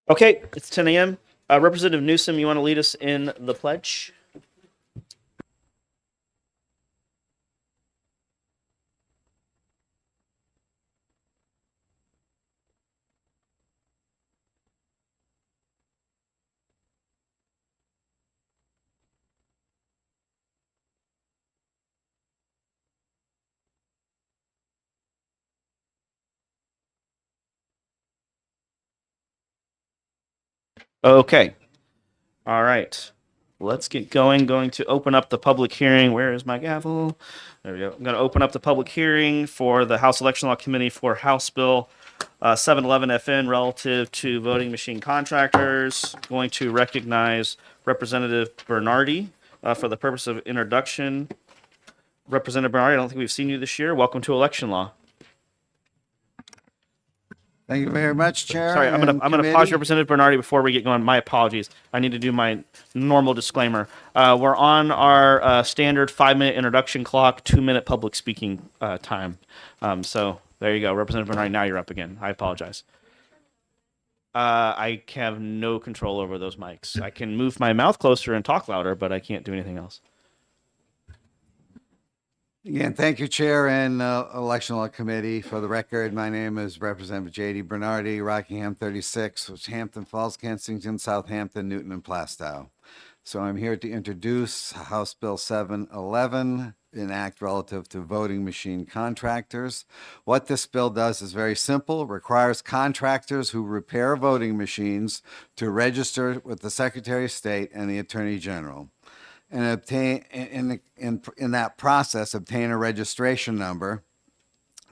Okay, it's 10 a.m. Representative Newsom, you want to lead us in the pledge? Okay. All right. Let's get going. Going to open up the public hearing. Where is my gavel? There we go. I'm going to open up the public hearing for the House Election Law Committee for House Bill 711 FN relative to voting machine contractors. Going to recognize Representative Bernardi for the purpose of introduction. Representative Bernardi, I don't think we've seen you this year. Welcome to election law. Thank you very much, Chair. Sorry, I'm and gonna pause committee. Representative Bernardi before we get going. My apologies. I need to do my normal disclaimer. We're on our standard 5-minute introduction clock, 2-minute public speaking time. So there you go, Representative Bernardi. Now you're up again. I apologize. I have no control over those mics. I can move my mouth closer and talk louder, but I can't do anything else. Again, thank you, Chair and Election Law Committee. For the record, my name is Representative J.D. Bernardi, Rockingham 36, which is Hampton Falls, Kensington, Southampton, Newton, and Plastow. So I'm here to introduce House Bill 711, an act relative to voting machine contractors. What this bill does is very simple. It requires contractors who repair voting machines to register with the Secretary of State and the Attorney General, and obtain in that process obtain a registration number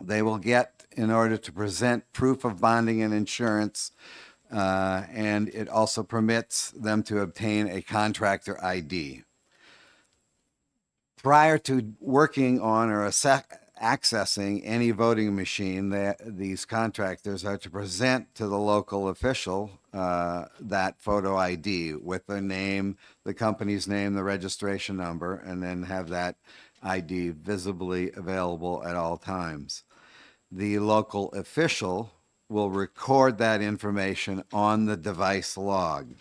they will get in order to present proof of bonding and insurance, and it also permits them to obtain a contractor ID. Prior to working on or accessing any voting machine, these contractors are to present to the local official that photo ID with their name, the company's name, the registration number, and then have that ID visibly available at all times. The local official will record that information on the device log.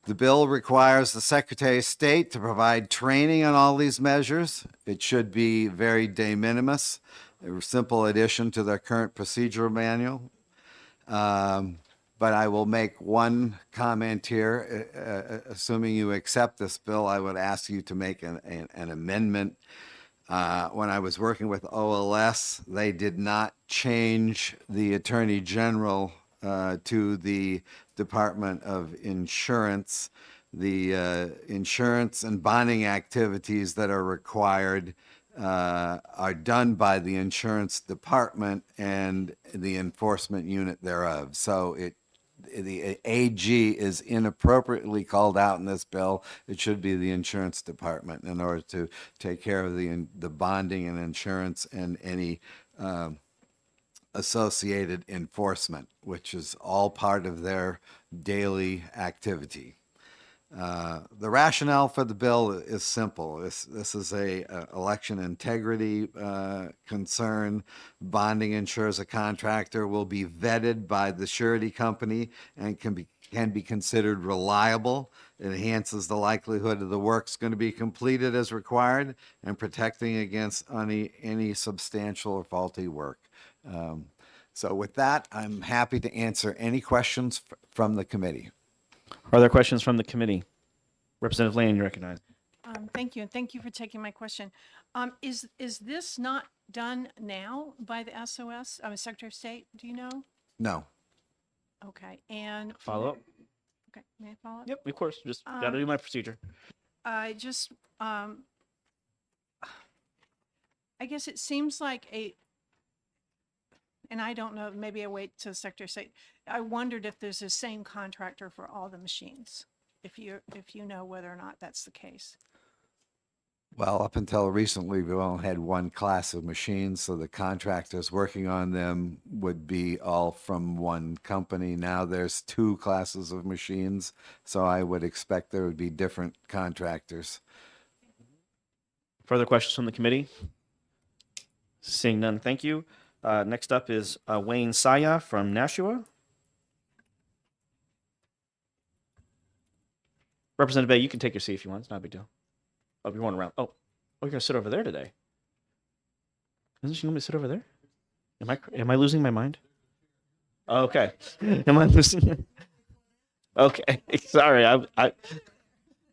The bill requires the Secretary of State to provide training on all these measures. It should be very de minimis, a simple addition to their current procedural manual. But I will make one comment here. Assuming you accept this bill, I would ask you to make an amendment. When I was working with OLS, they did not change the Attorney General to the Department of Insurance. The insurance and bonding activities that are required are done by the insurance department and the enforcement unit thereof. So the AG is inappropriately called out in this bill. It should be the insurance department in order to take care of the bonding and insurance and any associated enforcement, which is all part of their daily activity. The rationale for the bill is simple. This is a election integrity concern. Bonding ensures a contractor will be vetted by the surety company and can be considered reliable. It enhances the likelihood of the work's going to be completed as required and protecting against any substantial or faulty work. So with that, I'm happy to answer any questions from the committee. Are there questions from the committee? Representative Lane, you recognize. Thank you, and thank you for taking my question. Is this not done now by the SOS, Secretary of State? Do you know? No. Okay, and Follow up? okay, may I follow up? Yep, of course. Just got to do my procedure. I guess it seems like and I don't know, maybe I wait till the Secretary of State. I wondered if there's the same contractor for all the machines, if you know whether or not that's the case. Well, up until recently, we only had one class of machines, so the contractors working on them would be all from one company. Now there's 2 classes of machines, so I would expect there would be different contractors. Further questions from the committee? Seeing none, thank you. Next up is Wayne Saya from Nashua. Representative Bay, you can take your seat if you want. It's not a big deal. Oh, you're going around. Oh, you're going to sit over there today. Doesn't she normally sit over there? Am I losing my mind? Okay. Am I losing? Okay. Sorry. I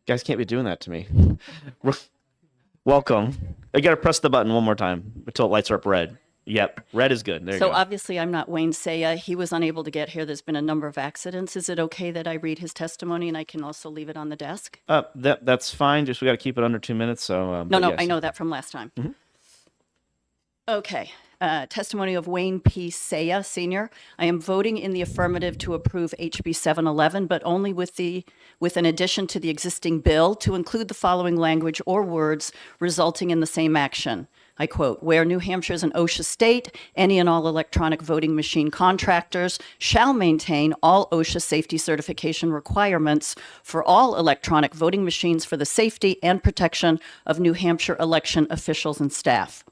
guys can't be doing that to me. Welcome. I got to press the button one more time until it lights up red. Yep. Red is good. There you So go. obviously, I'm not Wayne Saya. He was unable to get here. There's been a number of accidents. Is it okay that I read his testimony and I can also leave it on the desk? That's fine. Just we got to keep it under 2 minutes. So No, but no, yes. I know that from last time. Okay. Testimony of Wayne P. Saya, Sr. I am voting in the affirmative to approve HB 711, but only with an addition to the existing bill to include the following language or words resulting in the same action. I quote, where New Hampshire is an OSHA state, any and all electronic voting machine contractors shall maintain all OSHA safety certification requirements for all electronic voting machines for the safety and protection of New Hampshire election officials and staff.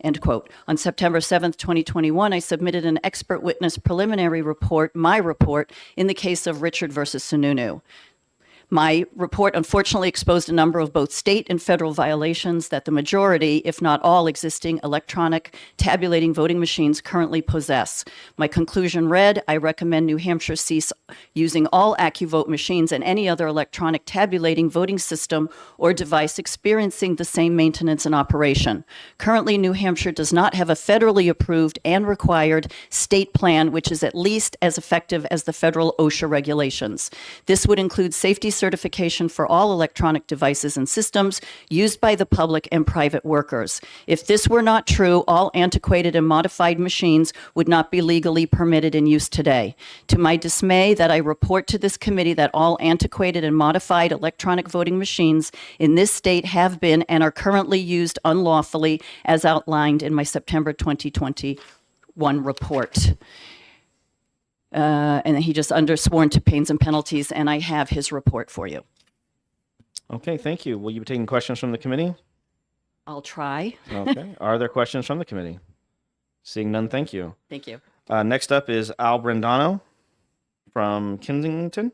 End quote. On September 7th, 2021, I submitted an expert witness preliminary report, my report, in the case of Richard versus Sununu. My report unfortunately exposed a number of both state and federal violations that the majority, if not all, existing electronic tabulating voting machines currently possess. My conclusion read, I recommend New Hampshire cease using all AccuVote machines and any other electronic tabulating voting system or device experiencing the same maintenance and operation. Currently, New Hampshire does not have a federally approved and required state plan which is at least as effective as the federal OSHA regulations. This would include safety certification for all electronic devices and systems used by the public and private workers. If this were not true, all antiquated and modified machines would not be legally permitted in use today. To my dismay, that I report to this committee that all antiquated and modified electronic voting machines in this state have been and are currently used unlawfully as outlined in my September 2021 report. And he just undersworn to pains and penalties, and I have his report for you. Okay. Thank you. Will you be taking questions from the committee? I'll try. Okay. Are there questions from the committee? Seeing none, thank you. Thank you. Next up is Al Brandano from Kensington.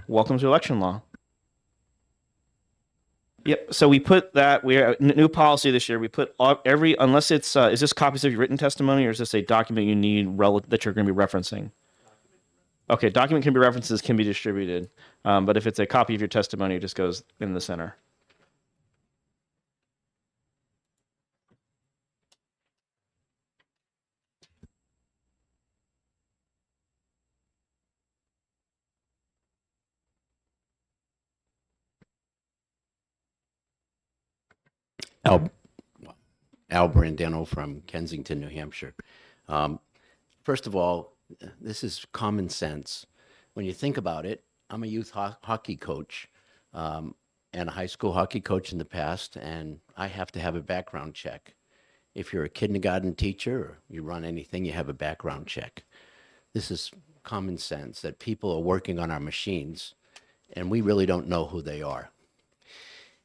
Welcome to election law. Yep. So we put that new policy this year. We put unless it's is this copies of your written testimony or is this a document you need that you're going to be referencing? Okay, document can be references can be distributed, but if it's a copy of your testimony, it just goes in the center. Al Brandano from Kensington, New Hampshire. First of all, this is common sense. When you think about it, I'm a youth hockey coach and a high school hockey coach in the past, and I have to have a background check. If you're a kindergarten teacher or you run anything, you have a background check. This is common sense that people are working on our machines, and we really don't know who they are.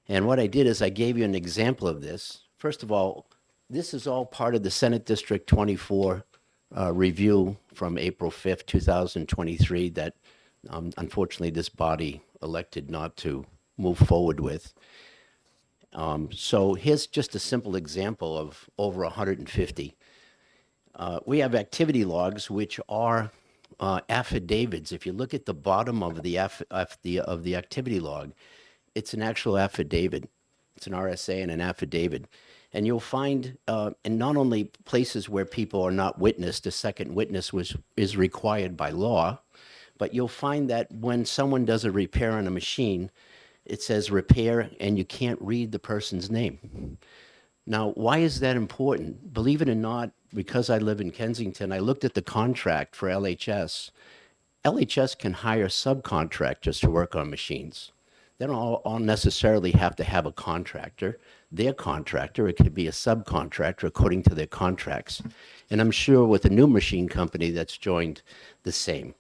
And what I did is I gave you an example of this. First of all, this is all part of the Senate District 24 review from April 5th, 2023 that unfortunately this body elected not to move forward with. So here's just a simple example of over 150. We have activity logs, which are affidavits. If you look at the bottom of the activity log, it's an actual affidavit. It's an RSA and an affidavit. And you'll find, and not only places where people are not witnessed, a second witness is required by law, but you'll find that when someone does a repair on a machine, it says repair and you can't read the person's name. Now, why is that important? Believe it or not, because I live in Kensington, I looked at the contract for LHS. LHS can hire subcontractors to work on machines. They don't all necessarily have to have a contractor. Their contractor, it could be a subcontractor according to their contracts. And I'm sure with a new machine company that's joined, the same.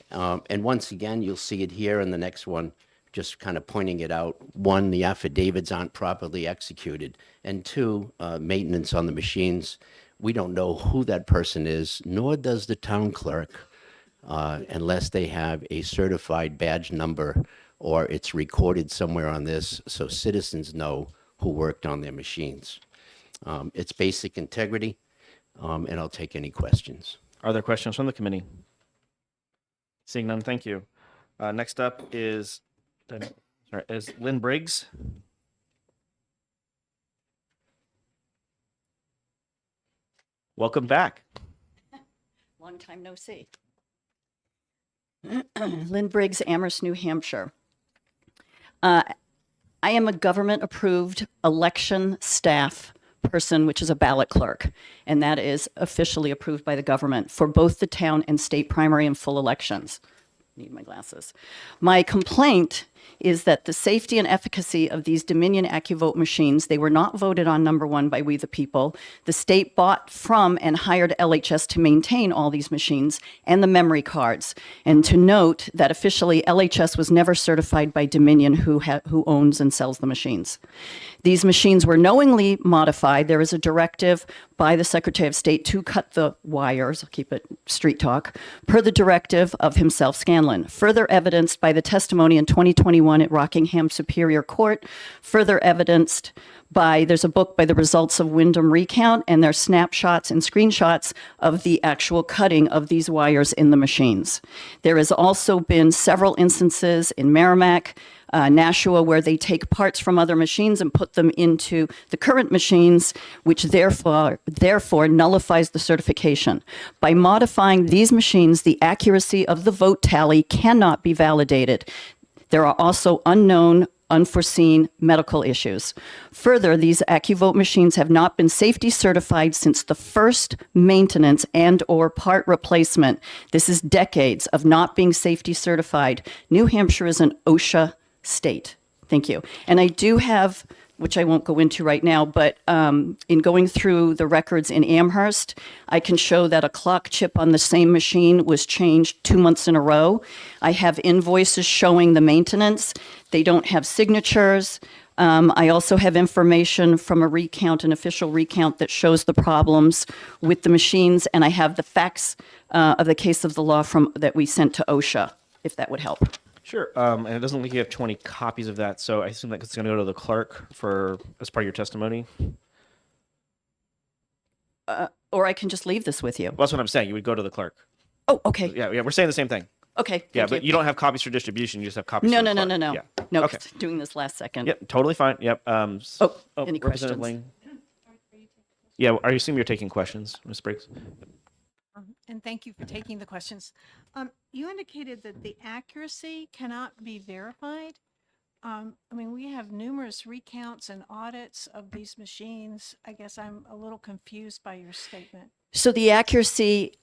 And once again, you'll see it here in the next one, just kind of pointing it out. One, the affidavits aren't properly executed. And two, maintenance on the machines. We don't know who that person is, nor does the town clerk unless they have a certified badge number or it's recorded somewhere on this so citizens know who worked on their machines. It's basic integrity, and I'll take any questions. Are there questions from the committee? Seeing none, thank you. Next up is Lynn Briggs. Welcome back. Long time no see. Lynn Briggs, Amherst, New Hampshire. I am a government-approved election staff person, which is a ballot clerk, and that is officially approved by the government for both the town and state primary and full elections. Need my glasses. My complaint is that the safety and efficacy of these Dominion AccuVote machines, they were not voted on number one by we the people. The state bought from and hired LHS to maintain all these machines and the memory cards. And to note that officially LHS was never certified by Dominion, who owns and sells the machines. These machines were knowingly modified. There is a directive by the Secretary of State to cut the wires, I'll keep it street talk, per the directive of himself, Scanlon, further evidenced by the testimony in 2021 at Rockingham Superior Court, further evidenced by, there's a book by the Results of Wyndham Recount, and there's snapshots and screenshots of the actual cutting of these wires in the machines. There has also been several instances in Merrimack, Nashua, where they take parts from other machines and put them into the current machines, which therefore nullifies the certification. By modifying these machines, the accuracy of the vote tally cannot be validated. There are also unknown, unforeseen medical issues. Further, these AccuVote machines have not been safety certified since the first maintenance and or part replacement. This is decades of not being safety certified. New Hampshire is an OSHA state. Thank you. And I do have, which I won't go into right now, but in going through the records in Amherst, I can show that a clock chip on the same machine was changed 2 months in a row. I have invoices showing the maintenance. They don't have signatures. I also have information from a recount, an official recount, that shows the problems with the machines, and I have the facts of the case of the law that we sent to OSHA, if that would help. Sure. And it doesn't look like you have 20 copies of that, so I assume that it's going to go to the clerk as part of your testimony. Or I can just leave this with you. Well, that's what I'm saying. You would go to the clerk. Oh, okay. Yeah, we're saying the same thing. Okay. Yeah, thank but you don't have copies for distribution. You just have copies. No, for no, the no, clerk. no, no. Yeah. No, Okay. doing this last second. Yep. Totally fine. Yep. Any Representative questions? Ling. Yeah. I assume you're taking questions, Ms. Briggs. And thank you for taking the questions. You indicated that the accuracy cannot be verified. I mean, we have numerous recounts and audits of these machines. I guess I'm a little confused by your statement. So the accuracy,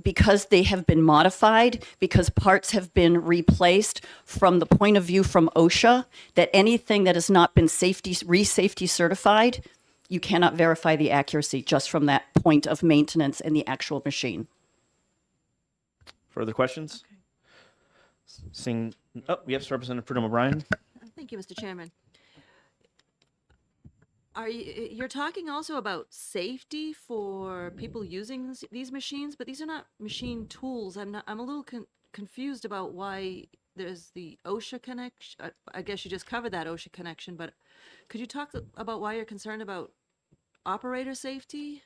because they have been modified, because parts have been replaced, from the point of view from OSHA, that anything that has not been re-safety certified, you cannot verify the accuracy just from that point of maintenance in the actual machine. Further questions? Seeing. Oh, yes, Representative Freedom O'Brien. Thank you, Mr. Chairman. You're talking also about safety for people using these machines, but these are not machine tools. I'm a little confused about why there's the OSHA connection. I guess you just covered that OSHA connection, but could you talk about why you're concerned about operator safety?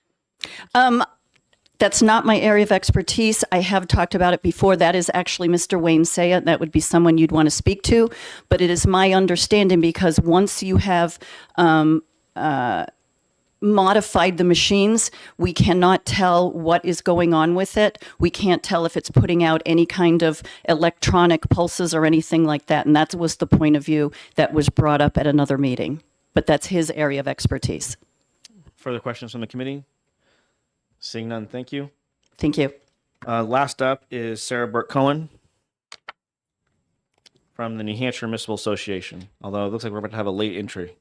That's not my area of expertise. I have talked about it before. That is actually Mr. Wayne Saya. That would be someone you'd want to speak to. But it is my understanding, because once you have modified the machines, we cannot tell what is going on with it. We can't tell if it's putting out any kind of electronic pulses or anything like that. And that was the point of view that was brought up at another meeting. But that's his area of expertise. Further questions from the committee? Seeing none, thank you. Thank you. Last up is Sarah Burke Cohen from the New Hampshire Municipal Association. Although it looks like we're about to have a late entry.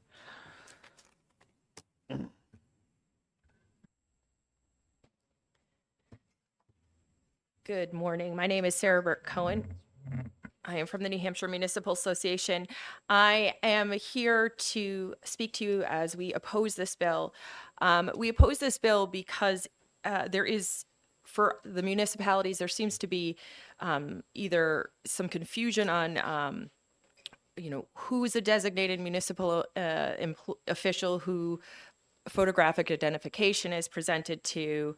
Good morning. My name is Sarah Burke Cohen. I am from the New Hampshire Municipal Association. I am here to speak to you as we oppose this bill. We oppose this bill because there is for the municipalities, there seems to be either some confusion on who is a designated municipal official, who photographic identification is presented to.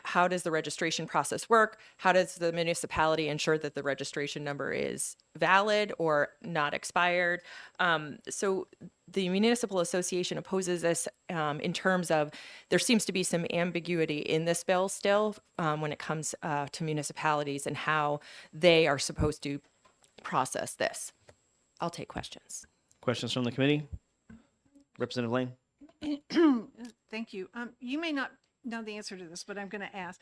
How does the registration process work? How does the municipality ensure that the registration number is valid or not expired? So the municipal association opposes this in terms of there seems to be some ambiguity in this bill still when it comes to municipalities and how they are supposed to process this. I'll take questions. Questions from the committee? Representative Lane? Thank you. You may not know the answer to this, but I'm going to ask.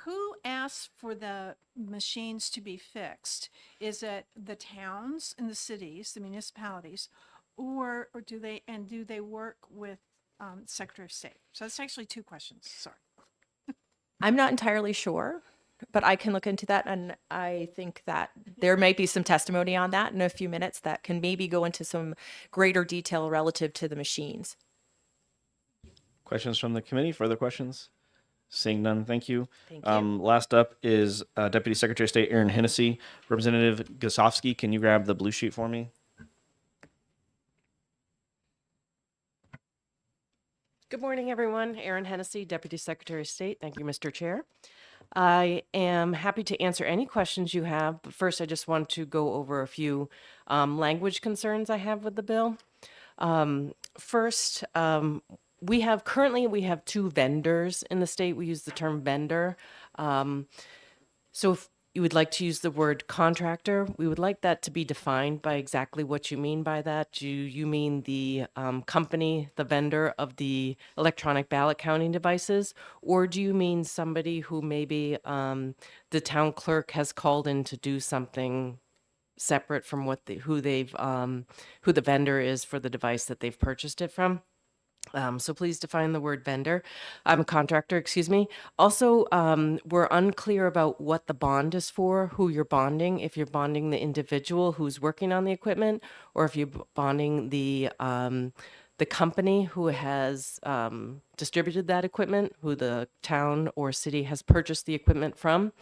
Who asks for the machines to be fixed? Is it the towns and the cities, the municipalities, or do they work with Secretary of State? So that's actually two questions. Sorry. I'm not entirely sure, but I can look into that. And I think that there might be some testimony on that in a few minutes that can maybe go into some greater detail relative to the machines. Questions from the committee? Further questions? Seeing none, thank you. Thank you. Last up is Deputy Secretary of State Aaron Hennessy. Representative Gosofsky, can you grab the blue sheet for me? Good morning, everyone. Erin Hennessy, Deputy Secretary of State. Thank you, Mr. Chair. I am happy to answer any questions you have, but first I just want to go over a few language concerns I have with the bill. First, we have two vendors in the state. We use the term vendor. So if you would like to use the word contractor, we would like that to be defined by exactly what you mean by that. Do you mean the company, the vendor of the electronic ballot counting devices? Or do you mean somebody who maybe the town clerk has called in to do something separate from who the vendor is for the device that they've purchased it from? So please define the word vendor. I'm a contractor, excuse me. Also, we're unclear about what the bond is for, who you're bonding, if you're bonding the individual who's working on the equipment, or if you're bonding the company who has distributed that equipment, who the town or city has purchased the equipment from.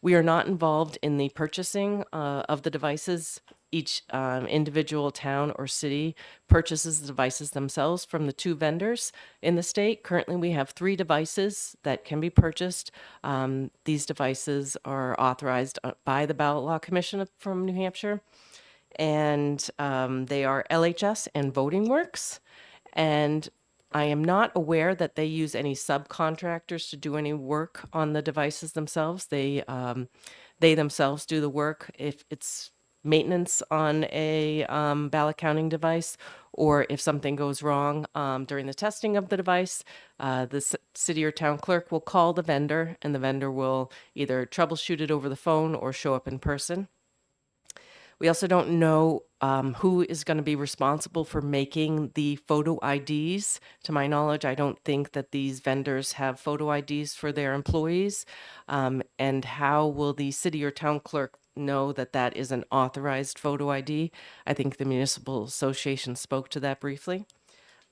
We are not involved in the purchasing of the devices. Each individual town or city purchases the devices themselves from the two vendors in the state. Currently, we have 3 devices that can be purchased. These devices are authorized by the Ballot Law Commission from New Hampshire, and they are LHS and Voting Works. And I am not aware that they use any subcontractors to do any work on the devices themselves. They themselves do the work if it's maintenance on a ballot counting device, or if something goes wrong during the testing of the device, the city or town clerk will call the vendor, and the vendor will either troubleshoot it over the phone or show up in person. We also don't know who is going to be responsible for making the photo IDs. To my knowledge, I don't think that these vendors have photo IDs for their employees. And how will the city or town clerk know that that is an authorized photo ID? I think the Municipal Association spoke to that briefly.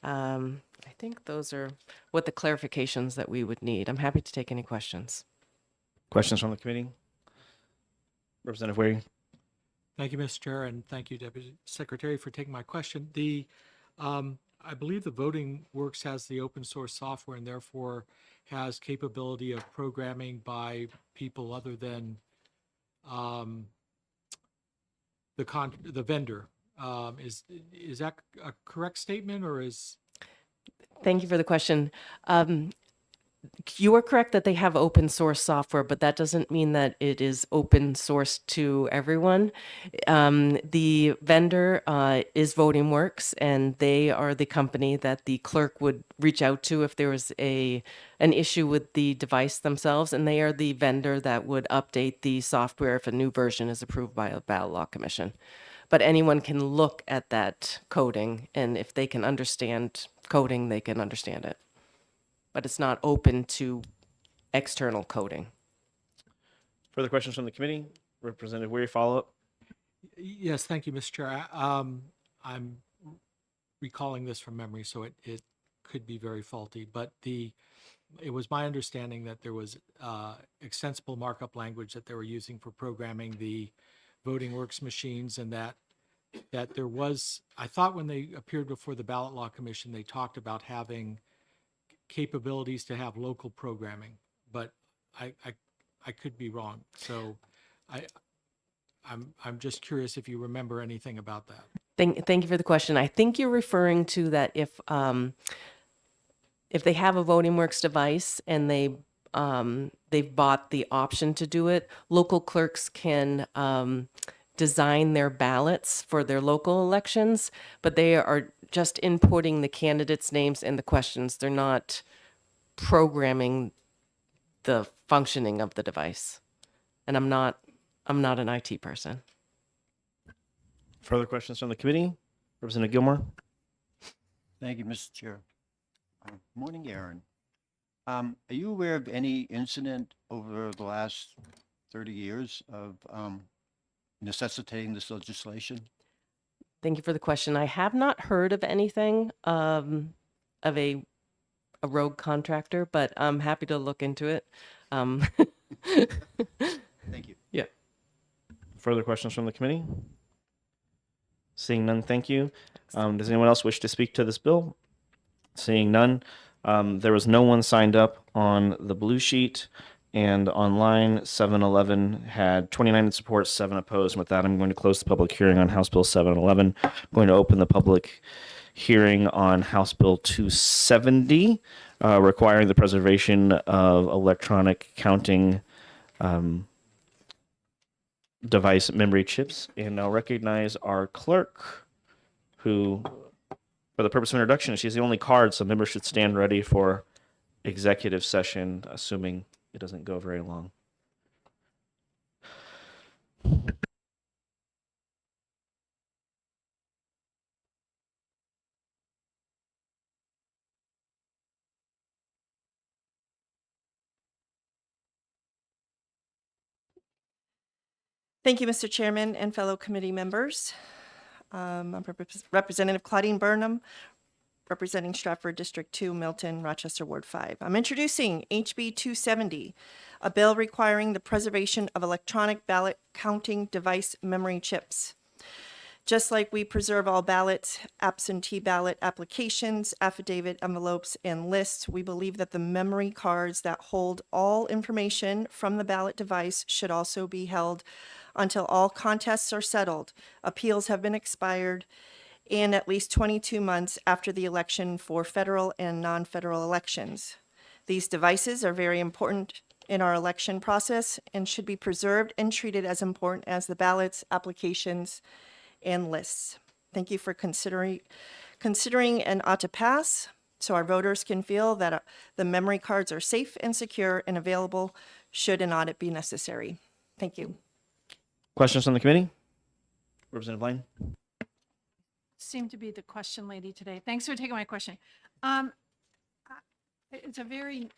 I think those are what the clarifications that we would need. I'm happy to take any questions. Questions from the committee? Representative Wary? Thank you, Mr. Chair, and thank you, Deputy Secretary, for taking my question. I believe the Voting Works has the open source software and therefore has capability of programming by people other than the vendor. Is that a correct statement, or is? Thank you for the question. You are correct that they have open source software, but that doesn't mean that it is open source to everyone. The vendor is Voting Works, and they are the company that the clerk would reach out to if there was an issue with the device themselves, and they are the vendor that would update the software if a new version is approved by a Ballot Law Commission. But anyone can look at that coding, and if they can understand coding, they can understand it. But it's not open to external coding. Further questions from the committee? Representative Weary, follow up. Yes, thank you, Mr. Chair. I'm recalling this from memory, so it could be very faulty. But the it was my understanding that there was extensible markup language that they were using for programming the Voting Works machines, and that there was, I thought when they appeared before the Ballot Law Commission, they talked about having capabilities to have local programming, but I could be wrong. So I'm just curious if you remember anything about that. Thank you for the question. I think you're referring to that if they have a Voting Works device and they've bought the option to do it, local clerks can design their ballots for their local elections, but they are just inputting the candidates' names and the questions. They're not programming the functioning of the device. And I'm not an IT person. Further questions from the committee? Representative Gilmore? Thank you, Mr. Chair. Morning, Aaron. Are you aware of any incident over the last 30 years of necessitating this legislation? Thank you for the question. I have not heard of anything of a rogue contractor, but I'm happy to look into it. Thank you. Yeah. Further questions from the committee? Seeing none, thank you. Does anyone else wish to speak to this bill? Seeing none, there was no one signed up on the blue sheet, and online 711 had 29 in support, 7 opposed. And with that, I'm going to close the public hearing on House Bill 711. I'm going to open the public hearing on House Bill 270, requiring the preservation of electronic counting device memory chips. And I'll recognize our clerk, who, for the purpose of introduction, she's the only card, so members should stand ready for executive session, assuming it doesn't go very long. Thank you, Mr. Chairman and fellow committee members. I'm Representative Claudine Burnham, representing Stratford District 2, Milton, Rochester Ward 5. I'm introducing HB 270, a bill requiring the preservation of electronic ballot counting device memory chips. Just like we preserve all ballots, absentee ballot applications, affidavit envelopes, and lists, we believe that the memory cards that hold all information from the ballot device should also be held until all contests are settled, appeals have been expired, and at least 22 months after the election for federal and non-federal elections. These devices are very important in our election process and should be preserved and treated as important as the ballots, applications, and lists. Thank you for considering and ought to pass so our voters can feel that the memory cards are safe and secure and available should an audit be necessary. Thank you. Questions from the committee? Representative Lane? Seem to be the question lady today. Thanks for taking my question. It's a very,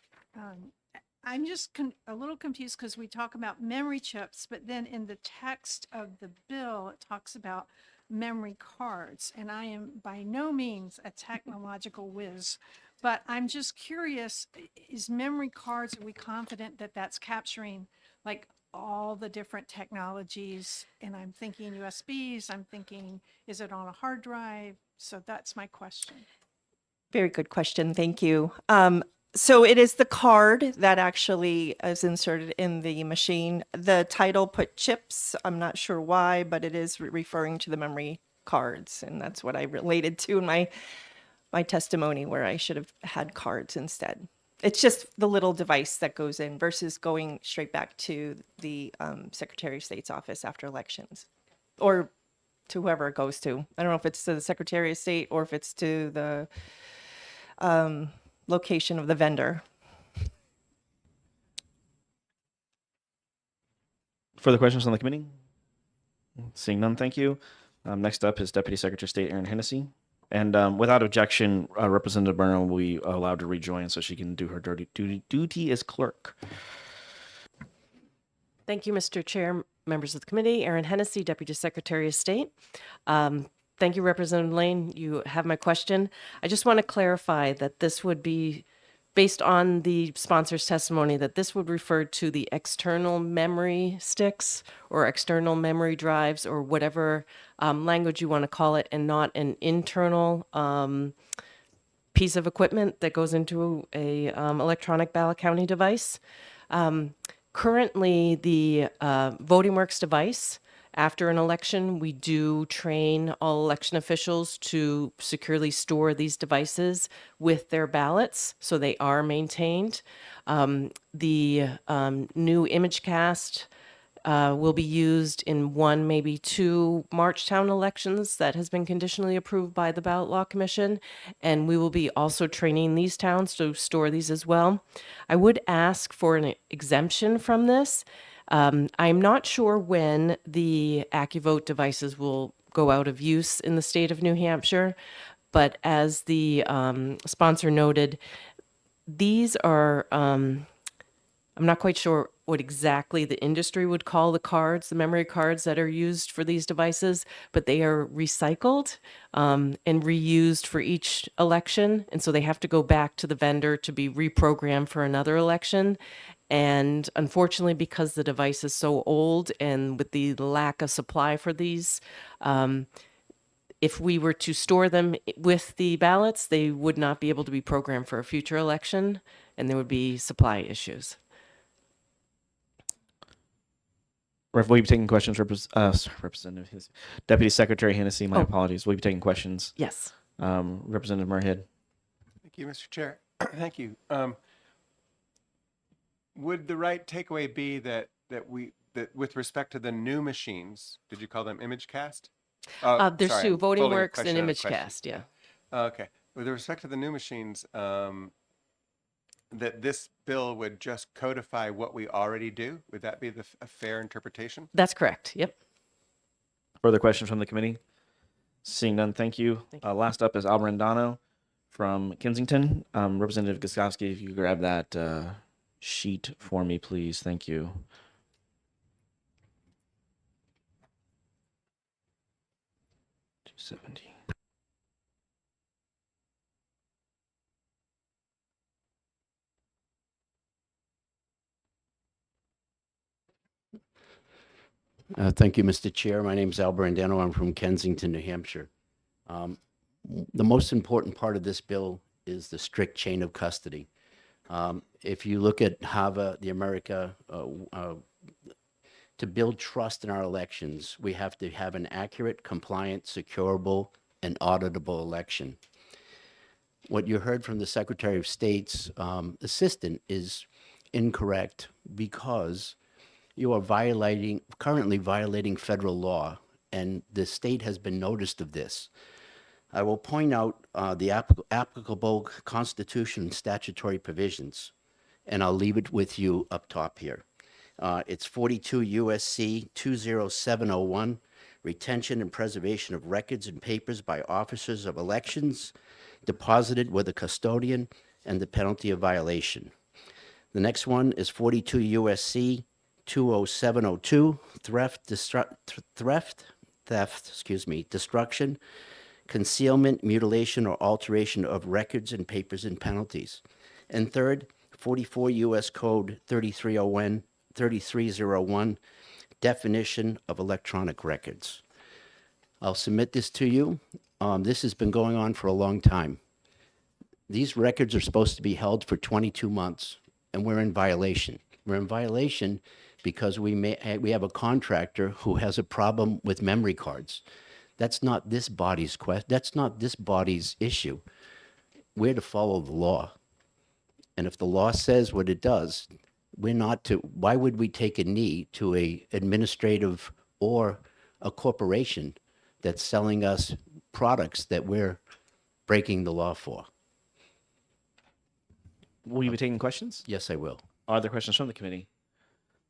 I'm just a little confused because we talk about memory chips, but then in the text of the bill, it talks about memory cards. And I am by no means a technological whiz, but I'm just curious, is memory cards, are we confident that that's capturing like all the different technologies? And I'm thinking USBs, I'm thinking, is it on a hard drive? So that's my question. Very good question. Thank you. So it is the card that actually is inserted in the machine. The title put chips. I'm not sure why, but it is referring to the memory cards. And that's what I related to in my testimony, where I should have had cards instead. It's just the little device that goes in versus going straight back to the Secretary of State's office after elections, or to whoever it goes to. I don't know if it's to the Secretary of State or if it's to the location of the vendor. Further questions on the committee? Seeing none, thank you. Next up is Deputy Secretary of State Erin Hennessy. And without objection, Representative Burnham will be allowed to rejoin so she can do her duty as clerk. Thank you, Mr. Chair, members of the committee. Erin Hennessy, Deputy Secretary of State. Thank you, Representative Lane. You have my question. I just want to clarify that this would be based on the sponsor's testimony that this would refer to the external memory sticks or external memory drives or whatever language you want to call it, and not an internal piece of equipment that goes into a electronic ballot counting device. Currently, the Voting Works device, after an election, we do train all election officials to securely store these devices with their ballots, so they are maintained. The new ImageCast will be used in one, maybe two Marchtown elections that has been conditionally approved by the Ballot Law Commission, and we will be also training these towns to store these as well. I would ask for an exemption from this. I'm not sure when the AccuVote devices will go out of use in the state of New Hampshire, but as the sponsor noted, these are, I'm not quite sure what exactly the industry would call the cards, the memory cards that are used for these devices, but they are recycled and reused for each election. And so they have to go back to the vendor to be reprogrammed for another election. And unfortunately, because the device is so old and with the lack of supply for these, if we were to store them with the ballots, they would not be able to be programmed for a future election, and there would be supply issues. Will you be taking questions, Representative Deputy Secretary Hennessy? My Oh. apologies. Will you be taking questions? Yes. Representative Murhead. Thank you, Mr. Chair. Thank you. Would the right takeaway be that with respect to the new machines, did you call them ImageCast? There's Sorry, two, I'm Voting folding a Works and question on a question. ImageCast, yeah. Okay. With respect to the new machines, that this bill would just codify what we already do? Would that be a fair interpretation? That's correct, yep. Further questions from the committee? Seeing none, thank you. Last up is Alberandano from Kensington. Representative Guskowski, if you grab that sheet for me, please. Thank you. $270. Thank you, Mr. Chair. My name is Al Brandano. I'm from Kensington, New Hampshire. The most important part of this bill is the strict chain of custody. If you look at HAVA, the America, to build trust in our elections, we have to have an accurate, compliant, securable, and auditable election. What you heard from the Secretary of State's assistant is incorrect because you are currently violating federal law, and the state has been noticed of this. I will point out the applicable Constitution and statutory provisions, and I'll leave it with you up top here. It's 42 USC 20701, retention and preservation of records and papers by officers of elections deposited with a custodian and the penalty of violation. The next one is 42 USC 20702, destruction, concealment, mutilation, or alteration of records and papers and penalties. And third, 44 U.S. Code 3301, definition of electronic records. I'll submit this to you. This has been going on for a long time. These records are supposed to be held for 22 months, and we're in violation. We're in violation because we have a contractor who has a problem with memory cards. That's not this body's that's not this body's issue. We're to follow the law. And if the law says what it does, we're not to, why would we take a knee to a administrative or a corporation that's selling us products that we're breaking the law for? Will you be taking questions? Yes, I will. Are there questions from the committee?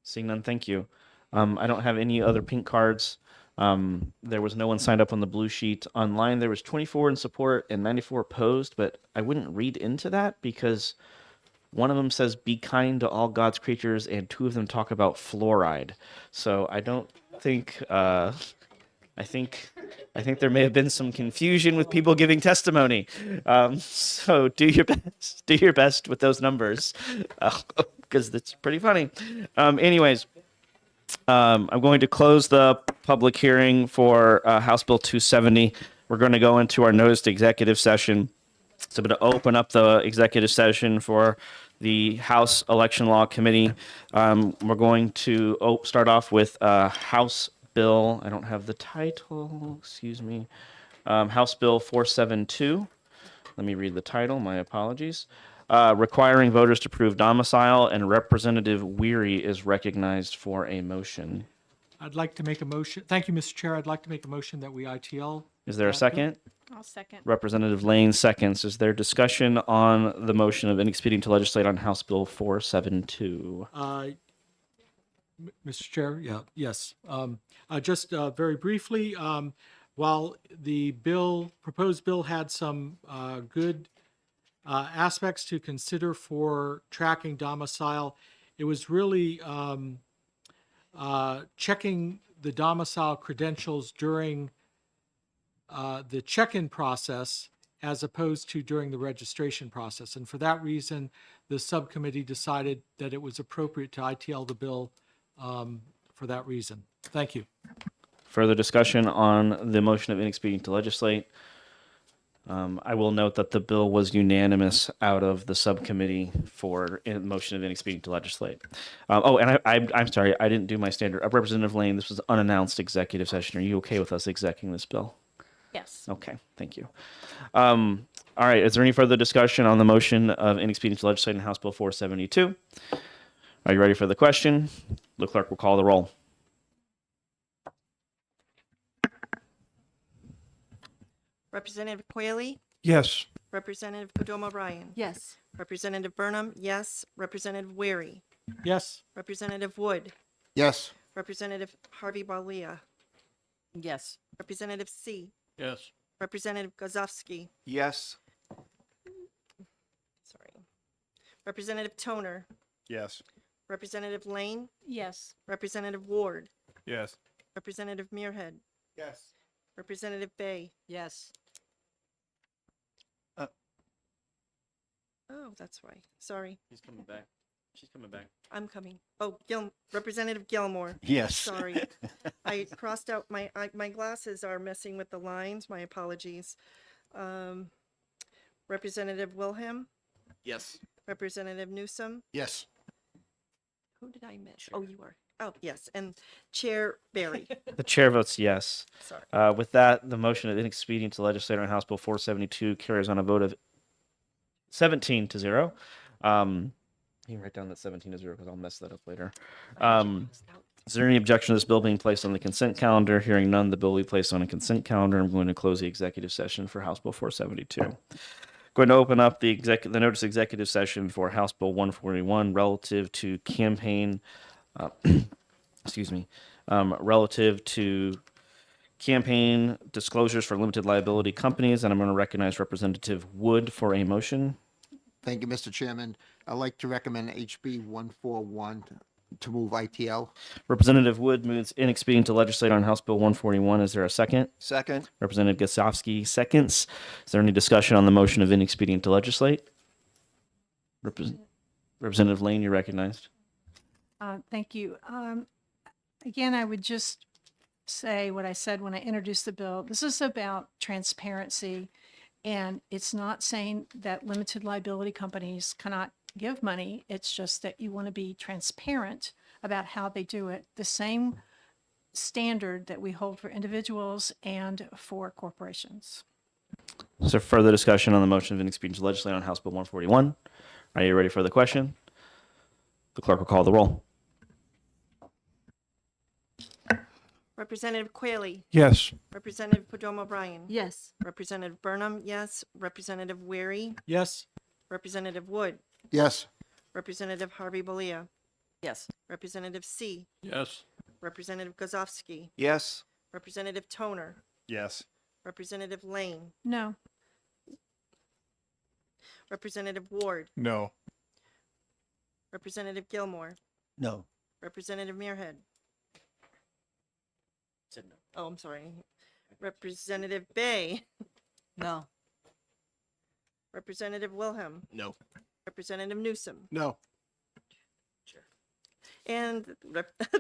Seeing none, thank you. I don't have any other pink cards. There was no one signed up on the blue sheet. Online, there was 24 in support and 94 opposed, but I wouldn't read into that because one of them says, be kind to all God's creatures, and two of them talk about fluoride. So I don't think I think there may have been some confusion with people giving testimony. So do your best. Do your best with those numbers, because it's pretty funny. Anyways, I'm going to close the public hearing for House Bill 270. We're going to go into our noticed executive session. So I'm going to open up the executive session for the House Election Law Committee. We're going to start off with House Bill. I don't have the title. Excuse me. House Bill 472. Let me read the title. My apologies. Requiring voters to prove domicile, and Representative Weary is recognized for a motion. I'd like to make a motion. Thank you, Mr. Chair. I'd like to make a motion that we ITL. Is there a that bill. second? I'll second. Representative Lane seconds. Is there discussion on the motion of inexpedient to legislate on House Bill 472? Mr. Chair, yes. Just very briefly, while the proposed bill had some good aspects to consider for tracking domicile, it was really checking the domicile credentials during the check-in process as opposed to during the registration process. And for that reason, the subcommittee decided that it was appropriate to ITL the bill for that reason. Thank you. Further discussion on the motion of inexpedient to legislate? I will note that the bill was unanimous out of the subcommittee for motion of inexpedient to legislate. I'm sorry, I didn't do my standard. Representative Lane, this was unannounced executive session. Are you okay with us executing this bill? Yes. Okay, thank you. All right, is there any further discussion on the motion of inexpedient to legislate in House Bill 472? Are you ready for the question? The clerk will call the roll. Representative Quayle, Yes. Representative Padoma Ryan, Yes. Representative Burnham, yes. Representative Weary, Yes. Representative Wood, Yes. Representative Harvey Balia, Yes. Representative C, Yes. Representative Gozowski, Yes. sorry, Representative Toner, Yes. Representative Lane, Yes. Representative Ward, Yes. Representative Muirhead, Yes. Representative Bay. Yes. Oh, that's why. Sorry, He's coming back. She's coming back. I'm coming. Oh, Representative Gilmore. Yes. Sorry. I crossed out my glasses are messing with the lines. My apologies. Representative Wilhelm, Yes. Representative Newsom. Yes. Who did I miss? Oh, you are. Oh, yes. And Chair Barry. The chair votes yes. Sorry. With that, the motion of inexpedient to legislate on House Bill 472 carries on a vote of 17-0. You can write down that 17-0 because I'll mess that up later. Is there any objection to this bill being placed on the consent calendar? Hearing none, the bill will be placed on a consent calendar. I'm going to close the executive session for House Bill 472. Going to open up the notice executive session for House Bill 141 relative to campaign, relative to campaign disclosures for limited liability companies, and I'm going to recognize Representative Wood for a motion. Thank you, Mr. Chairman. I'd like to recommend HB 141 to move ITL. Representative Wood moves inexpedient to legislate on House Bill 141. Is there a second? Second. Representative Gosowski seconds. Is there any discussion on the motion of inexpedient to legislate? Representative Lane, you're recognized. Thank you. Again, I would just say what I said when I introduced the bill. This is about transparency, and it's not saying that limited liability companies cannot give money. It's just that you want to be transparent about how they do it. The same standard that we hold for individuals and for corporations. Is there further discussion on the motion of inexpedient to legislate on House Bill 141? Are you ready for the question? The clerk will call the roll. Representative Quayle, Yes. Representative Padoma Ryan, Yes. Representative Burnham, yes. Representative Weary, Yes. Representative Wood, Yes. Representative Harvey Balia, Yes. Representative C, Yes. Representative Gozowski, Yes. Representative Toner, Yes. Representative Lane, No. Representative Ward, No. Representative Gilmore, No. Representative Muirhead. Oh, I'm sorry. Representative Bay, No. Representative Wilhelm, No. Representative Newsom, No. and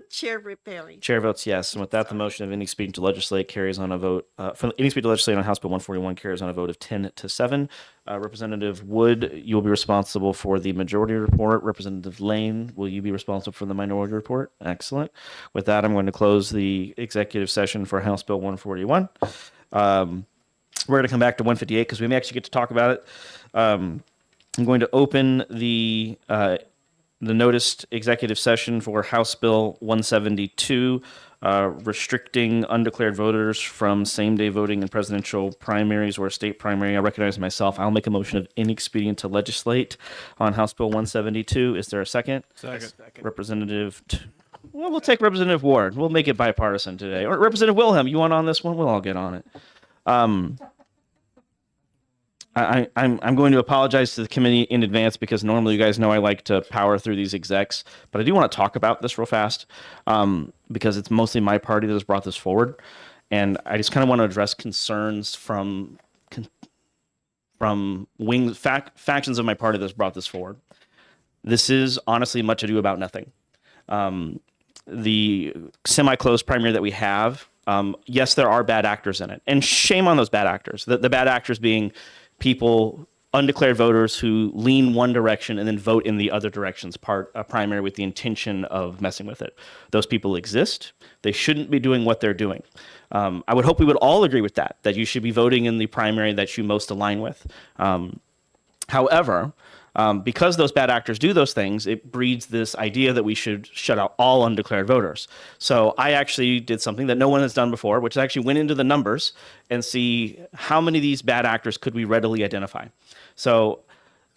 Chair Perry. Chair votes yes. And with that, the motion of any speeding to legislate carries on a vote. For any speed to legislate on House Bill 141 carries on a vote of 10-7. Representative Wood, you will be responsible for the majority report. Representative Lane, will you be responsible for the minority report? Excellent. With that, I'm going to close the executive session for House Bill 141. We're going to come back to 158 because we may actually get to talk about it. I'm going to open the noticed executive session for House Bill 172, restricting undeclared voters from same-day voting in presidential primaries or state primary. I recognize myself. I'll make a motion of inexpedient to legislate on House Bill 172. Is there a second? Second. Well, we'll take Representative Ward. We'll make it bipartisan today. Or Representative Wilhelm, you want on this one? We'll all get on it. I'm going to apologize to the committee in advance because normally you guys know I like to power through these execs, but I do want to talk about this real fast because it's mostly my party that has brought this forward, and I just kind of want to address concerns from factions of my party that's brought this forward. This is honestly much ado about nothing. The semi-closed primary that we have, yes, there are bad actors in it, and shame on those bad actors. The bad actors being people, undeclared voters who lean one direction and then vote in the other direction's primary with the intention of messing with it. Those people exist. They shouldn't be doing what they're doing. I would hope we would all agree with that you should be voting in the primary that you most align with. However, because those bad actors do those things, it breeds this idea that we should shut out all undeclared voters. So I actually did something that no one has done before, which actually went into the numbers and see how many of these bad actors could we readily identify. So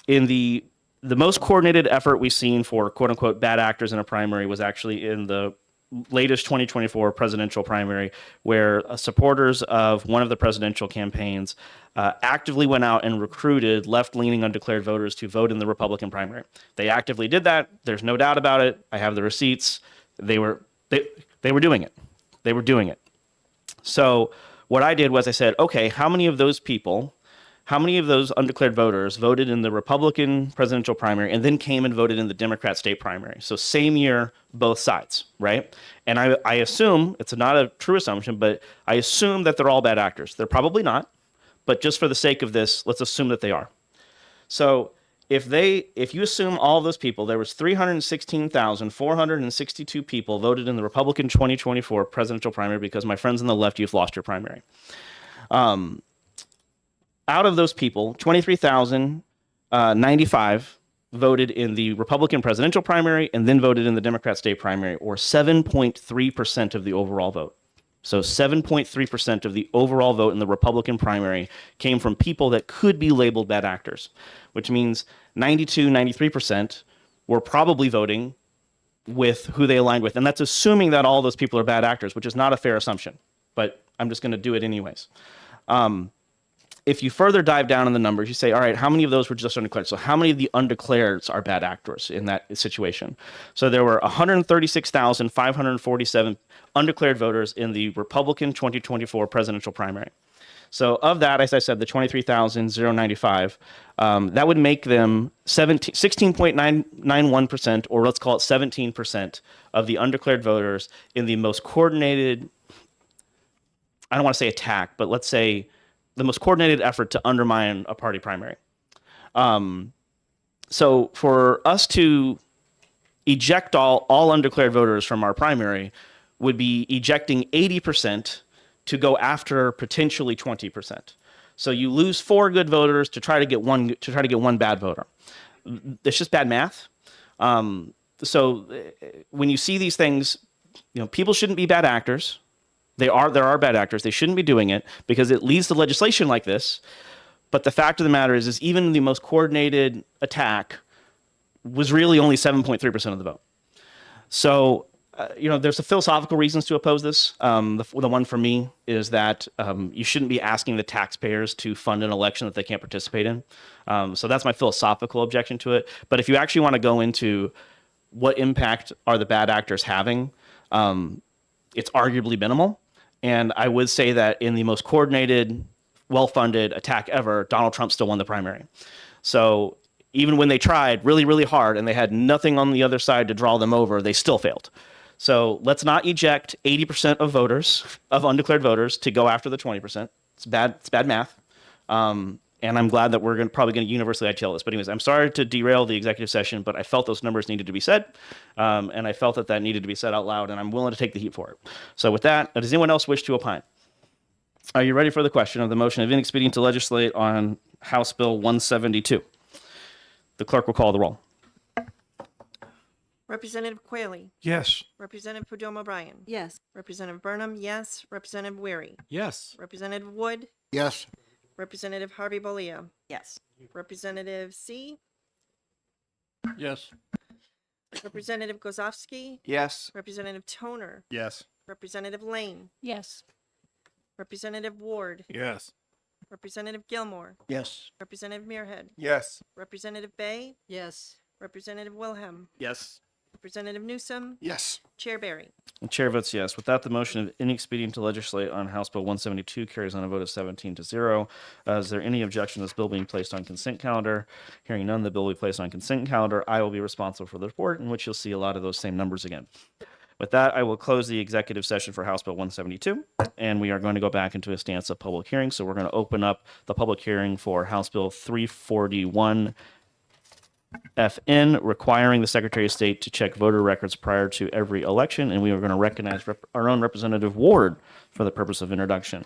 in the most coordinated effort we've seen for quote unquote bad actors in a primary was actually in the latest 2024 presidential primary, where supporters of one of the presidential campaigns actively went out and recruited left-leaning undeclared voters to vote in the Republican primary. They actively did that. There's no doubt about it. I have the receipts. They were doing it. They were doing it. So what I did was I said, okay, how many of those undeclared voters voted in the Republican presidential primary and then came and voted in the Democrat state primary? So same year, both sides, right? And I assume, it's not a true assumption, but I assume that they're all bad actors. They're probably not, but just for the sake of this, let's assume that they are. So if you assume all those people, there was 316,462 people voted in the Republican 2024 presidential primary because my friends on the left, you've lost your primary. Out of those people, 23,095 voted in the Republican presidential primary and then voted in the Democrat state primary, or 7.3% of the overall vote. So 7.3% of the overall vote in the Republican primary came from people that could be labeled bad actors, which means 93% were probably voting with who they aligned with. And that's assuming that all those people are bad actors, which is not a fair assumption, but I'm just going to do it anyways. If you further dive down in the numbers, you say, all right, how many of those were just undeclared? So how many of the undeclareds are bad actors in that situation? So there were 136,547 undeclared voters in the Republican 2024 presidential primary. So of that, as I said, the 23,095, that would make them 16.991%, or let's call it 17% of the undeclared voters in the most coordinated, I don't want to say attack, but let's say the most coordinated effort to undermine a party primary. So for us to eject all undeclared voters from our primary would be ejecting 80% to go after potentially 20%. So you lose 4 good voters to try to get one bad voter. It's just bad math. So when you see these things, people shouldn't be bad actors. There are bad actors. They shouldn't be doing it because it leads to legislation like this. But the fact of the matter is even the most coordinated attack was really only 7.3% of the vote. So, there's a philosophical reasons to oppose this. The one for me is that you shouldn't be asking the taxpayers to fund an election that they can't participate in. So that's my philosophical objection to it. But if you actually want to go into what impact are the bad actors having, it's arguably minimal. And I would say that in the most coordinated, well-funded attack ever, Donald Trump still won the primary. So even when they tried really, really hard and they had nothing on the other side to draw them over, they still failed. So let's not eject 80% of voters, of undeclared voters, to go after the 20%. It's bad math. And I'm glad that we're probably going to universally ITL this. But anyways, I'm sorry to derail the executive session, but I felt those numbers needed to be said. And I felt that needed to be said out loud, and I'm willing to take the heat for it. So with that, does anyone else wish to opine? Are you ready for the question of the motion of inexpedient to legislate on House Bill 172? The clerk will call the roll. Representative Quayle, Yes. Representative Pudoma O'Brien, Yes. Representative Burnham, yes. Representative Weary, Yes. Representative Wood, Yes. Representative Harvey Bolia, Yes. Representative C, Yes. Representative Gozowski, Yes. Representative Toner, Yes. Representative Lane, Yes. Representative Ward, Yes. Representative Gilmore, Yes. Representative Muirhead, Yes. Representative Bay, Yes. Representative Wilhelm, Yes. Representative Newsom, Yes. Chair Barry. The chair votes yes. With that, the motion of inexpedient to legislate on House Bill 172 carries on a vote of 17-0. Is there any objection to this bill being placed on consent calendar? Hearing none, the bill will be placed on consent calendar. I will be responsible for the report, in which you'll see a lot of those same numbers again. With that, I will close the executive session for House Bill 172, and we are going to go back into a stance of public hearing. So we're going to open up the public hearing for House Bill 341 FN, requiring the Secretary of State to check voter records prior to every election, and we are going to recognize our own Representative Ward for the purpose of introduction.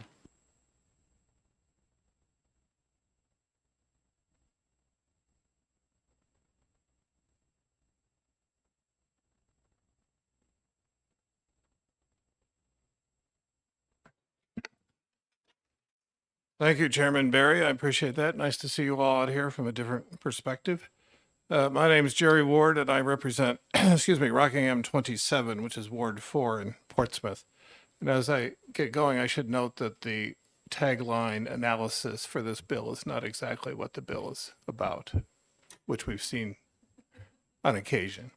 Thank you, Chairman Barry. I appreciate that. Nice to see you all out here from a different perspective. My name is Jerry Ward, and I represent, Rockingham 27, which is Ward 4 in Portsmouth. And as I get going, I should note that the tagline analysis for this bill is not exactly what the bill is about, which we've seen on occasion.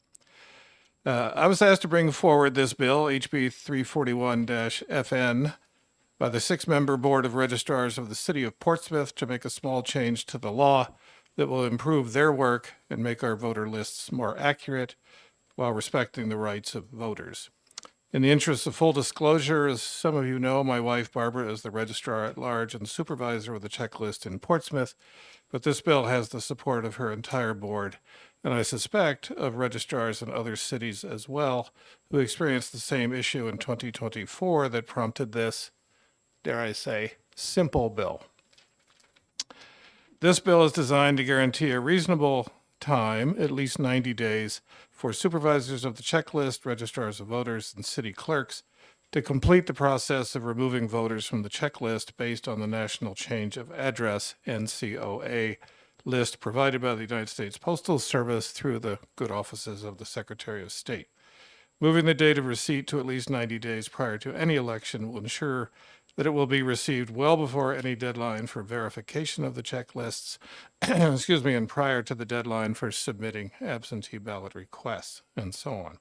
I was asked to bring forward this bill, HB 341-FN, by the 6-member Board of Registrars of the City of Portsmouth to make a small change to the law that will improve their work and make our voter lists more accurate while respecting the rights of voters. In the interest of full disclosure, as some of you know, my wife Barbara is the Registrar at Large and Supervisor of the checklist in Portsmouth, but this bill has the support of her entire board, and I suspect of registrars in other cities as well, who experienced the same issue in 2024 that prompted this, dare I say, simple bill. This bill is designed to guarantee a reasonable time, at least 90 days, for supervisors of the checklist, registrars of voters, and city clerks to complete the process of removing voters from the checklist based on the National Change of Address, NCOA, list provided by the United States Postal Service through the good offices of the Secretary of State. Moving the date of receipt to at least 90 days prior to any election will ensure that it will be received well before any deadline for verification of the checklists, and prior to the deadline for submitting absentee ballot requests, and so on.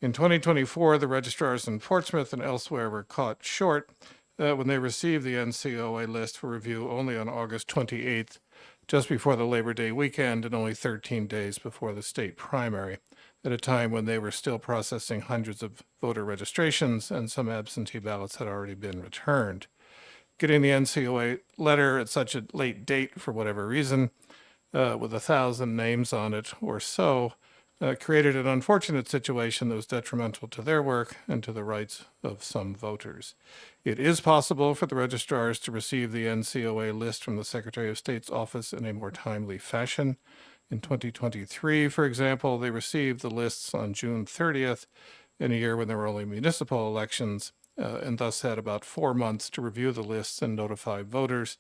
In 2024, the registrars in Portsmouth and elsewhere were caught short when they received the NCOA list for review only on August 28th, just before the Labor Day weekend and only 13 days before the state primary, at a time when they were still processing hundreds of voter registrations and some absentee ballots had already been returned. Getting the NCOA letter at such a late date for whatever reason, with 1,000 names on it or so, created an unfortunate situation that was detrimental to their work and to the rights of some voters. It is possible for the registrars to receive the NCOA list from the Secretary of State's office in a more timely fashion. In 2023, for example, they received the lists on June 30th, in a year when there were only municipal elections, and thus had about 4 months to review the lists and notify voters,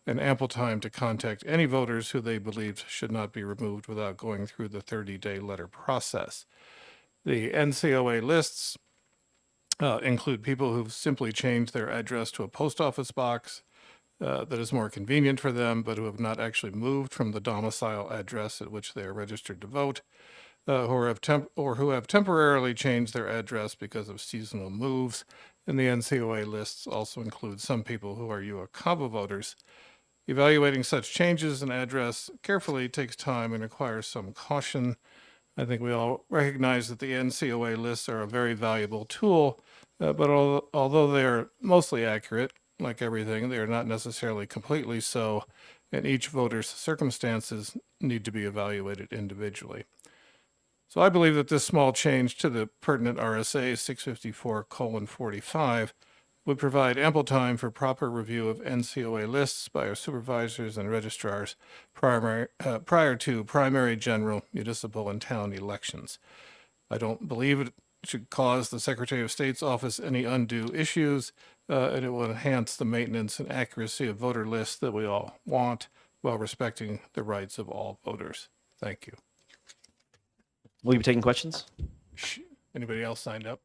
and ample time to contact any voters who they believed should not be removed without going through the 30-day letter process. The NCOA lists include people who've simply changed their address to a post office box that is more convenient for them, but who have not actually moved from the domicile address at which they are registered to vote, who have temporarily changed their address because of seasonal moves, and the NCOA lists also include some people who are UOCAVA voters. Evaluating such changes in address carefully takes time and requires some caution. I think we all recognize that the NCOA lists are a very valuable tool, but although they are mostly accurate, like everything, they are not necessarily completely so, and each voter's circumstances need to be evaluated individually. So I believe that this small change to the pertinent RSA 654:45 would provide ample time for proper review of NCOA lists by our supervisors and registrars prior to primary, general, municipal, and town elections. I don't believe it should cause the Secretary of State's office any undue issues, and it will enhance the maintenance and accuracy of voter lists that we all want while respecting the rights of all voters. Thank you. Will you be taking questions? Anybody else signed up?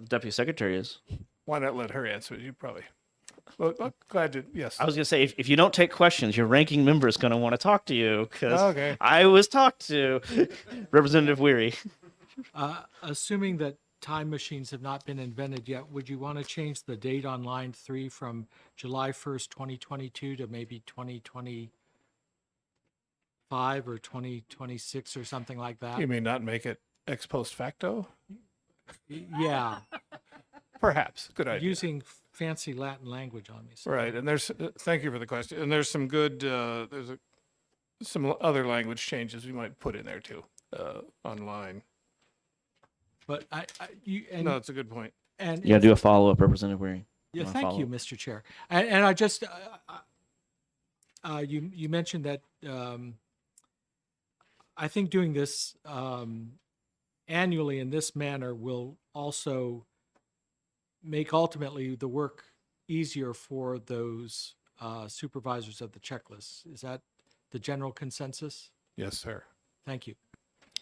Deputy Secretary is. Why not let her answer? You probably. Well, glad to. Yes. I was going to say, if you don't take questions, your ranking member is going to want to talk to you because Okay. I was talked to. Representative Weary. Assuming that time machines have not been invented yet, would you want to change the date on line 3 from July 1st, 2022 to maybe 2025 or 2026 or something like that? You may not make it ex post facto. Yeah, Perhaps. Good idea. using fancy Latin language on me. so- Right, and there's, thank you for the question, and there's some good, some other language changes we might put in there too, online. But and, No, it's a good point. and You got to do a follow up, Representative Weary. yeah, wanna thank follow you, up? Mr. Chair. And I just, you mentioned that I think doing this annually in this manner will also make ultimately the work easier for those supervisors of the checklists. Is that the general consensus? Yes, sir. Thank you.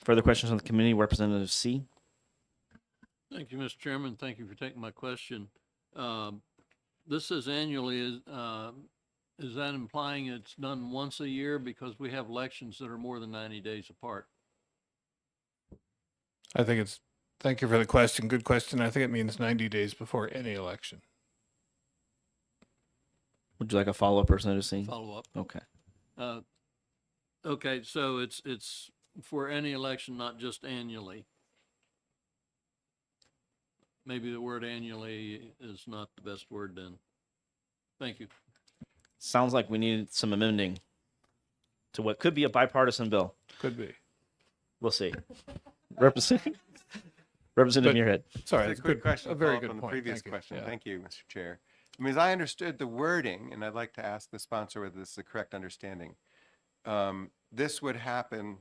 Further questions on the committee? Representative C. Thank you, Mr. Chairman. Thank you for taking my question. This says annually. Is that implying it's done once a year? Because we have elections that are more than 90 days apart. I think it's, thank you for the question. Good question. I think it means 90 days before any election. Would you like a follow up, Representative C? Follow up. Okay. Okay, so it's for any election, not just annually. Maybe the word annually is not the best word then. Thank you. Sounds like we need some amending to what could be a bipartisan bill. Could be. We'll see. Representative Muirhead. Sorry, It's it's a quick good, question. a very follow-up good on the point. previous Thank you. question. Yeah. Thank you, Mr. Chair. I mean, as I understood the wording, and I'd like to ask the sponsor whether this is the correct understanding. This would happen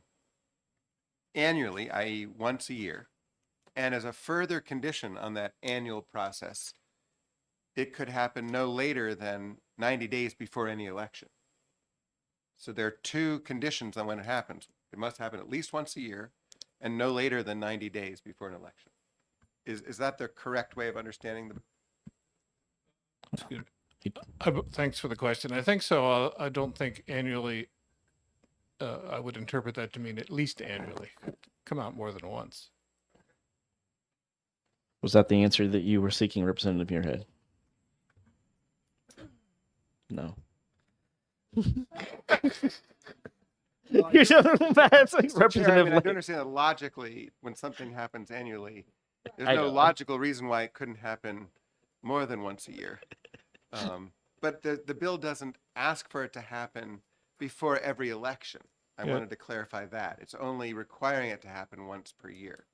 annually, i.e. once a year. And as a further condition on that annual process, it could happen no later than 90 days before any election. So there are two conditions on when it happens. It must happen at least once a year and no later than 90 days before an election. Is that the correct way of understanding the? That's good. Thanks for the question. I think so. I don't think annually, I would interpret that to mean at least annually. Could come out more than once. Was that the answer that you were seeking, Representative Muirhead? No. You're doing bad. It's like Mr. Chair, Representative I do Lane. understand that logically, when something happens annually, there's I no know. logical reason why it couldn't happen more than once a year. But the bill doesn't ask for it to happen before every election. I Yeah. wanted to clarify that. It's only requiring it to happen once per year.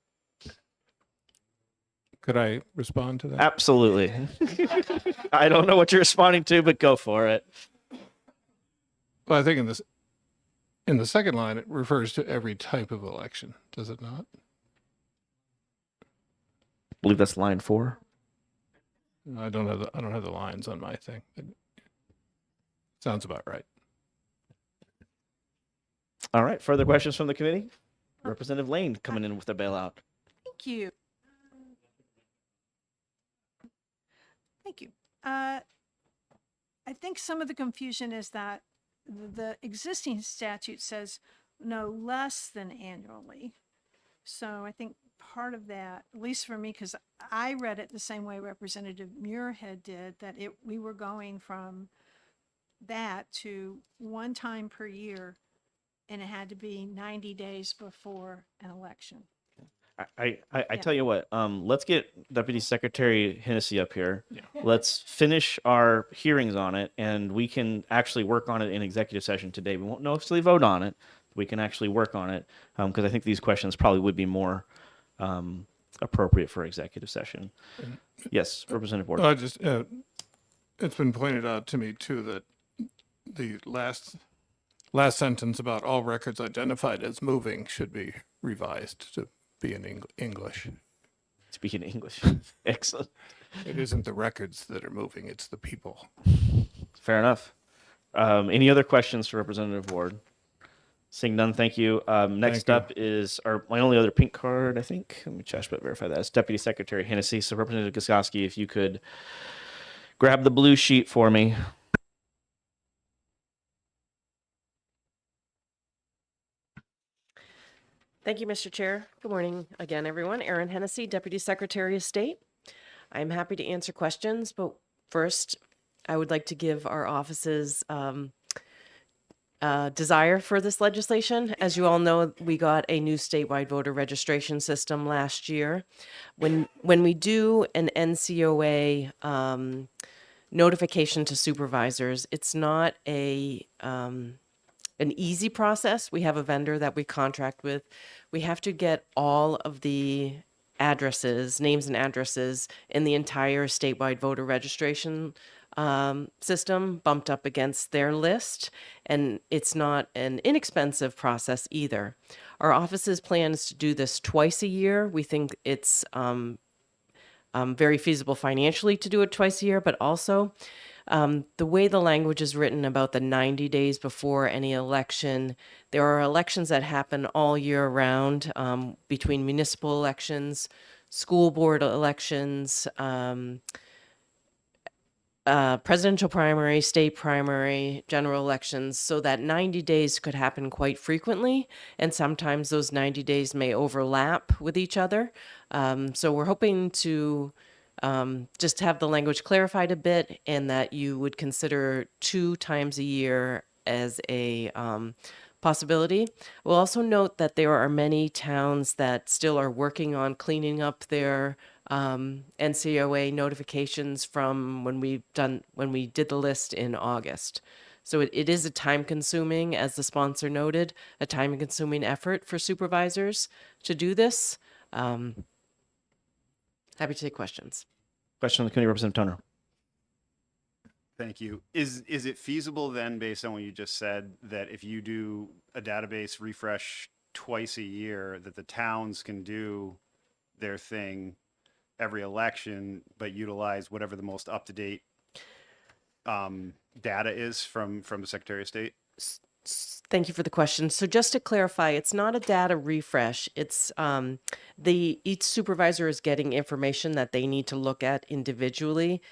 Could I respond to that? Absolutely. I don't know what you're responding to, but go for it. Well, I think in the second line, it refers to every type of election, does it not? I believe that's line 4. I don't have the lines on my thing. But sounds about right. All right. Further questions from the committee? Representative Lane coming in with the bailout. Thank you. Thank you. I think some of the confusion is that the existing statute says no less than annually. So I think part of that, at least for me, because I read it the same way Representative Muirhead did, that we were going from that to one time per year, and it had to be 90 days before an election. I Yeah. tell you what, let's get Deputy Secretary Hennessy up here. Let's finish our hearings on it, and we can actually work on it in executive session today. We won't necessarily vote on it. We can actually work on it, because I think these questions probably would be more appropriate for executive session. Yes, Representative Ward. I just, it's been pointed out to me too that the last sentence about all records identified as moving should be revised to be in English. Speaking English. Excellent. It isn't the records that are moving, it's the people. Fair enough. Any other questions for Representative Ward? Seeing none, thank you. Next Thank you. up is my only other pink card, I think. Let me just verify that. It's Deputy Secretary Hennessy. So Representative Gosgoski, if you could grab the blue sheet for me. Thank you, Mr. Chair. Good morning again, everyone. Erin Hennessy, Deputy Secretary of State. I'm happy to answer questions, but first, I would like to give our offices desire for this legislation. As you all know, we got a new statewide voter registration system last year. When we do an NCOA notification to supervisors, it's not an easy process. We have a vendor that we contract with. We have to get all of the addresses, names and addresses in the entire statewide voter registration system bumped up against their list. And it's not an inexpensive process either. Our office's plan is to do this twice a year. We think it's very feasible financially to do it twice a year, but also the way the language is written about the 90 days before any election, there are elections that happen all year round between municipal elections, school board elections, presidential primary, state primary, general elections, so that 90 days could happen quite frequently. And sometimes those 90 days may overlap with each other. So we're hoping to just have the language clarified a bit, and that you would consider 2 times a year as a possibility. We'll also note that there are many towns that still are working on cleaning up their NCOA notifications from when we did the list in August. So it is a time-consuming, as the sponsor noted, a time-consuming effort for supervisors to do this. Happy to take questions. Question on the committee, Representative Toner. Thank you. Is it feasible then, based on what you just said, that if you do a database refresh twice a year, that the towns can do their thing every election, but utilize whatever the most up-to-date data is from the Secretary of State? Thank you for the question. So just to clarify, it's not a data refresh. It's each supervisor is getting information that they need to look at individually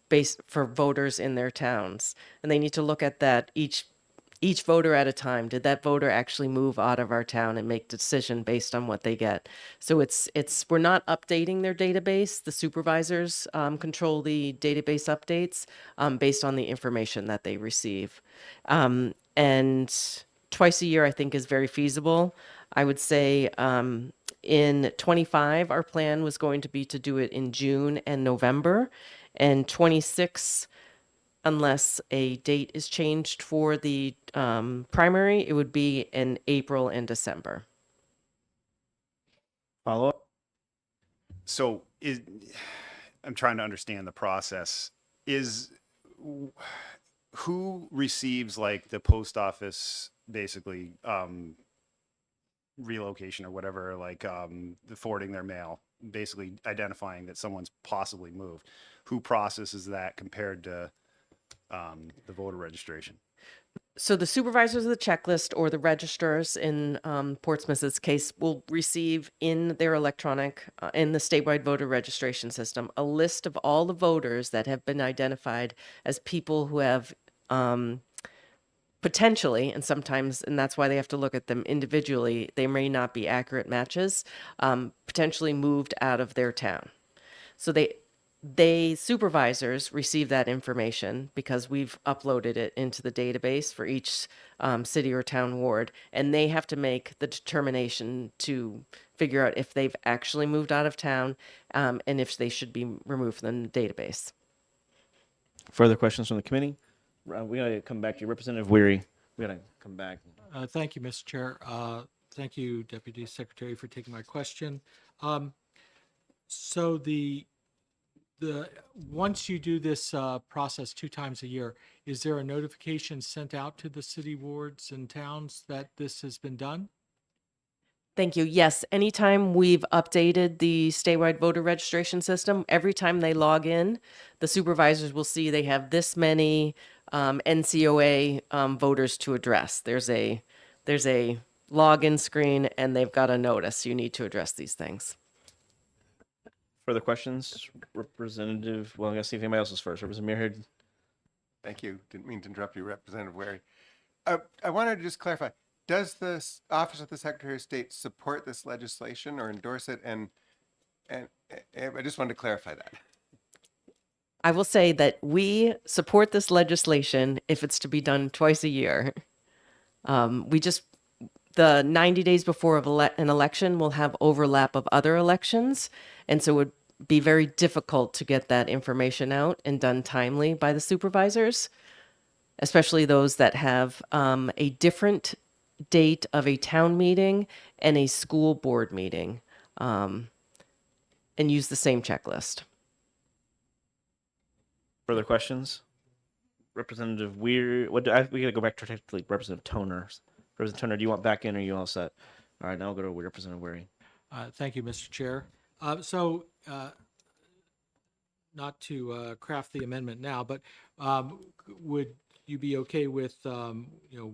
based for voters in their towns, and they need to look at that each voter at a time. Did that voter actually move out of our town, and make the decision based on what they get? So it's we're not updating their database. The supervisors control the database updates based on the information that they receive. And twice a year, I think, is very feasible. I would say in 25, our plan was going to be to do it in June and November, and 26, unless a date is changed for the primary, it would be in April and December. Follow up? So I'm trying to understand the process. Who receives, like, the post office, basically, relocation or whatever, like the forwarding their mail, basically identifying that someone's possibly moved? Who processes that compared to the voter registration? So the supervisors of the checklist or the registrars in Portsmouth's case will receive in their electronic, in the statewide voter registration system, a list of all the voters that have been identified as people who have potentially, and sometimes, and that's why they have to look at them individually, they may not be accurate matches, potentially moved out of their town. So they supervisors receive that information because we've uploaded it into the database for each city or town ward, and they have to make the determination to figure out if they've actually moved out of town, and if they should be removed from the database. Further questions from the committee? We gotta come back to you, Representative Weary. We gotta come back. Thank you, Mr. Chair. Thank you, Deputy Secretary, for taking my question. So the once you do this process 2 times a year, is there a notification sent out to the city wards and towns that this has been done? Thank you. Yes, anytime we've updated the statewide voter registration system, every time they log in, the supervisors will see they have this many NCOA voters to address. There's a login screen, and they've got a notice. You need to address these things. Further questions? Representative, well, I'm gonna see if anybody else is first. Representative Muirhead. Thank you. Didn't mean to interrupt you, Representative Wary. I wanted to just clarify, does the Office of the Secretary of State support this legislation or endorse it? And I just wanted to clarify that. I will say that we support this legislation if it's to be done twice a year. The 90 days before an election will have overlap of other elections, and so it would be very difficult to get that information out and done timely by the supervisors, especially those that have a different date of a town meeting and a school board meeting, and use the same checklist. Further questions? Representative Weir, we gotta go back to technically Representative Toner. Representative Toner, do you want back in or are you all set? All right, now we'll go to Representative Weary. Thank you, Mr. Chair. Not to craft the amendment now, but would you be okay with,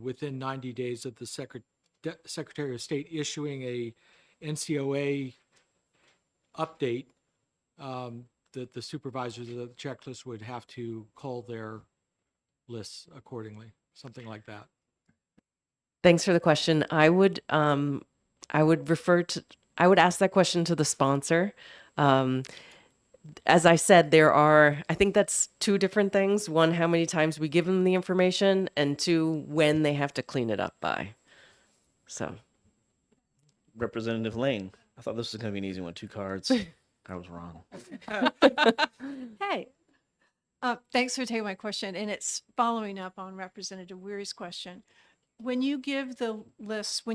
within 90 days of the Secretary of State issuing a NCOA update, that the supervisors of the checklist would have to cull their lists accordingly, something like that? Thanks for the question. I would ask that question to the sponsor. As I said, I think that's 2 different things. 1, how many times we give them the information, and 2, when they have to clean it up by. So. Representative Lane, I thought this was gonna be an easy one, 2 cards. I was wrong. Hey, thanks for taking my question, and it's following up on Representative Weary's question. When you give the list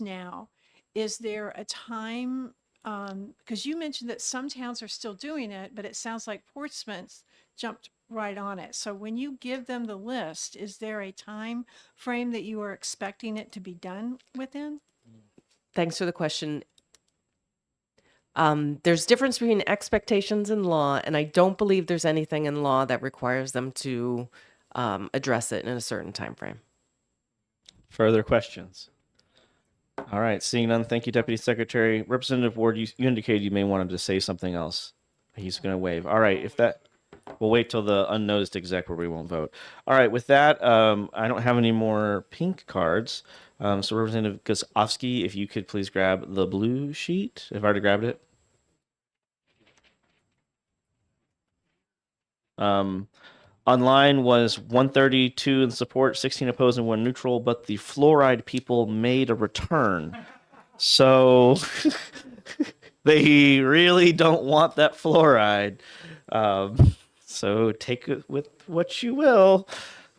now, is there a time, because you mentioned that some towns are still doing it, but it sounds like Portsmouth jumped right on it. So when you give them the list, is there a time frame that you are expecting it to be done within? Thanks for the question. There's difference between expectations and law, and I don't believe there's anything in law that requires them to address it in a certain time frame. Further questions? All right, seeing none, thank you, Deputy Secretary. Representative Ward, you indicated you may wanted to say something else. He's going to waive. All right, we'll wait till the unnoticed exec where we won't vote. All right, with that, I don't have any more pink cards. So Representative Gosofsky, if you could please grab the blue sheet. I've already grabbed it. Online was 132 in support, 16 opposed, and 1 neutral, but the fluoride people made a return. So they really don't want that fluoride. So take it with what you will.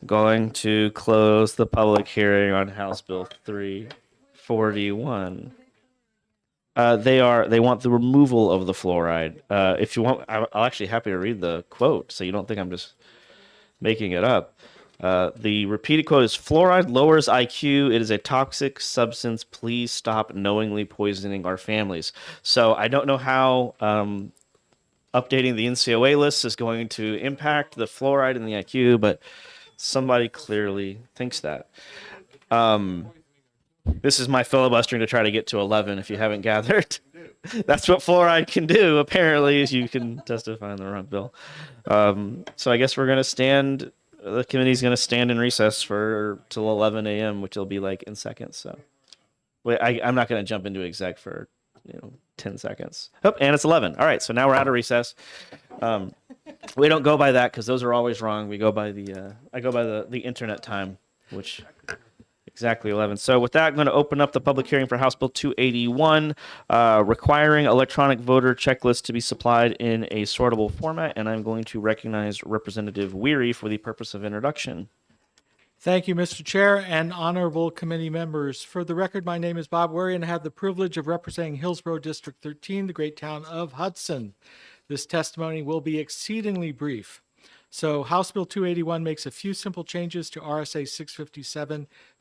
Going to close the public hearing on House Bill 341. They want the removal of the fluoride. If you want, I'm actually happy to read the quote, so you don't think I'm just making it up. The repeated quote is, "Fluoride lowers IQ. It is a toxic substance. Please stop knowingly poisoning our families." So I don't know how updating the NCOA list is going to impact the fluoride in the IQ, but somebody clearly thinks that. This is my filibustering to try to get to 11, if you haven't gathered. That's what fluoride can do, apparently, as you can testify in the wrong bill. So I guess we're going to stand the committee's going to stand in recess for till 11 a.m., which will be like in seconds. So, wait, I'm not going to jump into exec for 10 seconds. Oh, and it's 11. All right, so now we're out of recess. We don't go by that because those are always wrong. We go by I go by the internet time, which exactly 11. So with that, I'm going to open up the public hearing for House Bill 281, requiring electronic voter checklists to be supplied in a sortable format. And I'm going to recognize Representative Weary for the purpose of introduction. Thank you, Mr. Chair and honorable committee members. For the record, my name is Bob Weary, and I have the privilege of representing Hillsborough District 13, the great town of Hudson. This testimony will be exceedingly brief. So House Bill 281 makes a few simple changes to RSA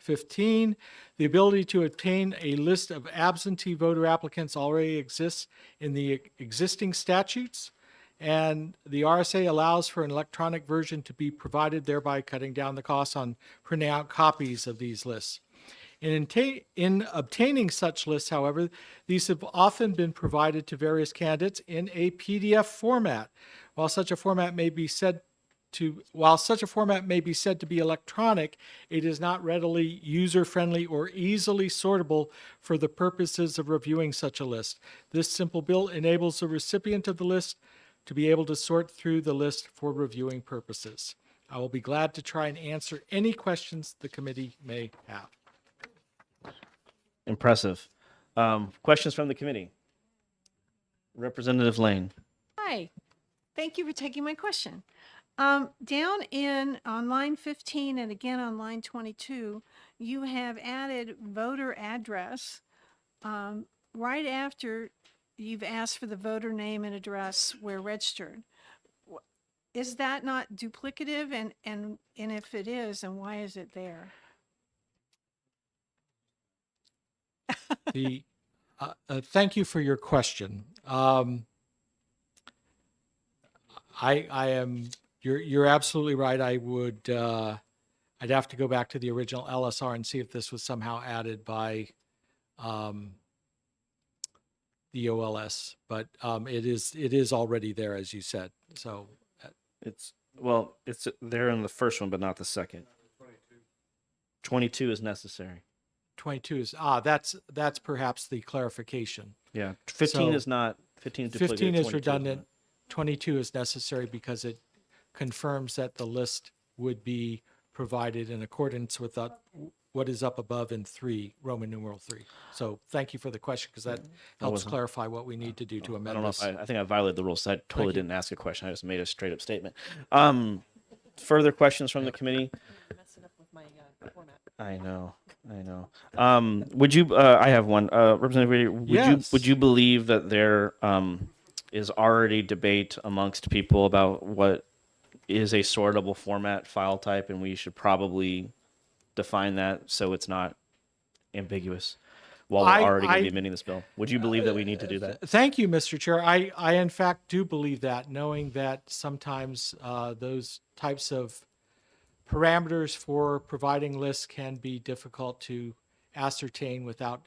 657-15. The ability to obtain a list of absentee voter applicants already exists in the existing statutes, and the RSA allows for an electronic version to be provided, thereby cutting down the costs on printing out copies of these lists. In obtaining such lists, however, these have often been provided to various candidates in a PDF format. While such a format may be said to be electronic, it is not readily user-friendly or easily sortable for the purposes of reviewing such a list. This simple bill enables the recipient of the list to be able to sort through the list for reviewing purposes. I will be glad to try and answer any questions the committee may have. Impressive. Questions from the committee? Representative Lane. Hi, thank you for taking my question. Down on line 15 and again on line 22, you have added voter address right after you've asked for the voter name and address where registered. Is that not duplicative? And if it is, then why is it there? Thank you for your question. You're absolutely right. I'd have to go back to the original LSR and see if this was somehow added by the OLS, but it is already there, as you said. So It's there in the first one, but not the second. 22 is necessary. 22 is that's perhaps the clarification. Yeah, 15 So, is not. 15 is 15 duplicated, is 22 redundant. not. 22 is necessary because it confirms that the list would be provided in accordance with what is up above in 3, Roman numeral 3. So thank you for the question, because that helps wasn't- clarify what we need to do to I amend don't know this. if I think I violated the rules. I totally you. didn't ask a question. I just made a straight up statement. Further questions from the committee? I know. Would you? I have one. Representative Reedy, would you believe that there is already debate amongst people about what is a sortable format file type, and we should probably define that so it's not ambiguous while we're already going to be amending this bill? Would you believe that we need to do that? Thank you, Mr. Chair. I in fact do believe that, knowing that sometimes those types of parameters for providing lists can be difficult to ascertain without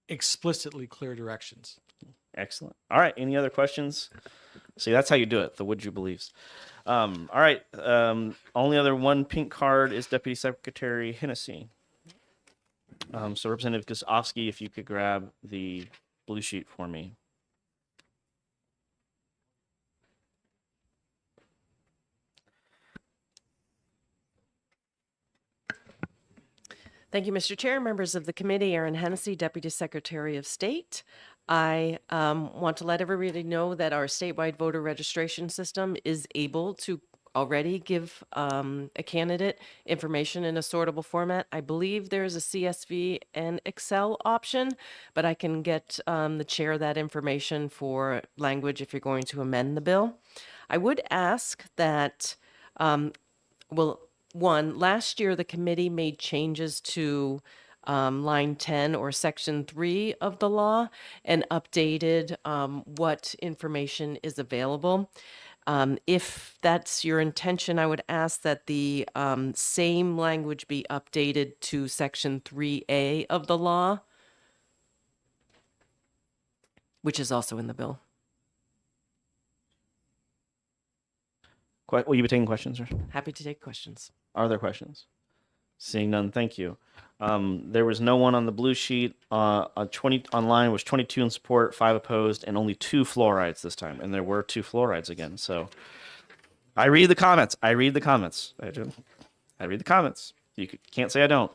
explicitly clear directions. Excellent. All right. Any other questions? See, that's how you do it. The would you believes. All right. Only other one pink card is Deputy Secretary Hennessy. So Representative Gosofsky, if you could grab the blue sheet for me. Thank you, Mr. Chair, members of the committee. Erin Hennessy, Deputy Secretary of State. I want to let everybody know that our statewide voter registration system is able to already give a candidate information in a sortable format. I believe there's a CSV and Excel option, but I can get the chair that information for language if you're going to amend the bill. I would ask that, one, last year the committee made changes to line 10 or section 3 of the law and updated what information is available. If that's your intention, I would ask that the same language be updated to section 3A of the law, which is also in the bill. Will you be taking questions? Or Happy to take questions. are there questions? Seeing none, thank you. There was no one on the blue sheet. 20 online was 22 in support, 5 opposed, and only 2 fluorides this time. And there were 2 fluorides again. So I read the comments. I read the comments. I read the comments. You can't say I don't.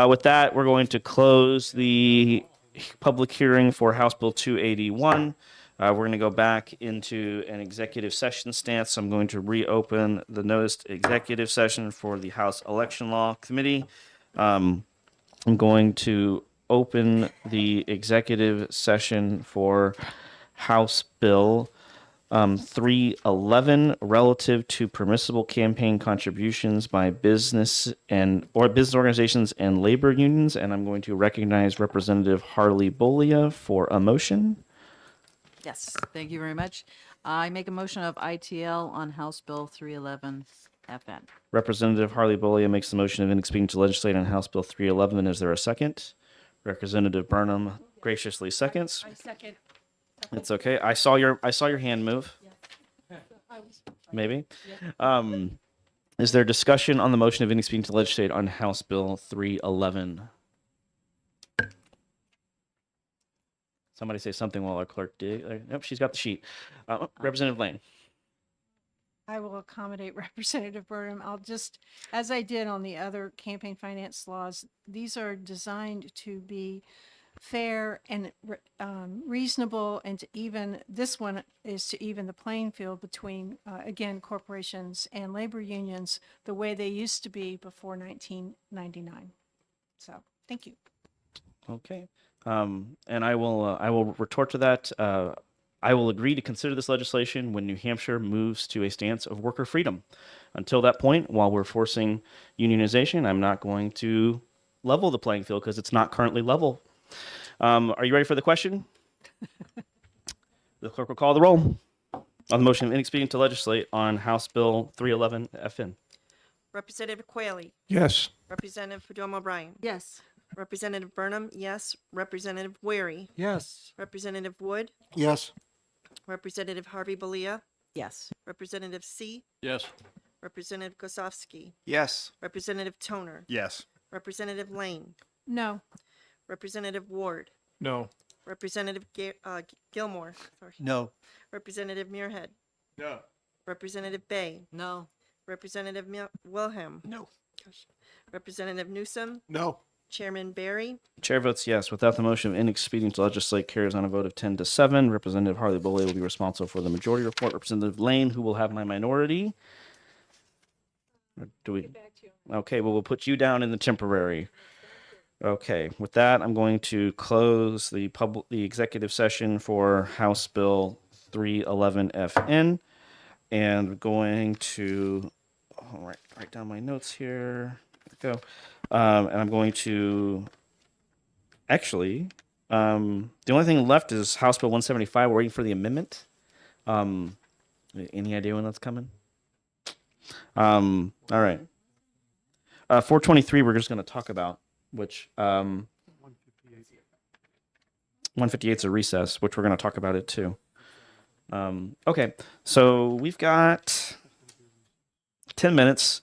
With that, we're going to close the public hearing for House Bill 281. We're going to go back into an executive session stance. I'm going to reopen the noticed executive session for the House Election Law Committee. I'm going to open the executive session for House Bill 311 relative to permissible campaign contributions by business organizations and labor unions. And I'm going to recognize Representative Harley Bolia for a motion. Yes, thank you very much. I make a motion of ITL on House Bill 311 FN. Representative Harley Bolia makes the motion of inexpedient to legislate on House Bill 311. Is there a second? Representative Burnham graciously seconds. I second. It's okay. I saw your hand move. Maybe. Is there discussion on the motion of inexpedient to legislate on House Bill 311? Somebody say something while our clerk nope, she's got the sheet. Representative Lane. I will accommodate Representative Burnham. I'll just, as I did on the other campaign finance laws, these are designed to be fair and reasonable, and to even, this one is to even the playing field between, again, corporations and labor unions the way they used to be before 1999. So, thank you. Okay. And I will retort to that. I will agree to consider this legislation when New Hampshire moves to a stance of worker freedom. Until that point, while we're forcing unionization, I'm not going to level the playing field because it's not currently level. Are you ready for the question? The clerk will call the roll on the motion of inexpedient to legislate on House Bill 311 FN. Representative Quayle. Yes. Representative Perdomo O'Brien. Yes. Representative Burnham, yes. Representative Wary. Yes. Representative Wood. Yes. Representative Harvey Balia. Yes. Representative C. Yes. Representative Gosofsky. Yes. Representative Toner. Yes. Representative Lane. No. Representative Ward. No. Representative Gilmore. Sorry. No. Representative Muirhead. No. Representative Bay. No. Representative Wilhelm. No. Gosh. Representative Newsom. No. Chairman Barry. Chair votes yes. Without the motion of inexpedient to legislate carries on a vote of 10-7. Representative Harley Bolia will be responsible for the majority report. Representative Lane, who will have my minority. Or do we? Okay, well, we'll put you down in the temporary. Okay, with that, I'm going to close the executive session for House Bill 311 FN, and going to write down my notes here. There we go. And I'm going to actually, the only thing left is House Bill 175. We're waiting for the amendment. Any idea when that's coming? All right. 423 we're just going to talk about, which 158 is a recess, which we're going to talk about it too. Okay, so we've got 10 minutes.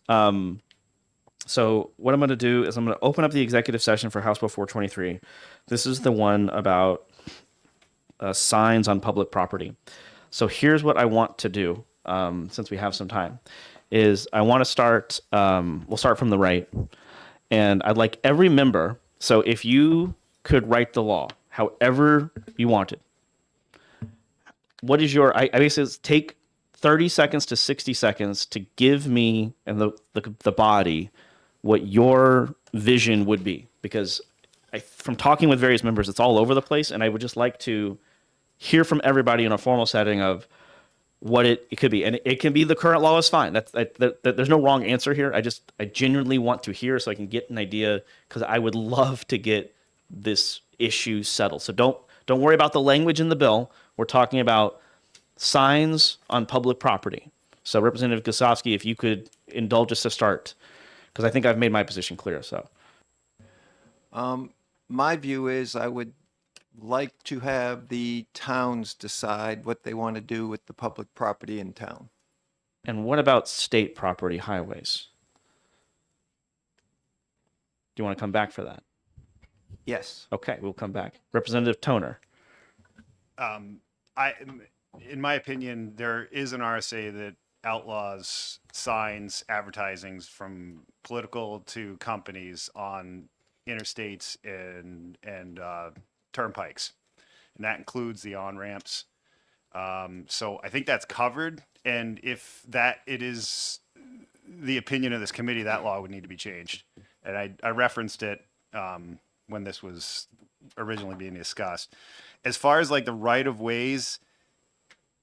So what I'm going to do is I'm going to open up the executive session for House Bill 423. This is the one about signs on public property. So here's what I want to do, since we have some time, is I want to start, we'll start from the right. And I'd like every member, so if you could write the law however you wanted, what is your, I basically take 30 seconds to 60 seconds to give me and the body what your vision would be, because from talking with various members, it's all over the place, and I would just like to hear from everybody in a formal setting of what it could be. And it can be the current law is fine. There's no wrong answer here. I genuinely want to hear so I can get an idea, because I would love to get this issue settled. So don't worry about the language in the bill. We're talking about signs on public property. So Representative Gosofsky, if you could indulge us to start, because I think I've made my position clear. So, my view is I would like to have the towns decide what they want to do with the public property in town. And what about state property highways? Do you want to come back for that? Yes. Okay, we'll come back. Representative Toner. In my opinion, there is an RSA that outlaws signs, advertisings from political to companies on interstates and turnpikes, and that includes the on ramps. So I think that's covered, and if that it is the opinion of this committee, that law would need to be changed. And I referenced it when this was originally being discussed. As far as like the right of ways,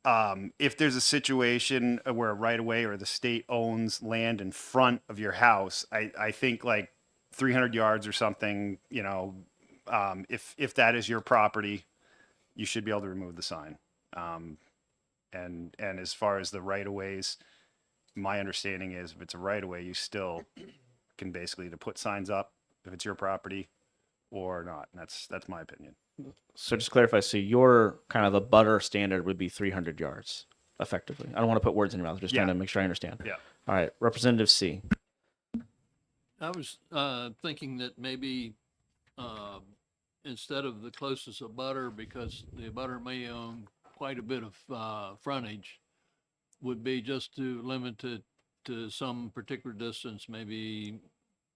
if there's a situation where a right of way or the state owns land in front of your house, I think like 300 yards or something, you know, if that is your property, you should be able to remove the sign. And as far as the right of ways, my understanding is if it's a right of way, you still can basically to put signs up if it's your property or not. And that's my opinion. So just clarify, so your kind of the butter standard would be 300 yards, effectively. I don't want to put words in your mouth, just trying to make sure I understand. Yeah. All right, Representative C. I was thinking that maybe instead of the closest abutter, because the abutter may own quite a bit of frontage, would be just to limit it to some particular distance, maybe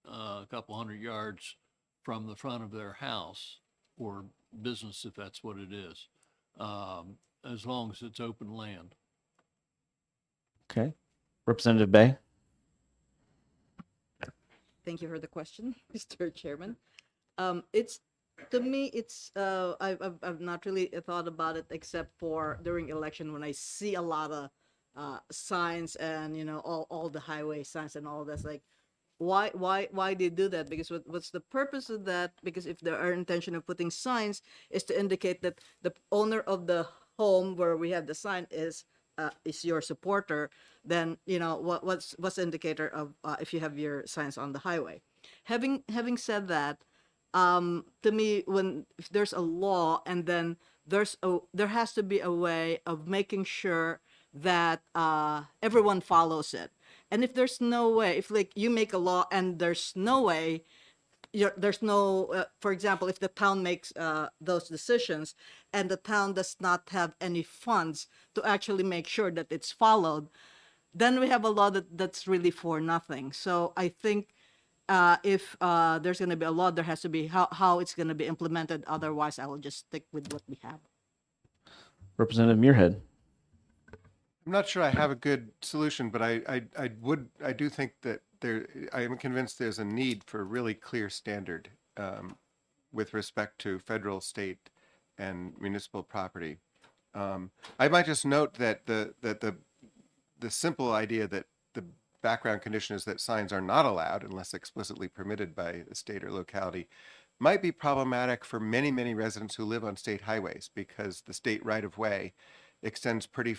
a couple hundred yards from the front of their house or business, if that's what it is, as long as it's open land. Okay. Representative Bay. Thank you for the question, Mr. Chairman. It's to me, it's I've not really thought about it except for during election when I see a lot of signs and all the highway signs and all that's like, why they do that? Because what's the purpose of that? Because if their intention of putting signs is to indicate that the owner of the home where we have the sign is your supporter, then what's the indicator of if you have your signs on the highway. Having said that, to me, if there's a law and then there has to be a way of making sure that everyone follows it. And if there's no way, if like you make a law and there's no way, there's no, for example, if the town makes those decisions and the town does not have any funds to actually make sure that it's followed, then we have a law that's really for nothing. So I think if there's going to be a law, there has to be how it's going to be implemented. Otherwise, I will just stick with what we have. Representative Muirhead. I'm not sure I have a good solution, but I do think that I am convinced there's a need for a really clear standard with respect to federal, state, and municipal property. I might just note that the simple idea that the background condition is that signs are not allowed unless explicitly permitted by the state or locality might be problematic for many, many residents who live on state highways because the state right-of-way extends pretty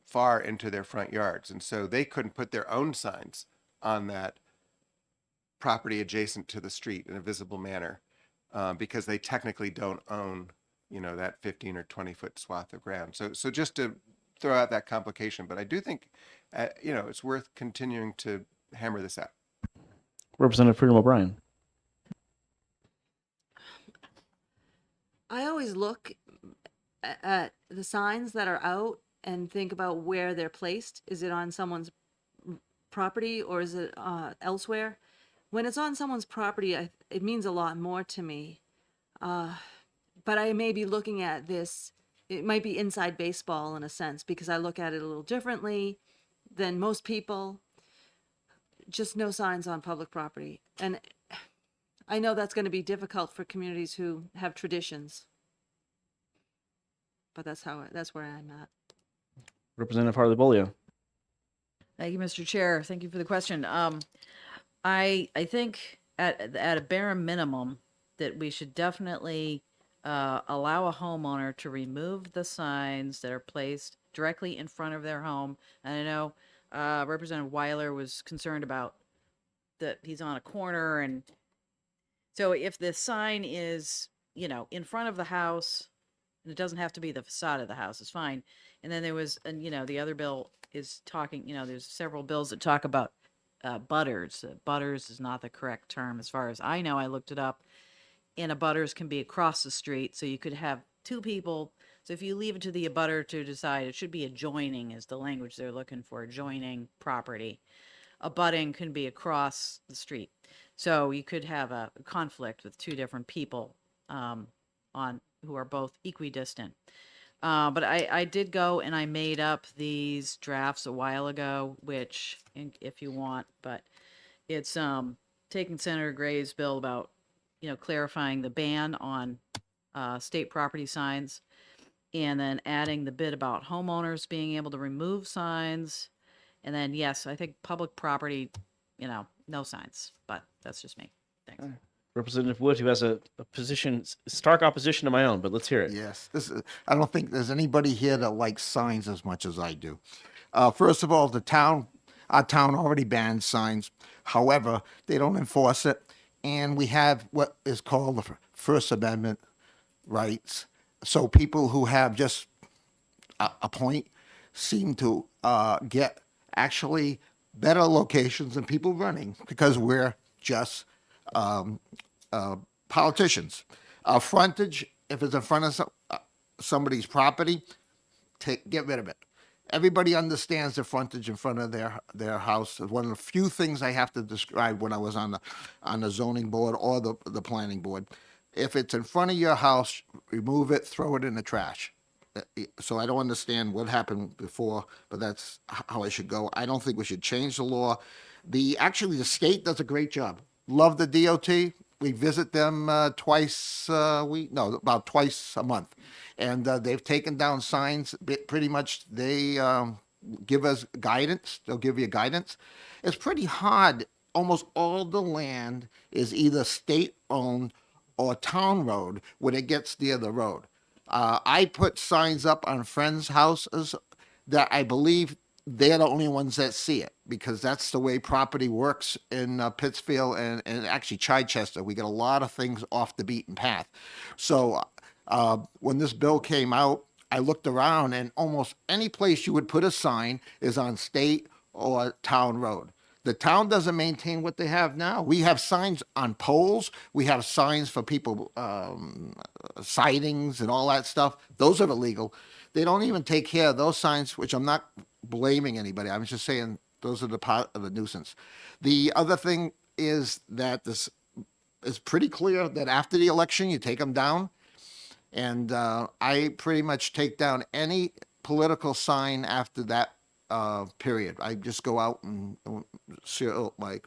far into their front yards. And so they couldn't put their own signs on that property adjacent to the street in a visible manner because they technically don't own, that 15 or 20 foot swath of ground. So just to throw out that complication, but I do think, it's worth continuing to hammer this out. Representative Freedom O'Brien. I always look at the signs that are out and think about where they're placed. Is it on someone's property or is it elsewhere? When it's on someone's property, it means a lot more to me. But I may be looking at this, it might be inside baseball in a sense, because I look at it a little differently than most people. Just no signs on public property. And I know that's going to be difficult for communities who have traditions. But that's where I'm at. Representative Harley Bolio. Thank you, Mr. Chair. Thank you for the question. I think at a bare minimum that we should definitely allow a homeowner to remove the signs that are placed directly in front of their home. And I know Representative Weiler was concerned about that he's on a corner, and so if the sign is in front of the house, and it doesn't have to be the facade of the house, it's fine. And then there was, and the other bill is talking, there's several bills that talk about butters. Butters is not the correct term as far as I know. I looked it up. And a butters can be across the street, so you could have two people. So if you leave it to the abutter to decide, it should be adjoining is the language they're looking for, adjoining property. Abutting can be across the street. So you could have a conflict with two different people who are both equidistant. But I did go and I made up these drafts a while ago, which if you want, but it's taking Senator Gray's bill about clarifying the ban on state property signs, and then adding the bit about homeowners being able to remove signs. And then, yes, I think public property, no signs, but that's just me. Thanks. Representative Wood, who has a position, stark opposition to my own, but let's hear it. Yes, I don't think there's anybody here that likes signs as much as I do. First of all, our town already bans signs. However, they don't enforce it. And we have what is called the First Amendment rights. So people who have just a point seem to get actually better locations than people running because we're just politicians. Frontage, if it's in front of somebody's property, get rid of it. Everybody understands the frontage in front of their house. One of the few things I have to describe when I was on the zoning board or the planning board. If it's in front of your house, remove it, throw it in the trash. So I don't understand what happened before, but that's how I should go. I don't think we should change the law. Actually, the state does a great job. Love the DOT. We visit them about twice a month. And they've taken down signs. Pretty much they give us guidance. They'll give you guidance. It's pretty hard. Almost all the land is either state-owned or town road when it gets near the road. I put signs up on friends' houses that I believe they're the only ones that see it because that's the way property works in Pittsfield and actually Chichester. We get a lot of things off the beaten path. So when this bill came out, I looked around and almost any place you would put a sign is on state or town road. The town doesn't maintain what they have now. We have signs on poles. We have signs for people, sightings and all that stuff. Those are illegal. They don't even take care of those signs, which I'm not blaming anybody. I'm just saying those are the part of the nuisance. The other thing is that this is pretty clear that after the election, you take them down. And I pretty much take down any political sign after that period. I just go out and Cyril, my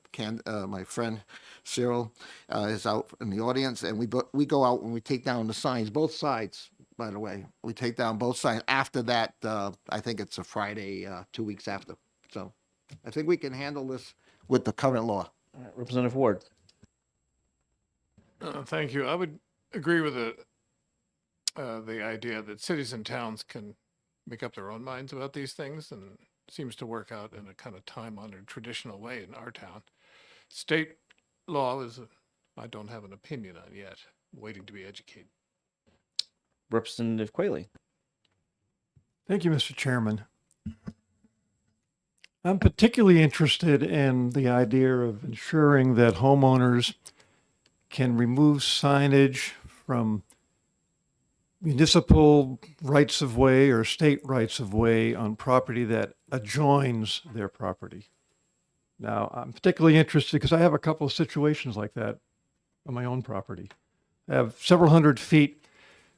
friend Cyril is out in the audience, and we go out and we take down the signs, both sides. By the way, we take down both signs. After that, I think it's a Friday, 2 weeks after. So I think we can handle this with the current law. All right, Representative Ward. Thank you. I would agree with the idea that cities and towns can make up their own minds about these things, and seems to work out in a kind of time-honored traditional way in our town. State law I don't have an opinion on yet. I'm waiting to be educated. Representative Quayle. Thank you, Mr. Chairman. I'm particularly interested in the idea of ensuring that homeowners can remove signage from municipal rights of way or state rights of way on property that adjoins their property. Now, I'm particularly interested because I have a couple of situations like that on my own property. I have several hundred feet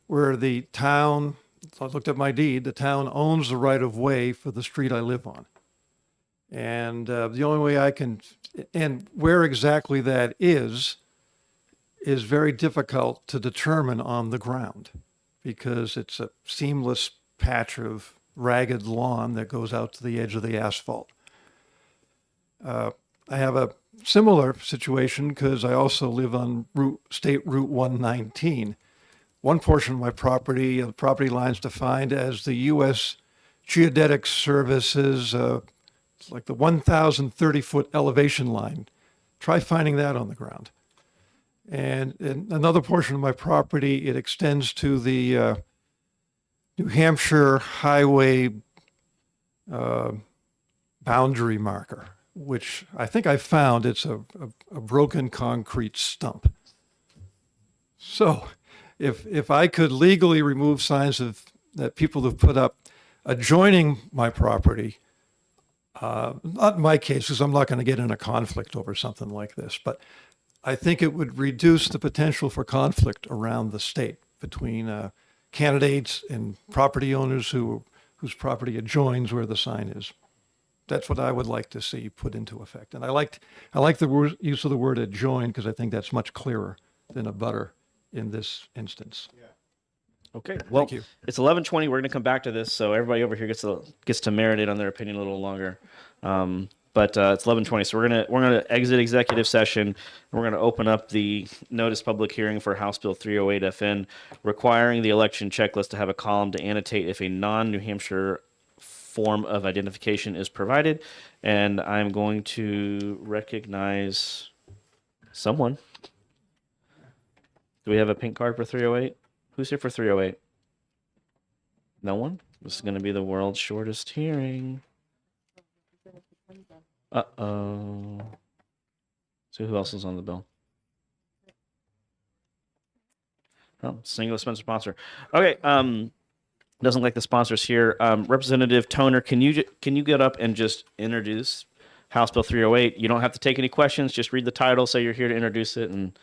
where the town, I looked at my deed, the town owns the right of way for the street I live on. And the only way I can, and where exactly that is very difficult to determine on the ground, because it's a seamless patch of ragged lawn that goes out to the edge of the asphalt. I have a similar situation because I also live on State Route 119. One portion of my property, the property line's defined as the U.S. Geodetic Services, it's like the 1,030-foot elevation line. Try finding that on the ground. And in another portion of my property, it extends to the New Hampshire highway boundary marker, which I think I found. It's a broken concrete stump. So if I could legally remove signs that people have put up adjoining my property, not in my case, because I'm not going to get in a conflict over something like this, but I think it would reduce the potential for conflict around the state between candidates and property owners whose property adjoins where the sign is. That's what I would like to see put into effect. And I like the use of the word adjoin because I think that's much clearer than a butter in this instance. Okay. Well, you. it's 11:20. We're going to come back to this, so everybody over here gets to marinate on their opinion a little longer. But it's 11:20, so we're gonna exit executive session. And we're gonna open up the notice public hearing for House Bill 308 FN, requiring the election checklist to have a column to annotate if a non-New Hampshire form of identification is provided. And I'm going to recognize someone. Do we have a pink card for 308? Who's here for 308? No one? This is going to be the world's shortest hearing. Uh-oh. So who else is on the bill? Oh, single dispenser sponsor. Okay, doesn't look like the sponsor's here. Representative Toner, can you get up and just introduce House Bill 308? You don't have to take any questions. Just read the title, say you're here to introduce it, and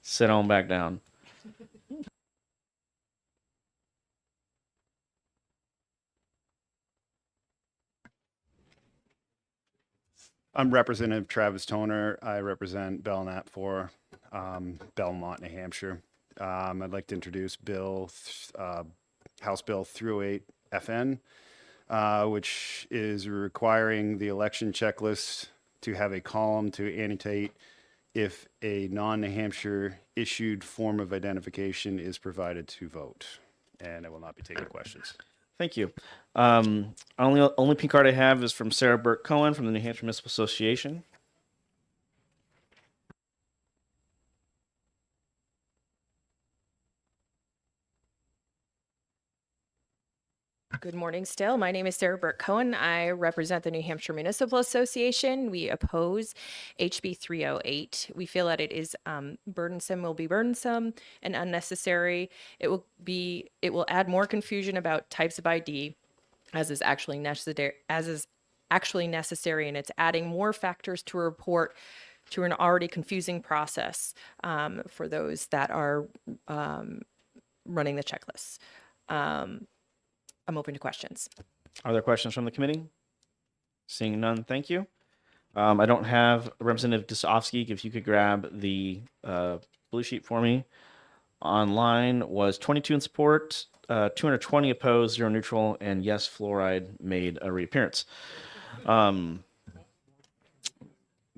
sit on back down. I'm Representative Travis Toner. I represent Belknap for Belmont, New Hampshire. I'd like to introduce House Bill 308 FN, which is requiring the election checklist to have a column to annotate if a non-New Hampshire issued form of identification is provided to vote. And I will not be taking questions. Thank you. Only pink card I have is from Sarah Burke Cohen from the New Hampshire Municipal Association. Good morning still. My name is Sarah Burke Cohen. I represent the New Hampshire Municipal Association. We oppose HB 308. We feel that it is burdensome and unnecessary. It will add more confusion about types of ID as is actually necessary, and it's adding more factors to a report to an already confusing process for those that are running the checklists. I'm open to questions. Are there questions from the committee? Seeing none, thank you. I don't have Representative Dusovsky. If you could grab the blue sheet for me. Online was 22 in support, 220 opposed, 0 neutral, and yes, fluoride made a reappearance.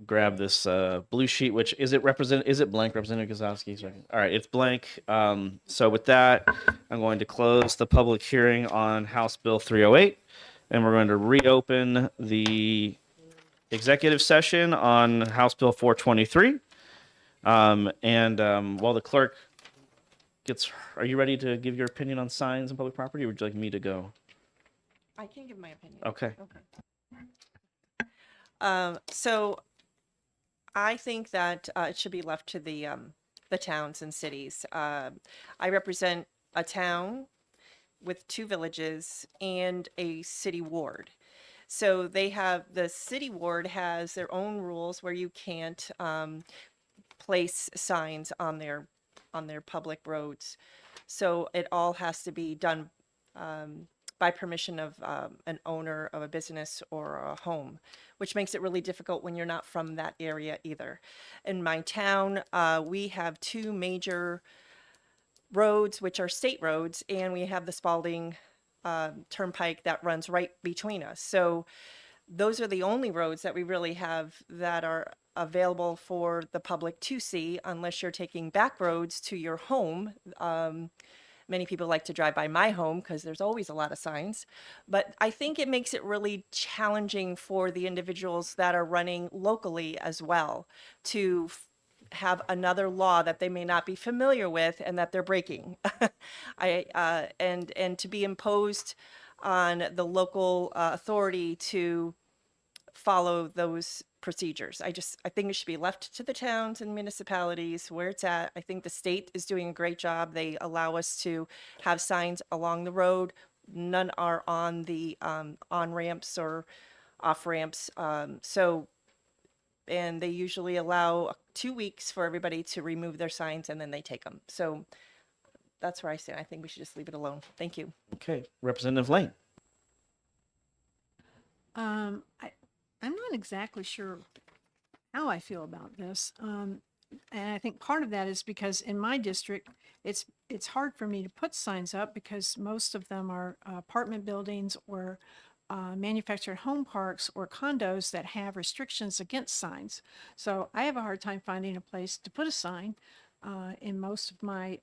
Grab this blue sheet, which is it blank, Representative Gazowski? All right, it's blank. So with that, I'm going to close the public hearing on House Bill 308, and we're going to reopen the executive session on House Bill 423. While the clerk are you ready to give your opinion on signs and public property, or would you like me to go? I can give my opinion. Okay. So I think that it should be left to the towns and cities. I represent a town with 2 villages and a city ward. So the city ward has their own rules where you can't place signs on their public roads. So it all has to be done by permission of an owner of a business or a home, which makes it really difficult when you're not from that area either. In my town, we have 2 major roads, which are state roads, and we have the Spalding Turnpike that runs right between us. So those are the only roads that we really have that are available for the public to see, unless you're taking back roads to your home. Many people like to drive by my home because there's always a lot of signs. But I think it makes it really challenging for the individuals that are running locally as well to have another law that they may not be familiar with and that they're breaking. And to be imposed on the local authority to follow those procedures. I think it should be left to the towns and municipalities where it's at. I think the state is doing a great job. They allow us to have signs along the road. None are on the on ramps or off ramps. And they usually allow 2 weeks for everybody to remove their signs and then they take them. So that's where I stand. I think we should just leave it alone. Thank you. Okay, Representative Lane. I'm not exactly sure how I feel about this. And I think part of that is because in my district, it's hard for me to put signs up because most of them are apartment buildings or manufactured home parks or condos that have restrictions against signs. So I have a hard time finding a place to put a sign in most of my,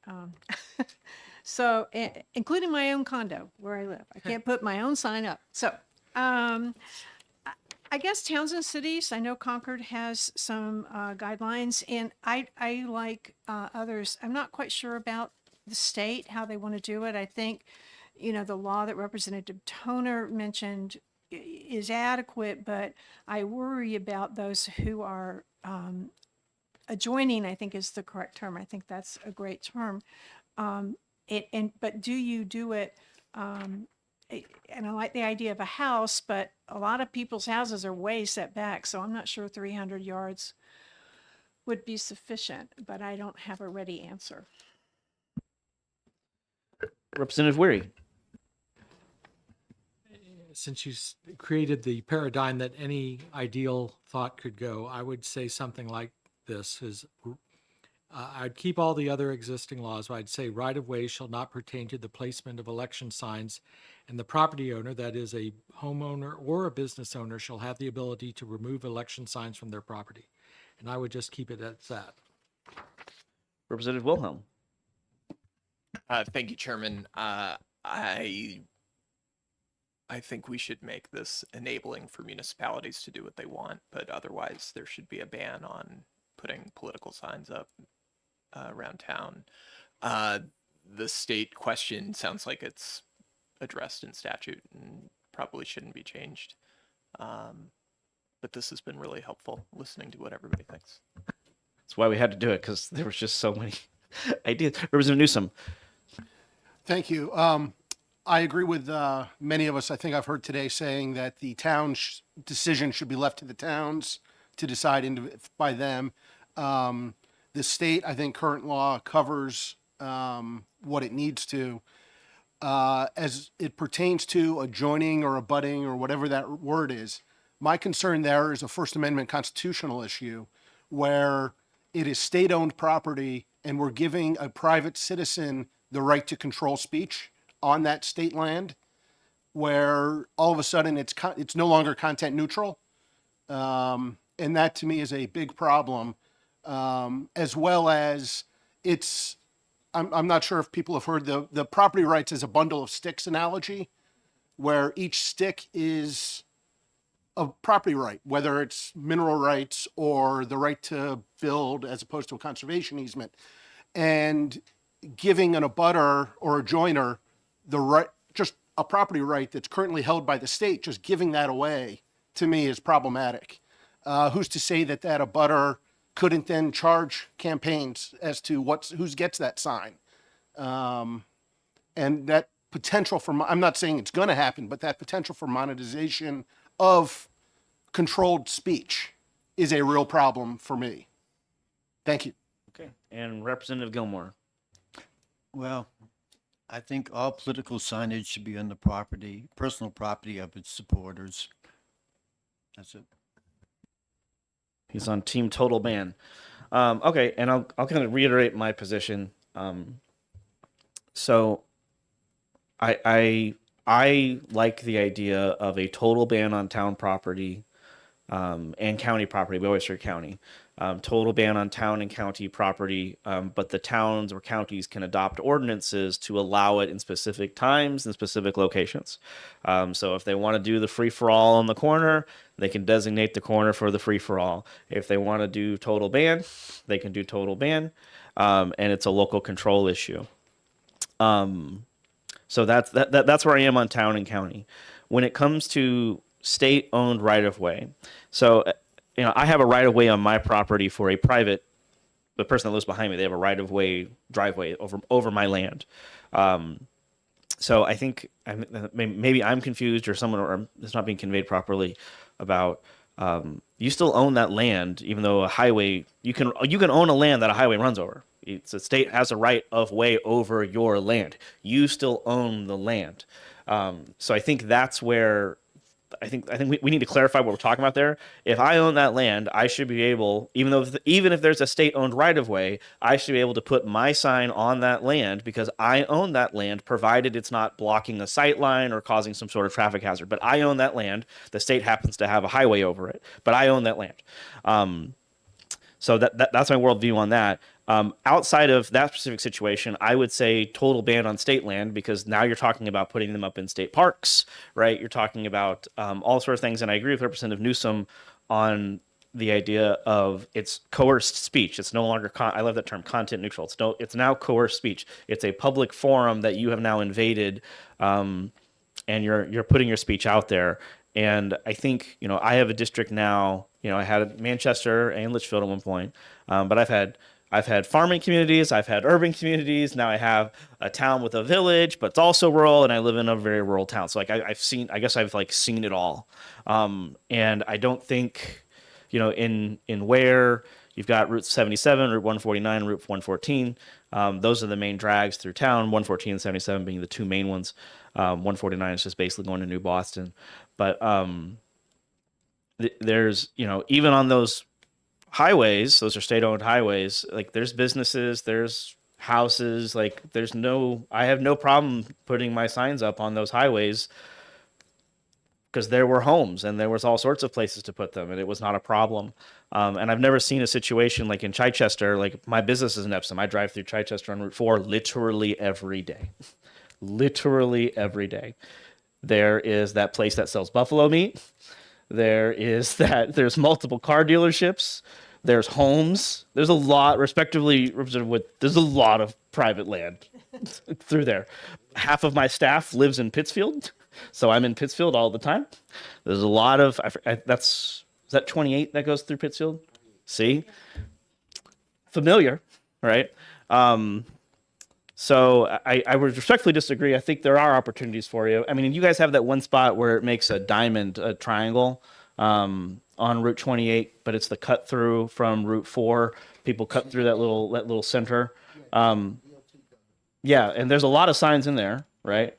including my own condo where I live. I can't put my own sign up. So I guess towns and cities, I know Concord has some guidelines, and I like others. I'm not quite sure about the state, how they want to do it. I think, the law that Representative Toner mentioned is adequate, but I worry about those who are adjoining, I think is the correct term. I think that's a great term. But do you do it? And I like the idea of a house, but a lot of people's houses are way set back, so I'm not sure 300 yards would be sufficient, but I don't have a ready answer. Representative Weary. Since you created the paradigm that any ideal thought could go, I would say something like this is, I'd keep all the other existing laws, but I'd say right-of-way shall not pertain to the placement of election signs, and the property owner, that is a homeowner or a business owner, shall have the ability to remove election signs from their property. And I would just keep it at that. Representative Wilhelm. Thank you, Chairman. I think we should make this enabling for municipalities to do what they want, but otherwise there should be a ban on putting political signs up around town. The state question sounds like it's addressed in statute and probably shouldn't be changed. But this has been really helpful, listening to what everybody thinks. That's why we had to do it, because there was just so many ideas. Representative Newsom. Thank you. I agree with many of us. I think I've heard today saying that the town's decision should be left to the towns to decide by them. The state, I think current law covers what it needs to. As it pertains to adjoining or abutting or whatever that word is, my concern there is a First Amendment constitutional issue where it is state-owned property and we're giving a private citizen the right to control speech on that state land, where all of a sudden it's no longer content neutral. And that to me is a big problem, as well as I'm not sure if people have heard the property rights as a bundle of sticks analogy, where each stick is a property right, whether it's mineral rights or the right to build as opposed to a conservation easement. And giving an abutter or a joiner the right, just a property right that's currently held by the state, just giving that away to me is problematic. Who's to say that abutter couldn't then charge campaigns as to who gets that sign? And that potential for, I'm not saying it's going to happen, but that potential for monetization of controlled speech is a real problem for me. Thank you. Okay. And Representative Gilmore. Well, I think all political signage should be on the personal property of its supporters. That's it. He's on team total ban. Okay, and I'll kind of reiterate my position. So I like the idea of a total ban on town property and county property, Westchester County. Total ban on town and county property, but the towns or counties can adopt ordinances to allow it in specific times and specific locations. So if they want to do the free-for-all on the corner, they can designate the corner for the free-for-all. If they want to do total ban, they can do total ban, and it's a local control issue. So that's where I am on town and county. When it comes to state-owned right-of-way, so I have a right-of-way on my property for the person that lives behind me, they have a right-of-way driveway over my land. So I think maybe I'm confused or it's not being conveyed properly about you still own that land, even though a highway, you can own a land that a highway runs over. It's the state has a right of way over your land. You still own the land. So I think that's where I think we need to clarify what we're talking about there. If I own that land, I should be able, even if there's a state-owned right-of-way, I should be able to put my sign on that land because I own that land, provided it's not blocking a sight line or causing some sort of traffic hazard. But I own that land. The state happens to have a highway over it, but I own that land. So that's my worldview on that. Outside of that specific situation, I would say total ban on state land, because now you're talking about putting them up in state parks, right? You're talking about all sorts of things. And I agree with Representative Newsom on the idea of it's coerced speech. It's no longer, I love that term, content neutral. It's now coerced speech. It's a public forum that you have now invaded, and you're putting your speech out there. And I think, I have a district now, I had Manchester and Litchfield at one point, but I've had farming communities, I've had urban communities. Now I have a town with a village, but it's also rural, and I live in a very rural town. So I've seen it all. And I don't think, in where you've got Route 77, Route 149, Route 114, those are the main drags through town, 114 and 77 being the two main ones. 149 is just basically going to New Boston. But there's, even on those highways, those are state-owned highways, like there's businesses, there's houses, I have no problem putting my signs up on those highways because there were homes and there was all sorts of places to put them, and it was not a problem. And I've never seen a situation like in Chichester, like my business is in Epsom. I drive through Chichester on Route 4 literally every day. Literally every day. There is that place that sells buffalo meat. There's multiple car dealerships. There's homes. There's a lot, respectively represented with, there's a lot of private land through there. Half of my staff lives in Pittsfield, so I'm in Pittsfield all the time. There's a lot of, is that 28 that goes through Pittsfield? See? Familiar, right? So I would respectfully disagree. I think there are opportunities for you. I mean, you guys have that one spot where it makes a diamond, a triangle on Route 28, but it's the cut through from Route 4. People cut through that little center. Yeah, and there's a lot of signs in there, right?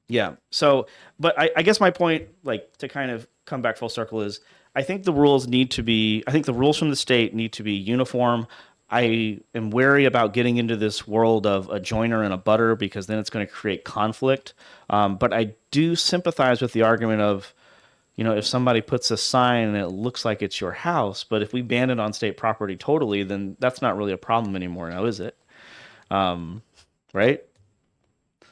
Yeah. So, but I guess my point, to kind of come back full circle, is I think the rules from the state need to be uniform. I am wary about getting into this world of a joiner and a butter, because then it's going to create conflict. But I do sympathize with the argument of, if somebody puts a sign and it looks like it's your house, but if we ban it on state property totally, then that's not really a problem anymore now, is it? Right?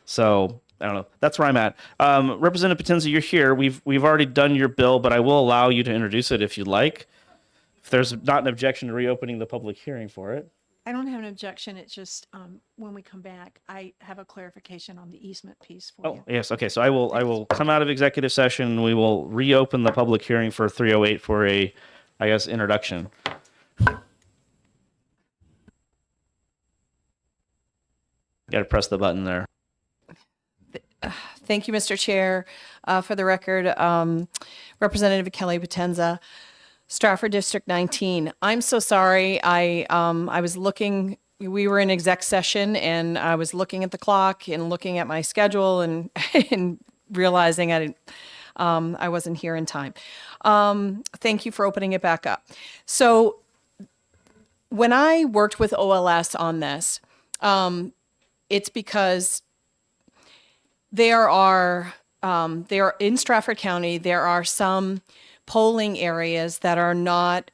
So I don't know. That's where I'm at. Representative Potenza, you're here. We've already done your bill, but I will allow you to introduce it if you'd like. If there's not an objection to reopening the public hearing for it. I don't have an objection. It's just when we come back, I have a clarification on the easement piece for you. Yes. Okay. So I will come out of executive session. We will reopen the public hearing for 308 for a, introduction. Got to press the button there. Thank you, Mr. Chair. For the record, Representative Kelly Potenza, Stratford District 19. I'm so sorry. I was looking, we were in exec session, and I was looking at the clock and looking at my schedule and, and realizing I wasn't here in time. Thank you for opening it back up. So when I worked with OLS on this, it's because there are in Stratford County, there are some polling areas that are not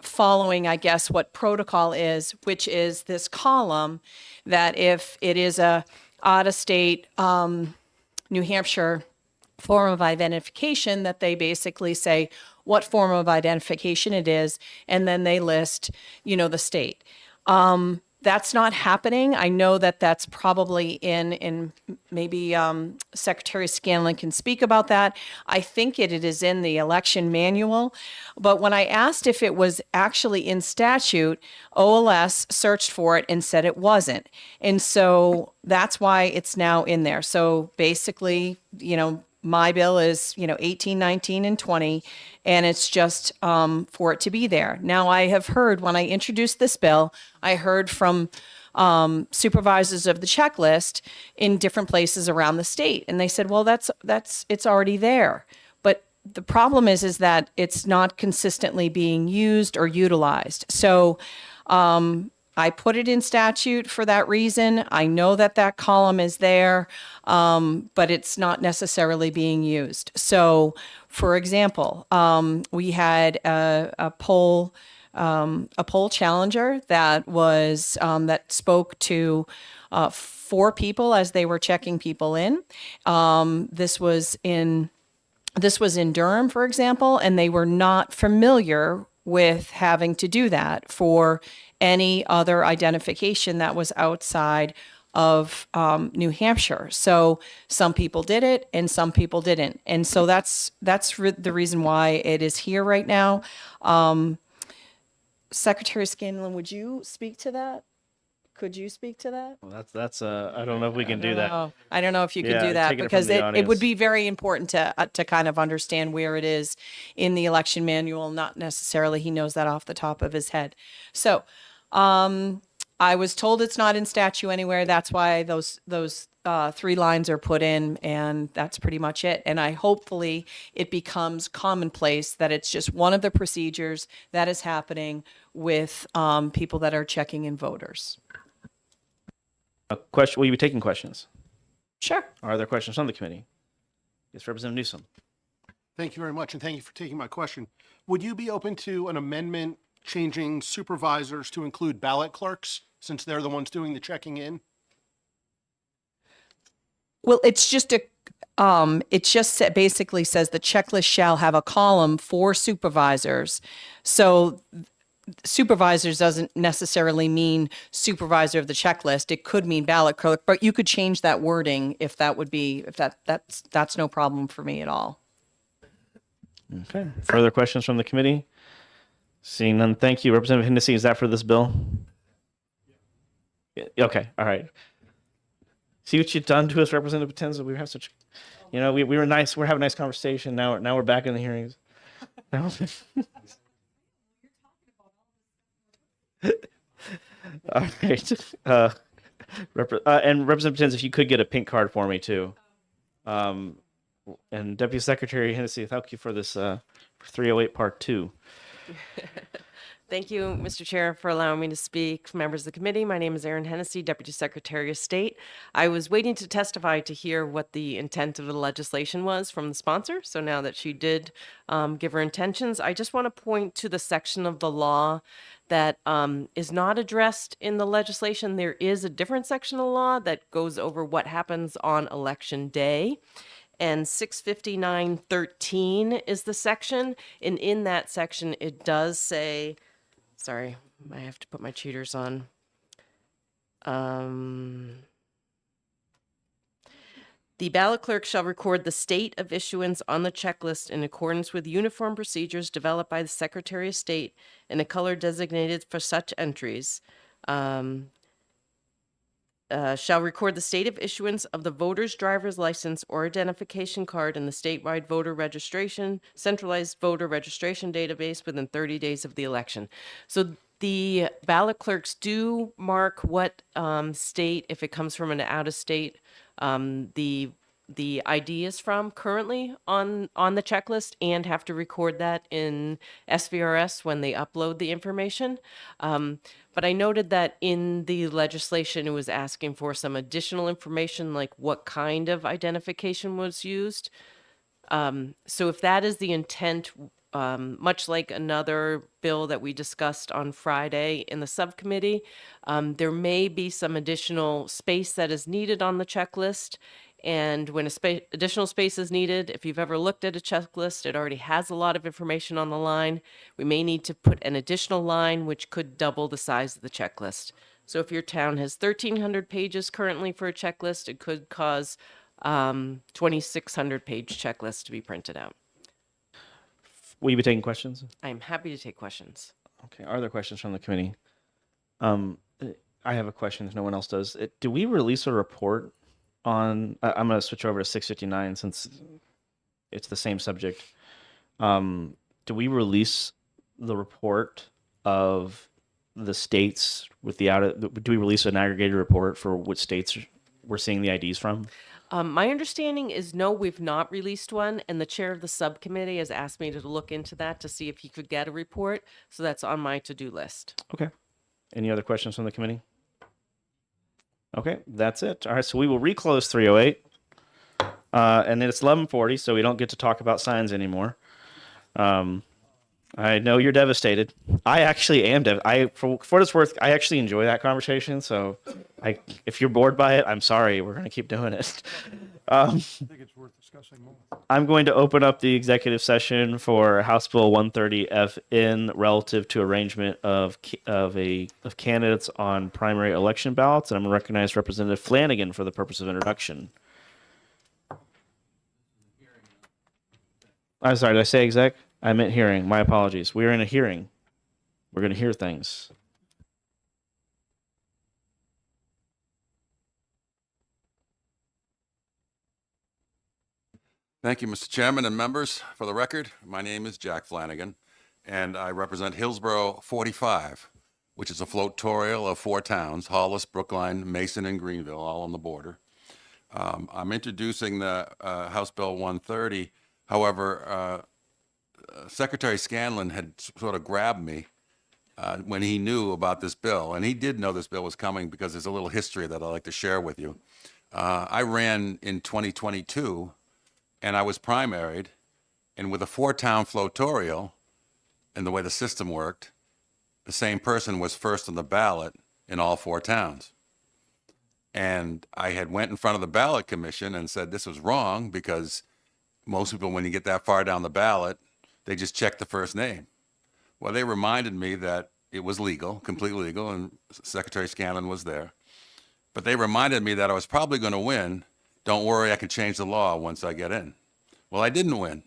following, I guess, what protocol is, which is this column that if it is a out-of-state New Hampshire form of identification, that they basically say what form of identification it is, and then they list, the state. That's not happening. I know that that's probably in maybe Secretary Scanlon can speak about that. I think it is in the election manual. But when I asked if it was actually in statute, OLS searched for it and said it wasn't. And so that's why it's now in there. So basically, my bill is, 18, 19, and 20, and it's just for it to be there. Now, I have heard when I introduced this bill, I heard from supervisors of the checklist in different places around the state, and they said, well, it's already there. But the problem is that it's not consistently being used or utilized. So I put it in statute for that reason. I know that column is there, but it's not necessarily being used. So, for example, we had a poll challenger that was that spoke to 4 people as they were checking people in. This was in Durham, for example, and they were not familiar with having to do that for any other identification that was outside of New Hampshire. So some people did it and some people didn't. And so that's the reason why it is here right now. Secretary Scanlon, would you speak to that? Could you speak to that? Well, that's I don't know if we can do that. I don't know if you could Yeah, do that taking it from because the it would audience. be very important to kind of understand where it is in the election manual. Not necessarily he knows that off the top of his head. So I was told it's not in statute anywhere. That's why those 3 lines are put in, and that's pretty much it. And hopefully it becomes commonplace that it's just one of the procedures that is happening with people that are checking in voters. A question? Will you be taking questions? Sure. Are there questions from the committee? Yes, Representative Newsom. Thank you very much, and thank you for taking my question. Would you be open to an amendment changing supervisors to include ballot clerks, since they're the ones doing the checking in? Well, it just basically says the checklist shall have a column for supervisors. So supervisors doesn't necessarily mean supervisor of the checklist. It could mean ballot clerk, but you could change that wording if that's no problem for me at all. Okay. Further questions from the committee? Seeing none, thank you. Representative Hennessy, is that for this bill? Yeah, okay. All right. See what you've done to us, Representative Potenza. We have such, we were nice. We're having a nice conversation. Now we're back in the hearings. Now- All right. And Representative Potenza, if you could get a pink card for me too. And Deputy Secretary Hennessy, thank you for this 308 Part 2. Thank you, Mr. Chair, for allowing me to speak. Members of the committee, my name is Erin Hennessy, Deputy Secretary of State. I was waiting to testify to hear what the intent of the legislation was from the sponsor. So now that she did give her intentions, I just want to point to the section of the law that is not addressed in the legislation. There is a different section of the law that goes over what happens on election day. And 659.13 is the section. And in that section, it does say, sorry, I have to put my cheaters on. The ballot clerk shall record the state of issuance on the checklist in accordance with uniform procedures developed by the Secretary of State in a color designated for such entries. Shall record the state of issuance of the voter's driver's license or identification card in the statewide voter registration, centralized voter registration database within 30 days of the election. So the ballot clerks do mark what state, if it comes from an out-of-state, the ID is from currently on the checklist, and have to record that in SVRS when they upload the information. But I noted that in the legislation, it was asking for some additional information, like what kind of identification was used. So if that is the intent much like another bill that we discussed on Friday in the subcommittee, there may be some additional space that is needed on the checklist. And when additional space is needed, if you've ever looked at a checklist, it already has a lot of information on the line. We may need to put an additional line, which could double the size of the checklist. So if your town has 1,300 pages currently for a checklist, it could cause 2,600 page checklist to be printed out. Will you be taking questions? I'm happy to take questions. Okay. Are there questions from the committee? I have a question if no one else does. Do we release a report on, I'm going to switch over to 659 since it's the same subject. Do we release the report of the states with the do we release an aggregated report for which states we're seeing the IDs from? My understanding is no, we've not released one, and the chair of the subcommittee has asked me to look into that to see if he could get a report. So that's on my to-do list. Okay. Any other questions from the committee? Okay, that's it. All right, so we will reclose 308. And then it's 11:40, so we don't get to talk about signs anymore. I know you're devastated. I actually am. For what it's worth, I actually enjoy that conversation. So, if you're bored by it, I'm sorry. We're going to keep doing it. I think it's worth discussing more. I'm going to open up the executive session for House Bill 130FN relative to arrangement of candidates on primary election ballots, and I'm going to recognize Representative Flanagan for the purpose of introduction. I'm sorry, did I say exec? I meant hearing. My apologies. We are in a hearing. We're going to hear things. Thank you, Mr. Chairman and members. For the record, my name is Jack Flanagan, and I represent Hillsborough 45, which is a floatorial of 4 towns, Hollis, Brookline, Mason, and Greenville, all on the border. I'm introducing the House Bill 130. However, Secretary Scanlon had sort of grabbed me when he knew about this bill, and he did know this bill was coming because there's a little history that I'd like to share with you. I ran in 2022, and I was primaried, and with a 4-town floatorial, and the way the system worked, the same person was first on the ballot in all 4 towns. And I had went in front of the ballot commission and said this was wrong because most people, when you get that far down the ballot, they just check the first name. Well, they reminded me that it was legal, completely legal, and Secretary Scanlon was there. But they reminded me that I was probably going to win. Don't worry, I can change the law once I get in. Well, I didn't win.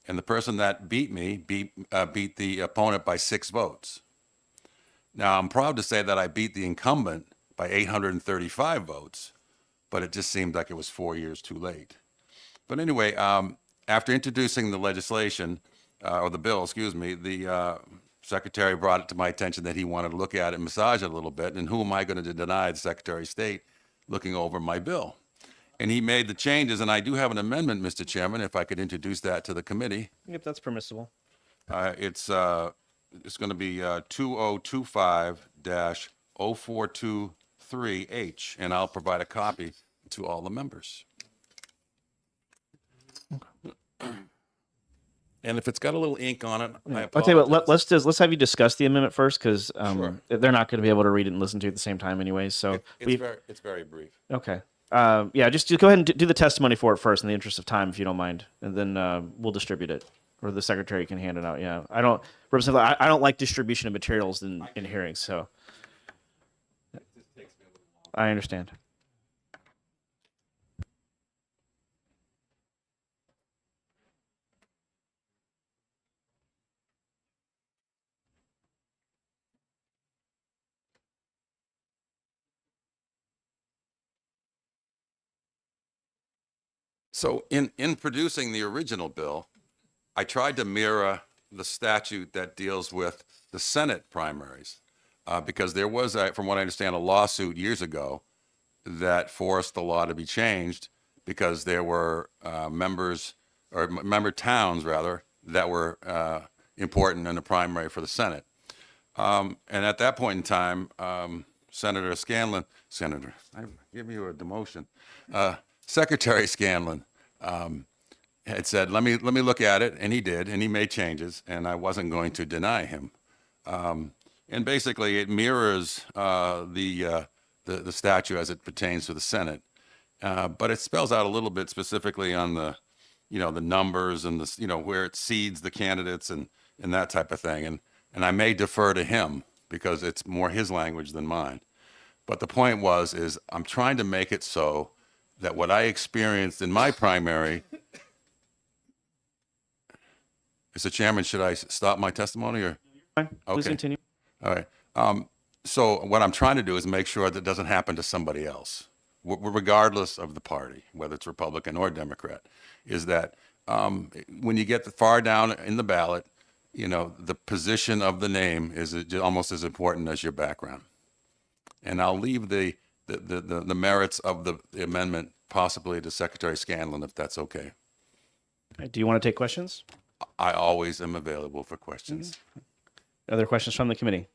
And the person that beat me beat the opponent by 6 votes. Now, I'm proud to say that I beat the incumbent by 835 votes, but it just seemed like it was 4 years too late. But anyway, after introducing the legislation, or the bill, excuse me, the secretary brought it to my attention that he wanted to look at it and massage it a little bit. And who am I going to deny the Secretary of State looking over my bill? And he made the changes, and I do have an amendment, Mr. Chairman, if I could introduce that to the committee. Yep, that's permissible. It's going to be 2025-0423H, and I'll provide a copy to all the members. And if it's got a little ink on it, I I'll tell you what. apologize. Let's have you discuss the amendment first, because Sure. they're not going to be able to read it and listen to it at the same time, anyways. So It's very brief. okay. Yeah, just go ahead and do the testimony for it first, in the interest of time, if you don't mind, and then we'll distribute it, or the secretary can hand it out. Yeah, I don't like distribution of materials in hearings, so I understand. So in producing the original bill, I tried to mirror the statute that deals with the Senate primaries, because there was, from what I understand, a lawsuit years ago that forced the law to be changed because there were member towns, rather, that were important in the primary for the Senate. And at that point in time, Senator Scanlon, I give you a demotion, Secretary Scanlon had said, let me look at it. And he did, and he made changes, and I wasn't going to deny him. And basically it mirrors the statute as it pertains to the Senate. But it spells out a little bit specifically on the, the numbers and the, where it seeds the candidates and that type of thing. And I may defer to him because it's more his language than mine. But the point is I'm trying to make it so that what I experienced in my primary. Mr. Chairman, should I stop my testimony or? Fine. Please continue. All right. So what I'm trying to do is make sure that doesn't happen to somebody else, regardless of the party, whether it's Republican or Democrat, is that when you get far down in the ballot, the position of the name is almost as important as your background. And I'll leave the merits of the amendment possibly to Secretary Scanlon, if that's okay. Do you want to take questions? I always am available for questions. Other questions from the committee?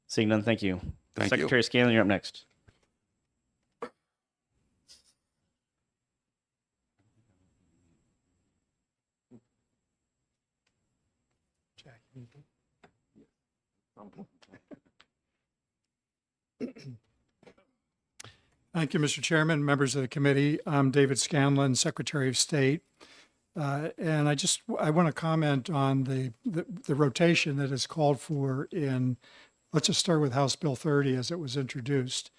Seeing none, thank you. Thank you. Secretary Scanlon, you're up next. Thank you, Mr. Chairman, members of the committee. I'm David Scanlon, Secretary of State. And I want to comment on the rotation that is called for in, let's just start with House Bill 30 as it was introduced.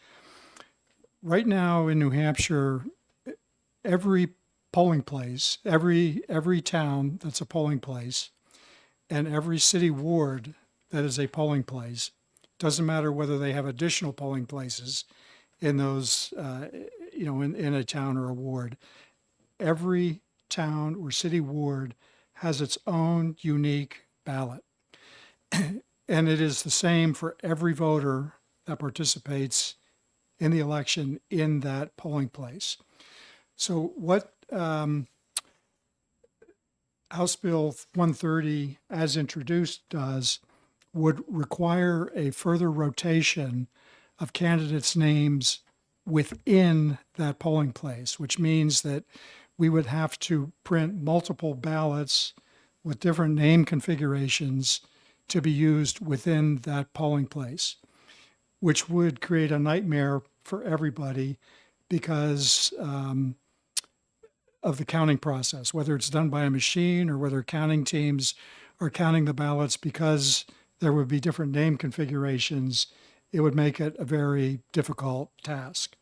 Right now in New Hampshire, every polling place, every town that's a polling place, and every city ward that is a polling place, doesn't matter whether they have additional polling places in those, in a town or a ward, every town or city ward has its own unique ballot. And it is the same for every voter that participates in the election in that polling place. So what House Bill 130 as introduced does would require a further rotation of candidates' names within that polling place, which means that we would have to print multiple ballots with different name configurations to be used within that polling place, which would create a nightmare for everybody because of the counting process, whether it's done by a machine or whether counting teams are counting the ballots because there would be different name configurations. It would make it a very difficult task.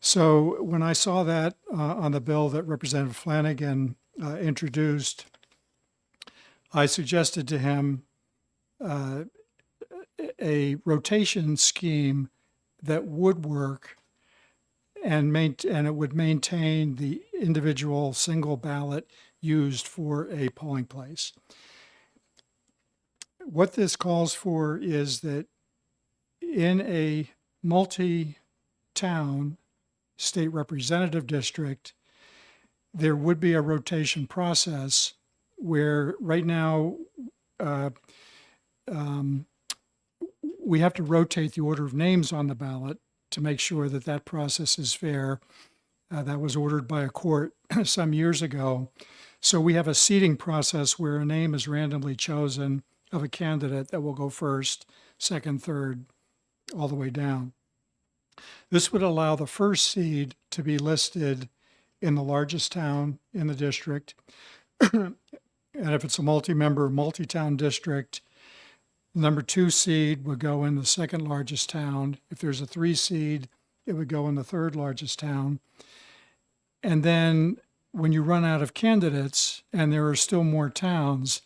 So when I saw that on the bill that Representative Flanagan introduced, I suggested to him a rotation scheme that would work and it would maintain the individual single ballot used for a polling place. What this calls for is that in a multi-town state representative district, there would be a rotation process where right now we have to rotate the order of names on the ballot to make sure that that process is fair. That was ordered by a court some years ago. So we have a seating process where a name is randomly chosen of a candidate that will go first, second, third, all the way down. This would allow the first seed to be listed in the largest town in the district. And if it's a multi-member, multi-town district, number 2 seed would go in the second largest town. If there's a 3 seed, it would go in the third largest town. And then when you run out of candidates and there are still more towns,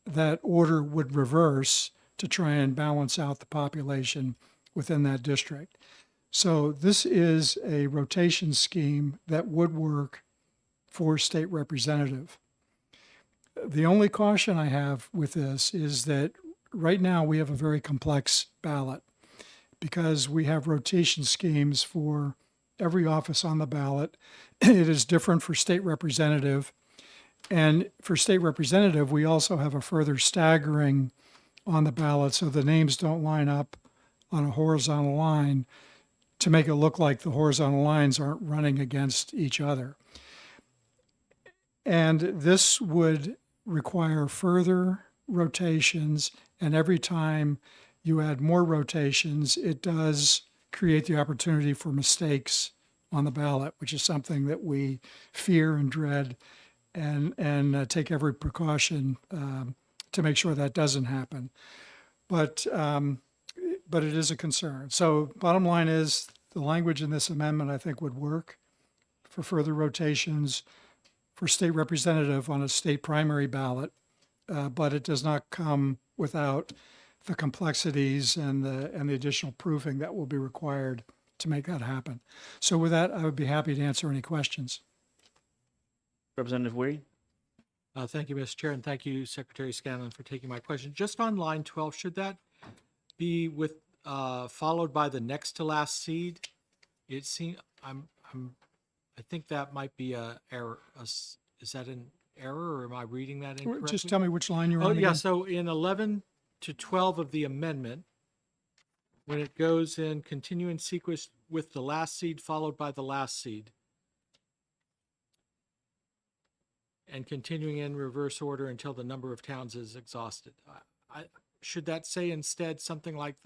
that order would reverse to try and balance out the population within that district. So this is a rotation scheme that would work for state representative. The only caution I have with this is that right now we have a very complex ballot because we have rotation schemes for every office on the ballot. It is different for state representative. And for state representative, we also have a further staggering on the ballot so the names don't line up on a horizontal line to make it look like the horizontal lines aren't running against each other. And this would require further rotations. And every time you add more rotations, it does create the opportunity for mistakes on the ballot, which is something that we fear and dread and take every precaution to make sure that doesn't happen. But it is a concern. So bottom line is the language in this amendment, I think, would work for further rotations for state representative on a state primary ballot, but it does not come without the complexities and the additional proofing that will be required to make that happen. So with that, I would be happy to answer any questions. Representative Weary? Thank you, Mr. Chair, and thank you, Secretary Scanlon, for taking my question. Just on line 12, should that be with followed by the next to last seed? It seems I think that might be a error. Is that an error, or am I reading that incorrectly? Just tell me which line you're Oh, on yeah. again. So in 11 to 12 of the amendment, when it goes in continuing sequence with the last seed followed by the last seed, and continuing in reverse order until the number of towns is exhausted. Should that say instead something like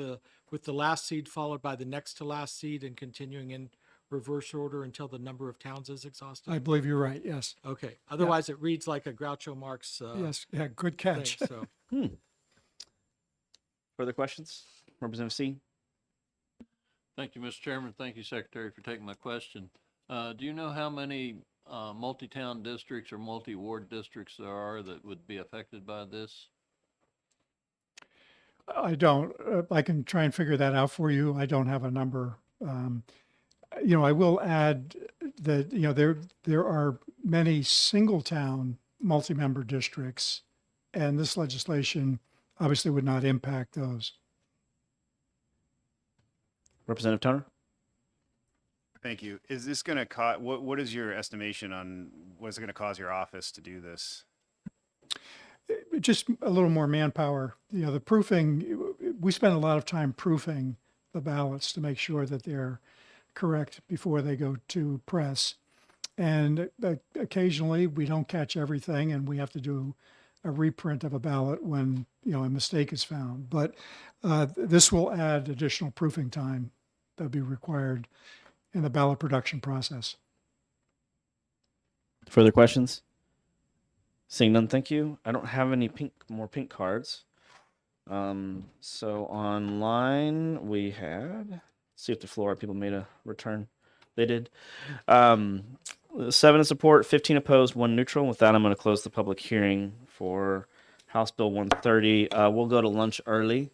with the last seed followed by the next to last seed and continuing in reverse order until the number of towns is exhausted? I believe you're right, yes. Okay. Otherwise, it reads like a Groucho Marx. Yes, yeah, good catch. Thing, so. Further questions? Representative C? Thank you, Mr. Chairman. Thank you, Secretary, for taking my question. Do you know how many multi-town districts or multi-ward districts there are that would be affected by this? I don't. I can try and figure that out for you. I don't have a number. I will add that, there are many single town multi-member districts, and this legislation obviously would not impact those. Representative Toner? Thank you. Is this going to cause, what is your estimation on what is it going to cause your office to do this? Just a little more manpower. The proofing, we spend a lot of time proofing the ballots to make sure that they're correct before they go to press. And occasionally we don't catch everything and we have to do a reprint of a ballot when, a mistake is found. But this will add additional proofing time that'll be required in the ballot production process. Further questions? Seeing none, thank you. I don't have any more pink cards. So online we had, see if the Florida people made a return. They did. 7 in support, 15 opposed, 1 neutral. With that, I'm going to close the public hearing for House Bill 130. We'll go to lunch early.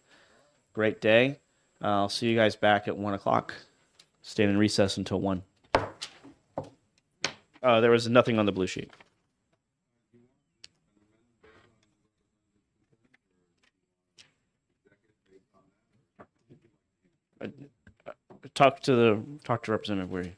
Great day. I'll see you guys back at 1 o'clock. Staying in recess until 1. There was nothing on the blue sheet. Talk to Representative Weary.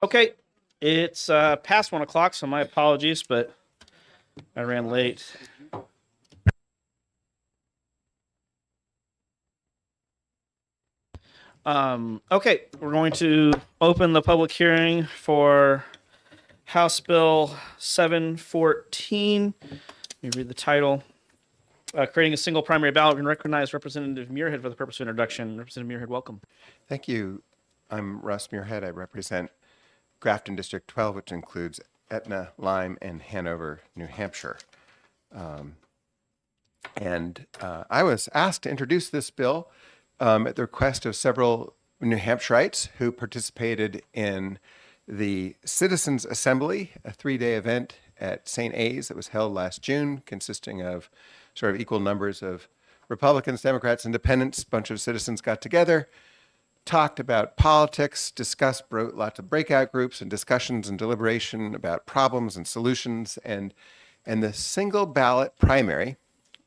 Okay, it's past 1 o'clock, so my apologies, but I ran late. Okay, we're going to open the public hearing for House Bill 714. Let me read the title. Creating a single primary ballot and recognize Representative Muirhead for the purpose of introduction. Representative Muirhead, welcome. Thank you. I'm Russ Muirhead. I represent Grafton District 12, which includes Etna, Lyme, and Hanover, New Hampshire. I was asked to introduce this bill at the request of several New Hampshireites who participated in the Citizens Assembly, a 3-day event at St. A's that was held last June, consisting of sort of equal numbers of Republicans, Democrats, Independents. A bunch of citizens got together, talked about politics, discussed lots of breakout groups and discussions and deliberation about problems and solutions. And the single ballot primary,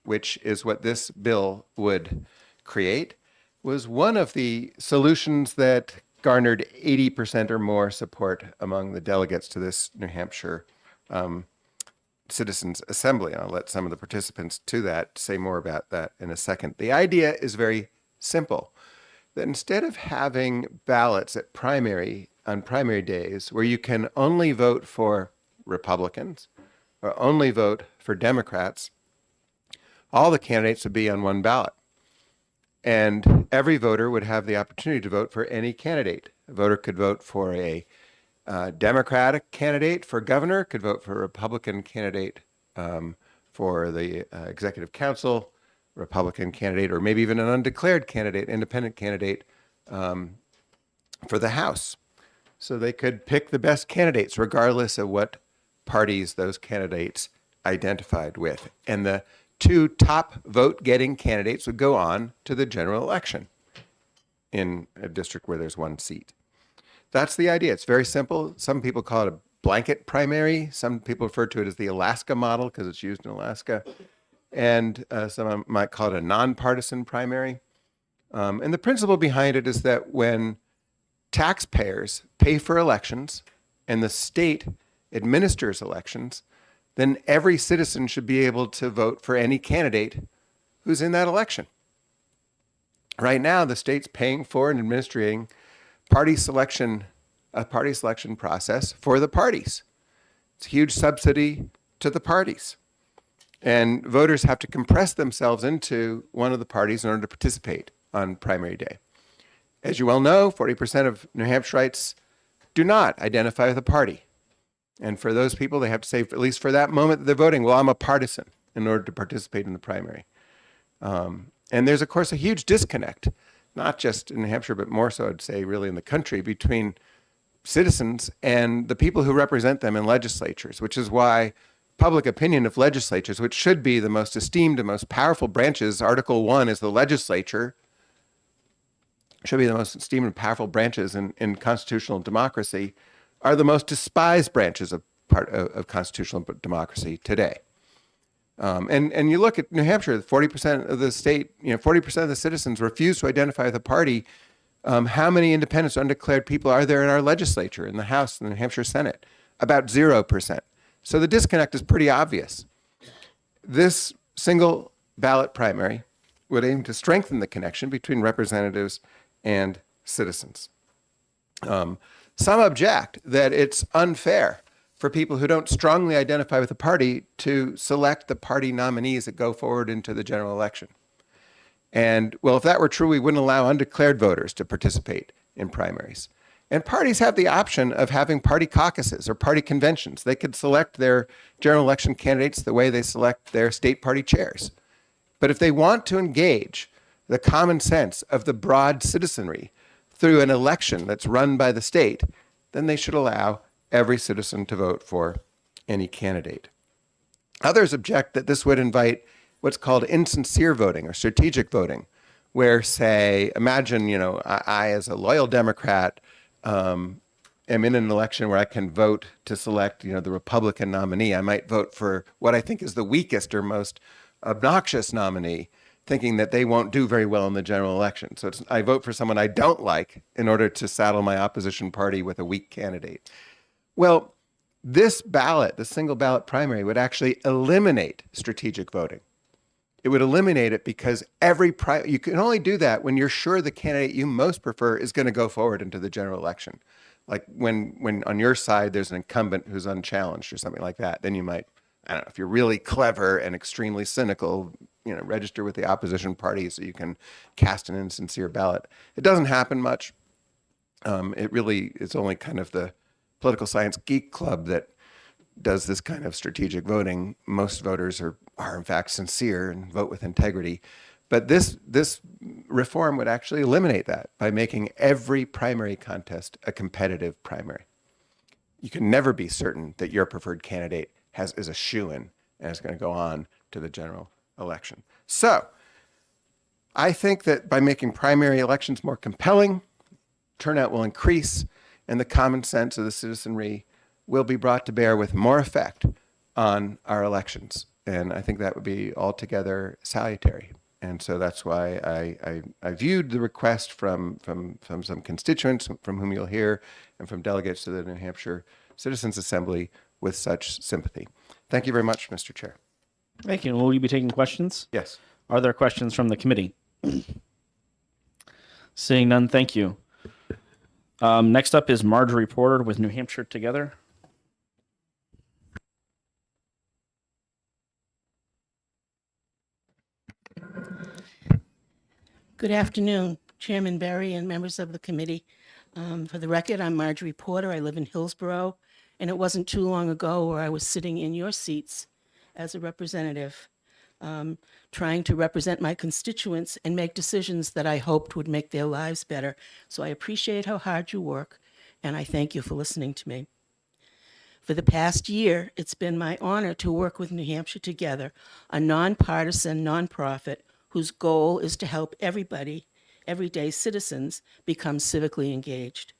which is what this bill would create, was one of the solutions that garnered 80% or more support among the delegates to this New Hampshire Citizens Assembly. And I'll let some of the participants to that say more about that in a second. The idea is very simple, that instead of having ballots on primary days where you can only vote for Republicans or only vote for Democrats, all the candidates would be on one ballot. And every voter would have the opportunity to vote for any candidate. A voter could vote for a Democratic candidate for governor, could vote for a Republican candidate for the executive council, Republican candidate, or maybe even an undeclared candidate, independent candidate for the House. So they could pick the best candidates regardless of what parties those candidates identified with. And the 2 top vote-getting candidates would go on to the general election in a district where there's 1 seat. That's the idea. It's very simple. Some people call it a blanket primary. Some people refer to it as the Alaska model because it's used in Alaska. And some might call it a nonpartisan primary. And the principle behind it is that when taxpayers pay for elections and the state administers elections, then every citizen should be able to vote for any candidate who's in that election. Right now, the state's paying for and administering a party selection process for the parties. It's a huge subsidy to the parties. And voters have to compress themselves into one of the parties in order to participate on primary day. As you well know, 40% of New Hampshireites do not identify with a party. And for those people, they have to say, at least for that moment that they're voting, well, I'm a partisan in order to participate in the primary. And there's, of course, a huge disconnect, not just in New Hampshire, but more so, I'd say, really in the country, between citizens and the people who represent them in legislatures, which is why public opinion of legislatures, which should be the most esteemed and most powerful branches, Article 1 is the legislature, should be the most esteemed and powerful branches in constitutional democracy, are the most despised branches of constitutional democracy today. And you look at New Hampshire, 40% of the state, 40% of the citizens refuse to identify with a party. How many independents or undeclared people are there in our legislature, in the House and the New Hampshire Senate? About 0%. So the disconnect is pretty obvious. This single ballot primary would aim to strengthen the connection between representatives and citizens. Some object that it's unfair for people who don't strongly identify with the party to select the party nominees that go forward into the general election. And well, if that were true, we wouldn't allow undeclared voters to participate in primaries. And parties have the option of having party caucuses or party conventions. They could select their general election candidates the way they select their state party chairs. But if they want to engage the common sense of the broad citizenry through an election that's run by the state, then they should allow every citizen to vote for any candidate. Others object that this would invite what's called insincere voting or strategic voting, where, say, imagine, I as a loyal Democrat am in an election where I can vote to select, the Republican nominee. I might vote for what I think is the weakest or most obnoxious nominee thinking that they won't do very well in the general election. So I vote for someone I don't like in order to saddle my opposition party with a weak candidate. Well, this ballot, the single ballot primary, would actually eliminate strategic voting. It would eliminate it because you can only do that when you're sure the candidate you most prefer is going to go forward into the general election. Like when on your side there's an incumbent who's unchallenged or something like that, then you might, I don't know, if you're really clever and extremely cynical, register with the opposition party so you can cast an insincere ballot. It doesn't happen much. It's only kind of the political science geek club that does this kind of strategic voting. Most voters are in fact sincere and vote with integrity. But this reform would actually eliminate that by making every primary contest a competitive primary. You can never be certain that your preferred candidate is a shoo-in and is going to go on to the general election. So I think that by making primary elections more compelling, turnout will increase and the common sense of the citizenry will be brought to bear with more effect on our elections. And I think that would be altogether salutary. And so that's why I viewed the request from some constituents from whom you'll hear and from delegates to the New Hampshire Citizens Assembly with such sympathy. Thank you very much, Mr. Chair. Thank you. Will you be taking questions? Yes. Are there questions from the committee? Seeing none, thank you. Next up is Marjorie Porter with New Hampshire Together. Good afternoon, Chairman Berry and members of the committee. For the record, I'm Marjorie Porter. I live in Hillsborough, and it wasn't too long ago where I was sitting in your seats as a representative, trying to represent my constituents and make decisions that I hoped would make their lives better. So I appreciate how hard you work, and I thank you for listening to me. For the past year, it's been my honor to work with New Hampshire Together, a nonpartisan nonprofit whose goal is to help everybody, everyday citizens, become civically engaged.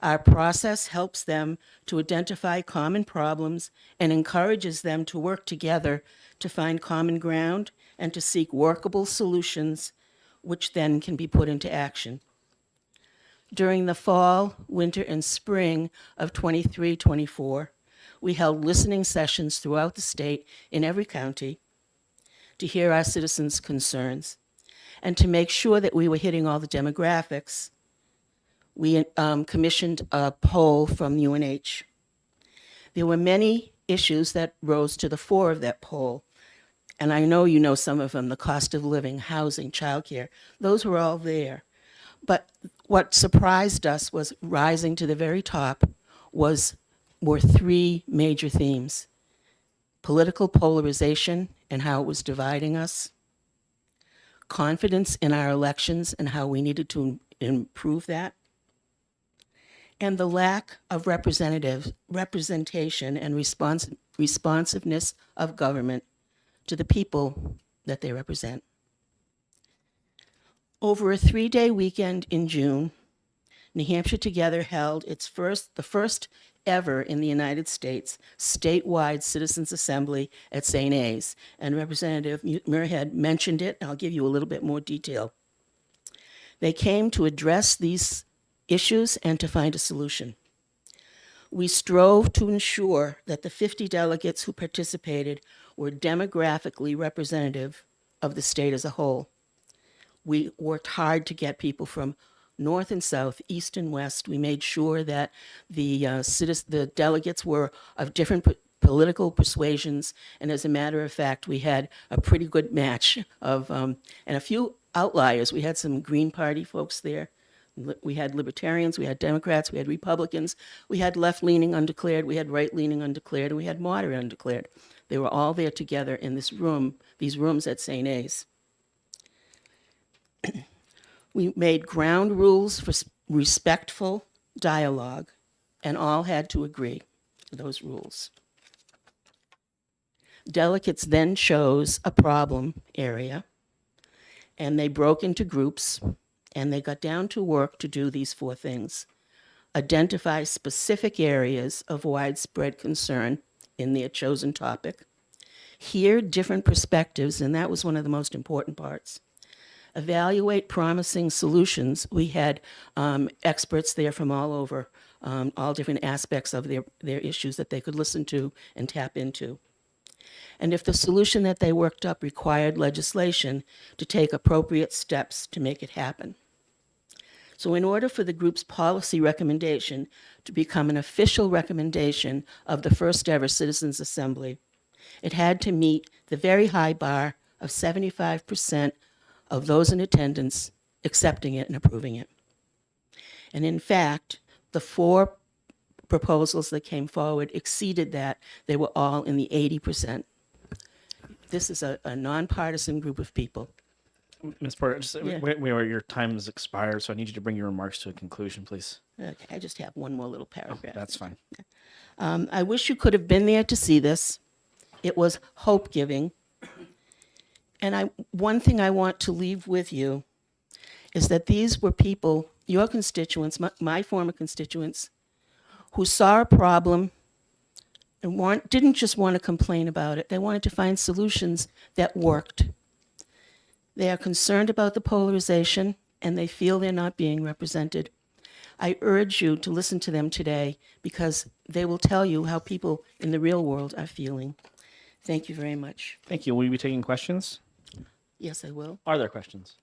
Our process helps them to identify common problems and encourages them to work together to find common ground and to seek workable solutions, which then can be put into action. During the fall, winter, and spring of 23-24, we held listening sessions throughout the state in every county to hear our citizens' concerns. And to make sure that we were hitting all the demographics, we commissioned a poll from UNH. There were many issues that rose to the fore of that poll. And I know you know some of them, the cost of living, housing, childcare. Those were all there. But what surprised us was rising to the very top were three major themes: political polarization and how it was dividing us, confidence in our elections and how we needed to improve that, and the lack of representation and responsiveness of government to the people that they represent. Over a 3-day weekend in June, New Hampshire Together held the first ever in the United States statewide Citizens Assembly at St. A's. And Representative Muirhead mentioned it, and I'll give you a little bit more detail. They came to address these issues and to find a solution. We strove to ensure that the 50 delegates who participated were demographically representative of the state as a whole. We worked hard to get people from north and south, east and west. We made sure that the delegates were of different political persuasions, and as a matter of fact, we had a pretty good match of, and a few outliers. We had some Green Party folks there. We had Libertarians, we had Democrats, we had Republicans, we had left-leaning undeclared, we had right-leaning undeclared, and we had moderate undeclared. They were all there together in this room, these rooms at St. A's. We made ground rules for respectful dialogue, and all had to agree to those rules. Delegates then chose a problem area, and they broke into groups, and they got down to work to do these 4 things: identify specific areas of widespread concern in their chosen topic, hear different perspectives, and that was one of the most important parts. Evaluate promising solutions. We had experts there from all over, all different aspects of their issues that they could listen to and tap into. And if the solution that they worked up required legislation, to take appropriate steps to make it happen. So in order for the group's policy recommendation to become an official recommendation of the first ever Citizens Assembly, it had to meet the very high bar of 75% of those in attendance accepting it and approving it. And in fact, the 4 proposals that came forward exceeded that. They were all in the 80%. This is a nonpartisan group of people. Ms. Porter, just, Yeah. your time has expired, so I need you to bring your remarks to a conclusion, please. Okay, I just have one more little paragraph. That's fine. I wish you could have been there to see this. It was hope-giving. And one thing I want to leave with you is that these were people, your constituents, my former constituents, who saw a problem and didn't just want to complain about it. They wanted to find solutions that worked. They are concerned about the polarization, and they feel they're not being represented. I urge you to listen to them today, because they will tell you how people in the real world are feeling. Thank you very much. Thank you. Will you be taking questions? Yes, I will. Are there questions?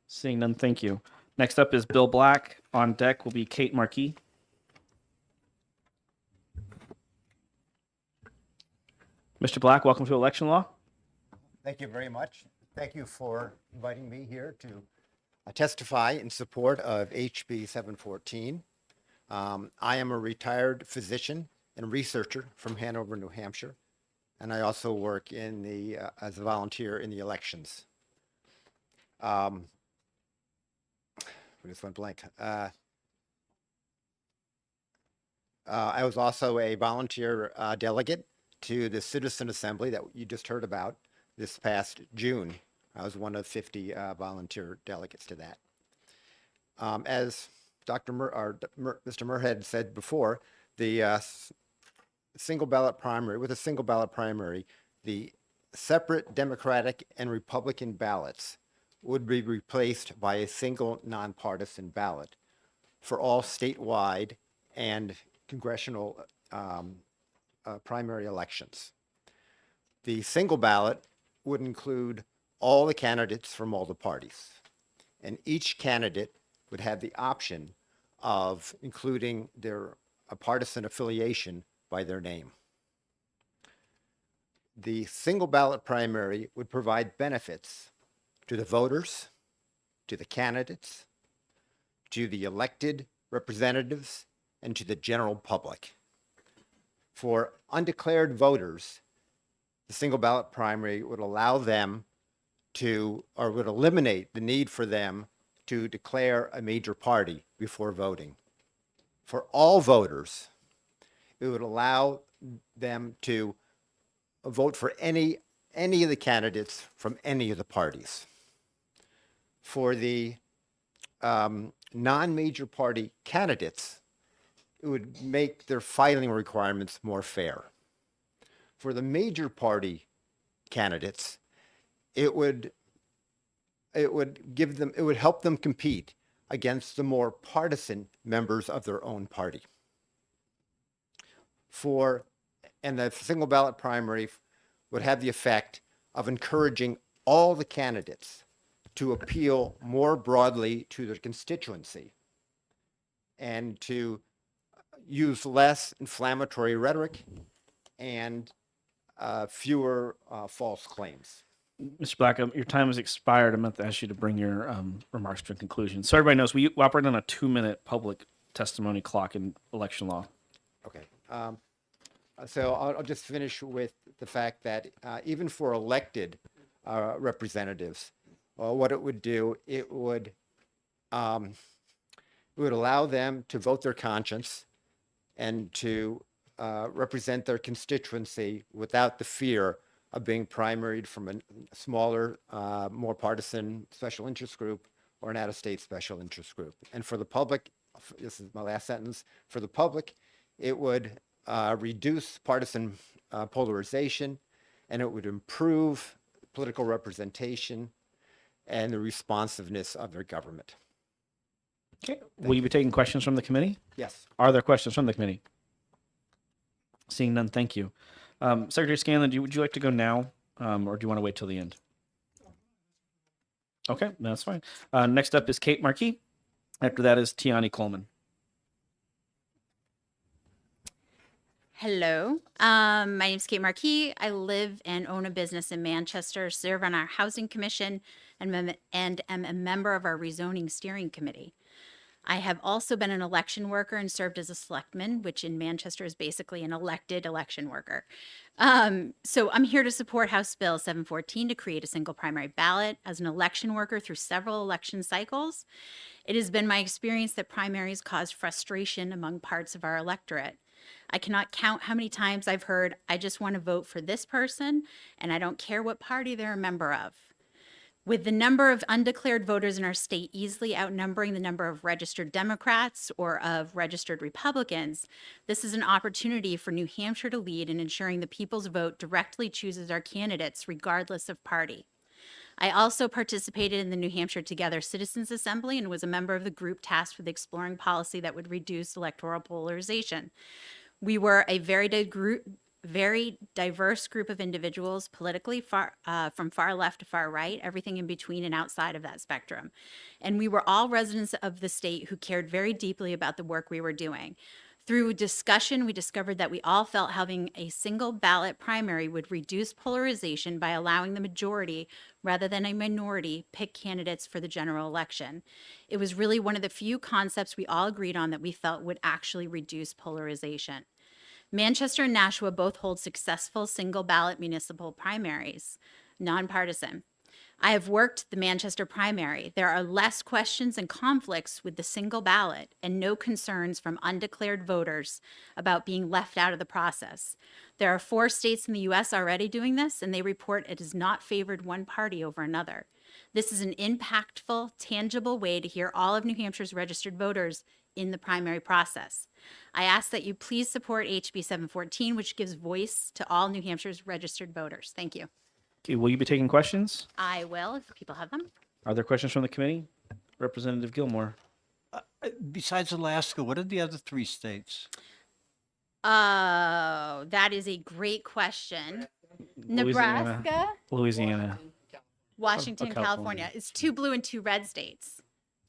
Seeing none, thank you. Next up is Bill Black. On deck will be Kate Markey. Mr. Black, welcome to Election Law. Thank you very much. Thank you for inviting me here to testify in support of HB 714. I am a retired physician and researcher from Hanover, New Hampshire, and I also work in as a volunteer in the elections. We just went blank. I was also a volunteer delegate to the Citizen Assembly that you just heard about this past June. I was one of 50 volunteer delegates to that. As Mr. Murhead said before, the single ballot primary, with a single ballot primary, the separate Democratic and Republican ballots would be replaced by a single nonpartisan ballot for all statewide and congressional primary elections. The single ballot would include all the candidates from all the parties, and each candidate would have the option of including a partisan affiliation by their name. The single ballot primary would provide benefits to the voters, to the candidates, to the elected representatives, and to the general public. For undeclared voters, the single ballot primary would allow them would eliminate the need for them to declare a major party before voting. For all voters, it would allow them to vote for any of the candidates from any of the parties. For the non-major party candidates, it would make their filing requirements more fair. For the major party candidates, it would help them compete against the more partisan members of their own party. And the single ballot primary would have the effect of encouraging all the candidates to appeal more broadly to their constituency and to use less inflammatory rhetoric and fewer false claims. Mr. Black, your time has expired. I'm going to ask you to bring your remarks to a conclusion. So everybody knows we operate on a 2-minute public testimony clock in election law. Okay. So I'll just finish with the fact that even for elected representatives, what it would do, it would allow them to vote their conscience and to represent their constituency without the fear of being primaried from a smaller, more partisan special interest group or an out-of-state special interest group. And for the public, this is my last sentence, for the public, it would reduce partisan polarization and it would improve political representation and the responsiveness of their government. Okay. Will you be taking questions from the committee? Yes. Are there questions from the committee? Seeing none, thank you. Secretary Scanlon, would you like to go now, or do you want to wait till the end? Okay, that's fine. Next up is Kate Markey. After that is Tiani Coleman. Hello, my name is Kate Markey. I live and own a business in Manchester, serve on our Housing Commission, and am a member of our Rezoning Steering Committee. I have also been an election worker and served as a selectman, which in Manchester is basically an elected election worker. So I'm here to support House Bill 714 to create a single primary ballot. As an election worker through several election cycles, it has been my experience that primaries cause frustration among parts of our electorate. I cannot count how many times I've heard, I just want to vote for this person, and I don't care what party they're a member of. With the number of undeclared voters in our state easily outnumbering the number of registered Democrats or of registered Republicans, this is an opportunity for New Hampshire to lead in ensuring the people's vote directly chooses our candidates regardless of party. I also participated in the New Hampshire Together Citizens Assembly and was a member of the group tasked with exploring policy that would reduce electoral polarization. We were a very diverse group of individuals, politically from far left to far right, everything in between and outside of that spectrum. And we were all residents of the state who cared very deeply about the work we were doing. Through discussion, we discovered that we all felt having a single ballot primary would reduce polarization by allowing the majority, rather than a minority, pick candidates for the general election. It was really one of the few concepts we all agreed on that we felt would actually reduce polarization. Manchester and Nashua both hold successful single ballot municipal primaries, nonpartisan. I have worked the Manchester primary. There are less questions and conflicts with the single ballot and no concerns from undeclared voters about being left out of the process. There are 4 states in the US already doing this, and they report it has not favored one party over another. This is an impactful, tangible way to hear all of New Hampshire's registered voters in the primary process. I ask that you please support HB 714, which gives voice to all New Hampshire's registered voters. Thank you. Okay, will you be taking questions? I will, if people have them. Are there questions from the committee? Representative Gilmore. Besides Alaska, what are the other 3 states? Oh, that is a great question. Nebraska, Louisiana. Washington, California. California. It's 2 blue and 2 red states.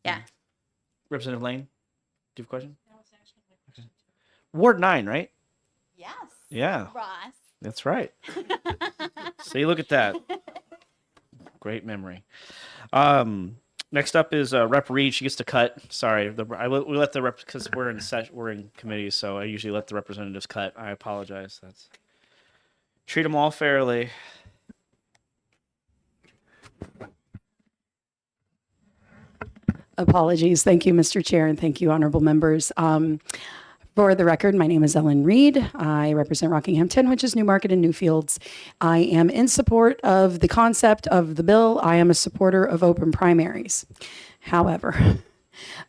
Yeah. Representative Lane, do you have a question? Okay. Ward 9, right? Yes. Yeah. Ross. That's right. See, look at that. Great memory. Next up is Rep Reed. She gets to cut. Sorry, we let the rep because we're in committees, so I usually let the representatives cut. I apologize. Treat them all fairly. Apologies. Thank you, Mr. Chair, and thank you, honorable members. For the record, my name is Ellen Reed. I represent Rockingham 10, which is Newmarket and Newfields. I am in support of the concept of the bill. I am a supporter of open primaries. However,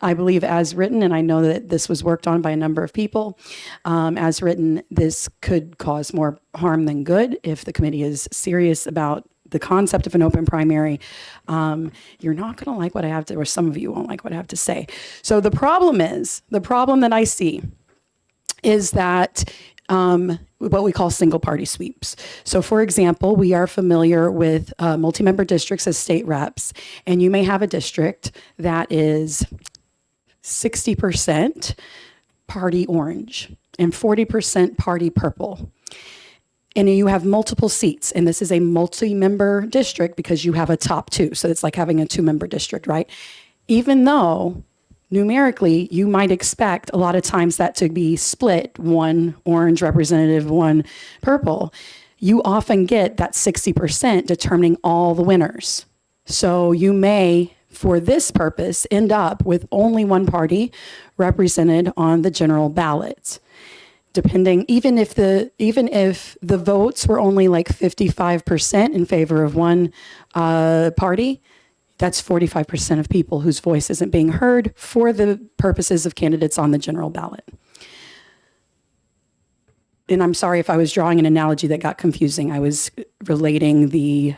I believe as written, and I know that this was worked on by a number of people, as written, this could cause more harm than good if the committee is serious about the concept of an open primary. You're not going to like what I have to, or some of you won't like what I have to say. So the problem that I see is that what we call single party sweeps. So for example, we are familiar with multi-member districts as state reps, and you may have a district that is 60% party orange and 40% party purple. And you have multiple seats, and this is a multi-member district because you have a top 2. So it's like having a 2-member district, right? Even though numerically, you might expect a lot of times that to be split, 1 orange representative, 1 purple. You often get that 60% determining all the winners. So you may, for this purpose, end up with only 1 party represented on the general ballot. Depending, even if the votes were only like 55% in favor of 1 party, that's 45% of people whose voice isn't being heard for the purposes of candidates on the general ballot. and I'm sorry if I was drawing an analogy that got confusing. I was relating the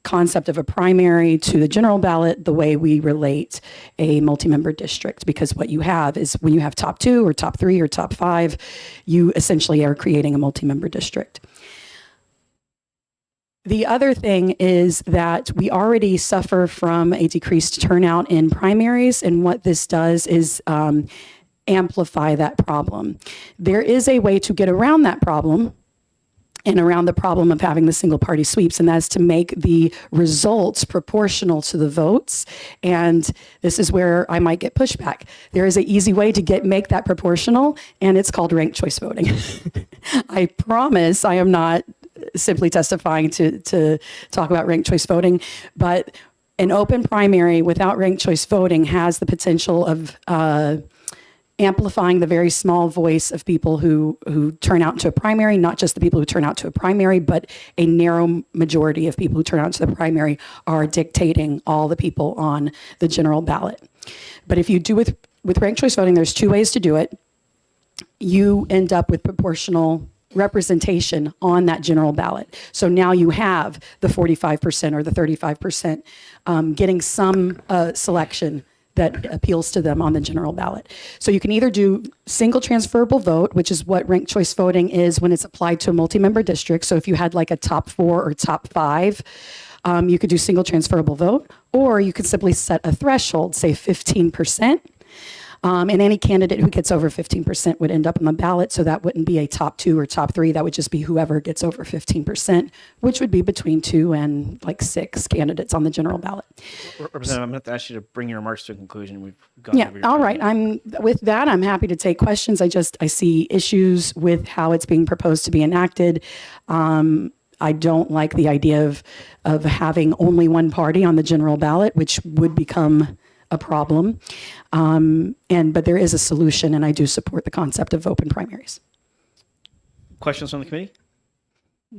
concept of a primary to the general ballot the way we relate a multi-member district, because what you have is when you have top 2 or top 3 or top 5, you essentially are creating a multi-member district. The other thing is that we already suffer from a decreased turnout in primaries, and what this does is amplify that problem. There is a way to get around that problem and around the problem of having the single party sweeps, and that's to make the results proportional to the votes. And this is where I might get pushback. There is an easy way to make that proportional, and it's called ranked choice voting. I promise I am not simply testifying to talk about ranked choice voting, but an open primary without ranked choice voting has the potential of amplifying the very small voice of people who turn out into a primary, not just the people who turn out to a primary, but a narrow majority of people who turn out to the primary are dictating all the people on the general ballot. But if you do with ranked choice voting, there's 2 ways to do it. You end up with proportional representation on that general ballot. So now you have the 45% or the 35% getting some selection that appeals to them on the general ballot. So you can either do single transferable vote, which is what ranked choice voting is when it's applied to a multi-member district. So if you had like a top 4 or top 5, you could do single transferable vote, or you could simply set a threshold, say 15%. And any candidate who gets over 15% would end up on the ballot. So that wouldn't be a top 2 or top 3. That would just be whoever gets over 15%, which would be between 2 and like 6 candidates on the general ballot. Representative, I'm going to have to ask you to bring your remarks to a conclusion. We've gone over your All time. right. With that, I'm happy to take questions. I see issues with how it's being proposed to be enacted. I don't like the idea of having only one party on the general ballot, which would become a problem. But there is a solution, and I do support the concept of open primaries. Questions from the committee?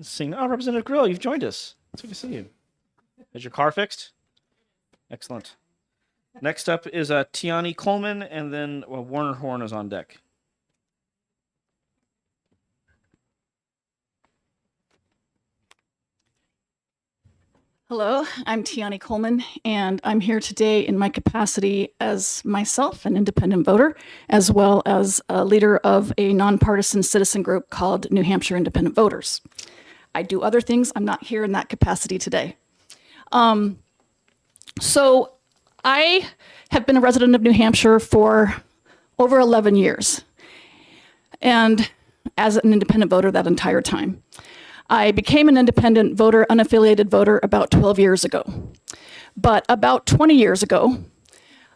Seeing, Representative Grill, you've joined us. It's good to see you. Is your car fixed? Excellent. Next up is Tiani Coleman, and then Warner Horn is on deck. Hello, I'm Tiani Coleman, and I'm here today in my capacity as myself, an independent voter, as well as a leader of a nonpartisan citizen group called New Hampshire Independent Voters. I do other things. I'm not here in that capacity today. So I have been a resident of New Hampshire for over 11 years, and as an independent voter that entire time. I became an independent voter, unaffiliated voter, about 12 years ago. But about 20 years ago,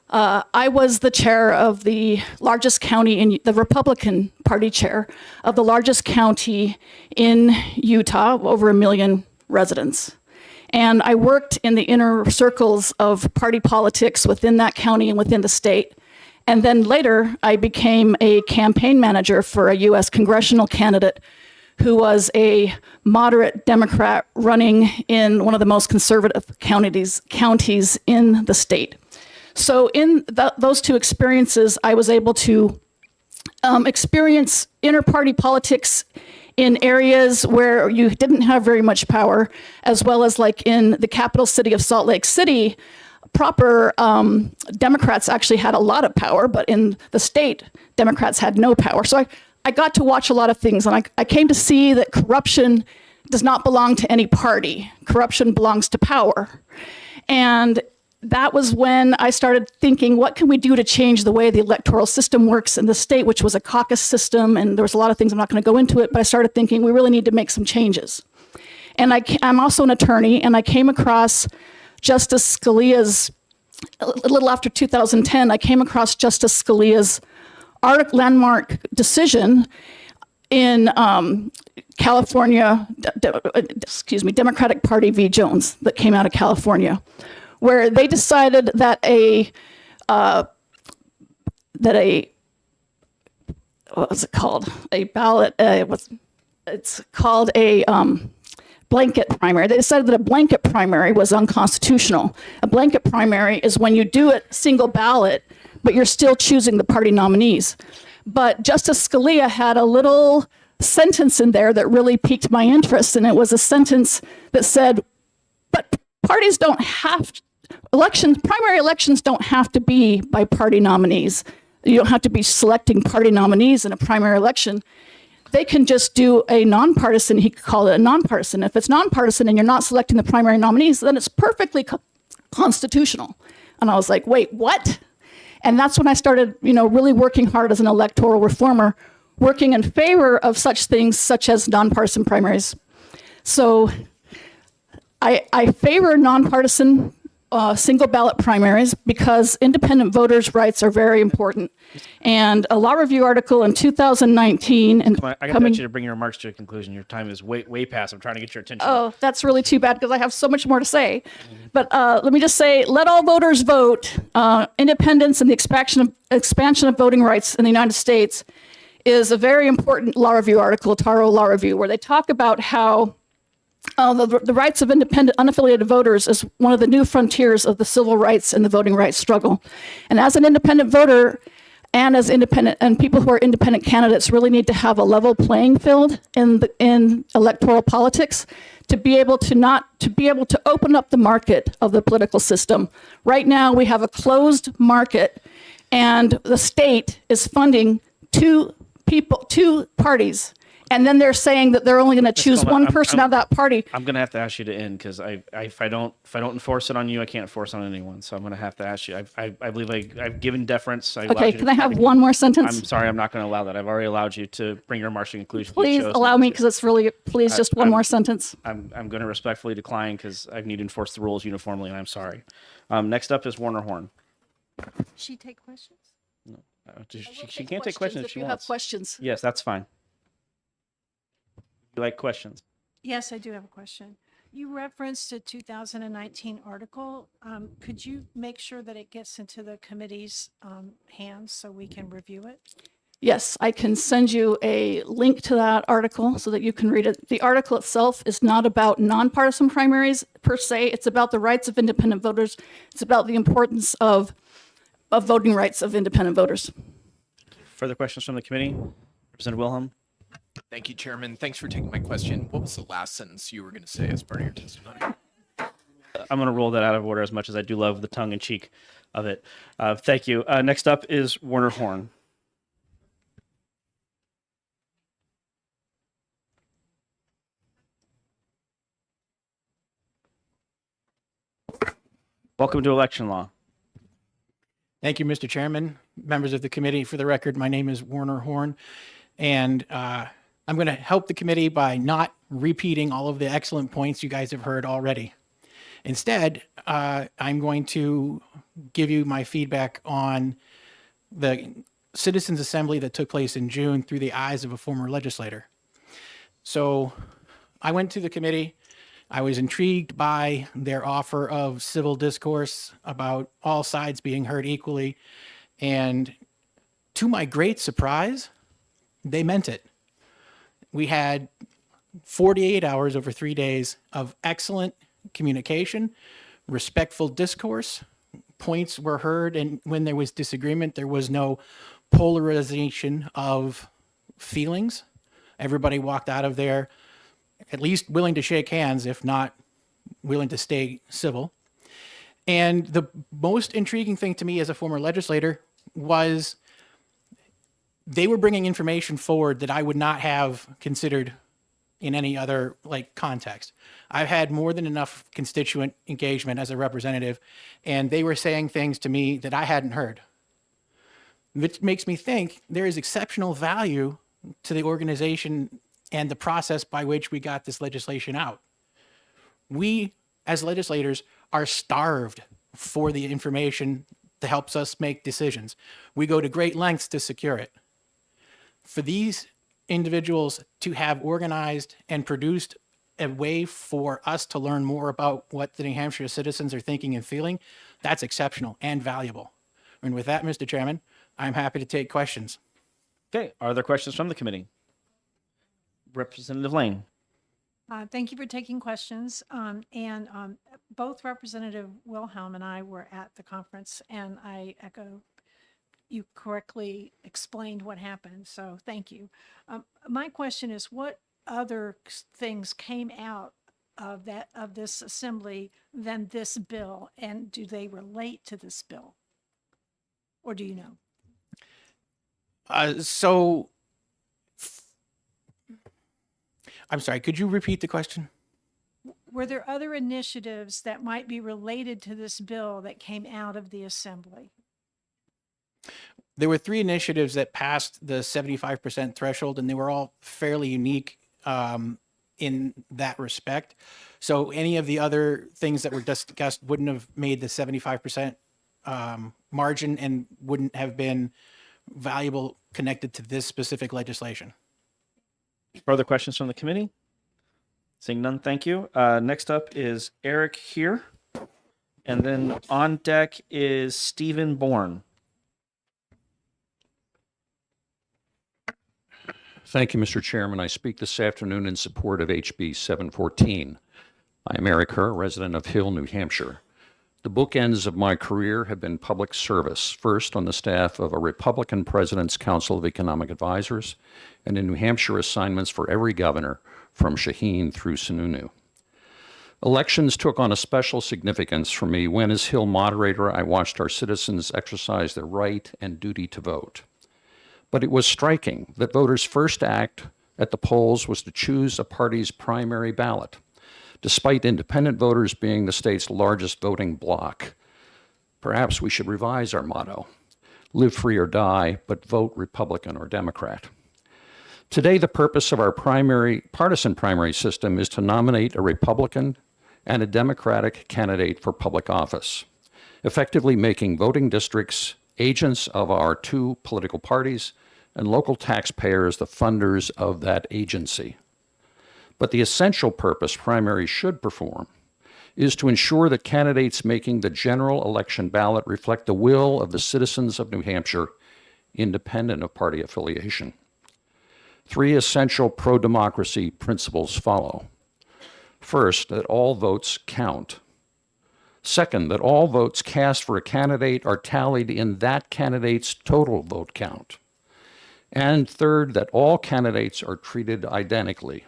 I was the chair of the largest county in the Republican Party chair of the largest county in Utah, over 1 million residents. And I worked in the inner circles of party politics within that county and within the state. And then later, I became a campaign manager for a U.S. congressional candidate who was a moderate Democrat running in one of the most conservative counties in the state. So in those 2 experiences, I was able to experience inter-party politics in areas where you didn't have very much power, as well as like in the capital city of Salt Lake City, proper Democrats actually had a lot of power, but in the state, Democrats had no power. So I got to watch a lot of things, and I came to see that corruption does not belong to any party. Corruption belongs to power. And that was when I started thinking, what can we do to change the way the electoral system works in the state, which was a caucus system, and there was a lot of things, I'm not going to go into it, but I started thinking we really need to make some changes. And I'm also an attorney, and I came across Justice Scalia's, a little after 2010, I came across Justice Scalia's landmark decision in California, Democratic Party v. Jones, that came out of California, where they decided that what was it called? A ballot, it's called a blanket primary. They decided that a blanket primary was unconstitutional. A blanket primary is when you do it single ballot, but you're still choosing the party nominees. But Justice Scalia had a little sentence in there that really piqued my interest, and it was a sentence that said, but parties don't have primary elections don't have to be by party nominees. You don't have to be selecting party nominees in a primary election. They can just do a nonpartisan, he could call it a nonpartisan. If it's nonpartisan and you're not selecting the primary nominees, then it's perfectly constitutional. And I was like, wait, what? And that's when I started, really working hard as an electoral reformer, working in favor of such things such as nonpartisan primaries. So I favor nonpartisan single ballot primaries because independent voters' rights are very important. And a law review article in 2019 and I got to get you to bring your remarks to a conclusion. Your time is way past. I'm trying to get your attention. Oh, that's really too bad because I have so much more to say. But let me just say, let all voters vote. Independence and the expansion of voting rights in the United States is a very important law review article, Taro Law Review, where they talk about how the rights of independent, unaffiliated voters is one of the new frontiers of the civil rights and the voting rights struggle. And as an independent voter, and as independent, and people who are independent candidates really need to have a level playing field in electoral politics to be able to open up the market of the political system. Right now, we have a closed market, and the state is funding two parties. And then they're saying that they're only going to choose one person out of that party. I'm going to have to ask you to end because if I don't enforce it on you, I can't enforce it on anyone. So I'm going to have to ask you. I believe I've given deference. Okay, can I have one more sentence? I'm sorry, I'm not going to allow that. I've already allowed you to bring your remarks to conclusion. Please allow me because it's really, just one more sentence. I'm going to respectfully decline because I need to enforce the rules uniformly, and I'm sorry. Next up is Warner Horn. She take questions? No, she can't take questions if she wants. Have questions. Yes, that's fine. You like questions? Yes, I do have a question. You referenced a 2019 article. Could you make sure that it gets into the committee's hands so we can review it? Yes, I can send you a link to that article so that you can read it. The article itself is not about nonpartisan primaries per se. It's about the rights of independent voters. It's about the importance of voting rights of independent voters. Further questions from the committee? Representative Wilhelm? Thank you, Chairman. Thanks for taking my question. What was the last sentence you were going to say as part of your testimony? I'm going to roll that out of order as much as I do love the tongue in cheek of it. Thank you. Next up is Warner Horn. Welcome to election law. Thank you, Mr. Chairman, members of the committee. For the record, my name is Warner Horn, and I'm going to help the committee by not repeating all of the excellent points you guys have heard already. Instead, I'm going to give you my feedback on the Citizens Assembly that took place in June through the eyes of a former legislator. So I went to the committee. I was intrigued by their offer of civil discourse about all sides being heard equally. And to my great surprise, they meant it. We had 48 hours over 3 days of excellent communication, respectful discourse. Points were heard, and when there was disagreement, there was no polarization of feelings. Everybody walked out of there at least willing to shake hands, if not willing to stay civil. And the most intriguing thing to me as a former legislator was they were bringing information forward that I would not have considered in any other context. I've had more than enough constituent engagement as a representative, and they were saying things to me that I hadn't heard. Which makes me think there is exceptional value to the organization and the process by which we got this legislation out. We, as legislators, are starved for the information that helps us make decisions. We go to great lengths to secure it. For these individuals to have organized and produced a way for us to learn more about what the New Hampshire citizens are thinking and feeling, that's exceptional and valuable. And with that, Mr. Chairman, I'm happy to take questions. Okay, are there questions from the committee? Representative Lane. Thank you for taking questions. Both Representative Wilhelm and I were at the conference, and I echo you correctly explained what happened, so thank you. My question is, what other things came out of this assembly than this bill, and do they relate to this bill? Or do you know? So, I'm sorry, could you repeat the question? Were there other initiatives that might be related to this bill that came out of the assembly? There were 3 initiatives that passed the 75% threshold, and they were all fairly unique in that respect. So any of the other things that were discussed wouldn't have made the 75% margin and wouldn't have been valuable connected to this specific legislation. Further questions from the committee? Seeing none, thank you. Next up is Eric here. And then on deck is Stephen Bourne. Thank you, Mr. Chairman. I speak this afternoon in support of HB 714. I am Eric Herr, resident of Hill, New Hampshire. The bookends of my career have been public service, first on the staff of a Republican President's Council of Economic Advisors, and in New Hampshire assignments for every governor from Shaheen through Sununu. Elections took on a special significance for me when, as Hill moderator, I watched our citizens exercise their right and duty to vote. But it was striking that voters' first act at the polls was to choose a party's primary ballot, despite independent voters being the state's largest voting bloc. Perhaps we should revise our motto: live free or die, but vote Republican or Democrat. Today, the purpose of our partisan primary system is to nominate a Republican and a Democratic candidate for public office, effectively making voting districts agents of our 2 political parties and local taxpayers the funders of that agency. But the essential purpose primaries should perform is to ensure that candidates making the general election ballot reflect the will of the citizens of New Hampshire, independent of party affiliation. 3 essential pro-democracy principles follow. First, that all votes count. Second, that all votes cast for a candidate are tallied in that candidate's total vote count. And third, that all candidates are treated identically.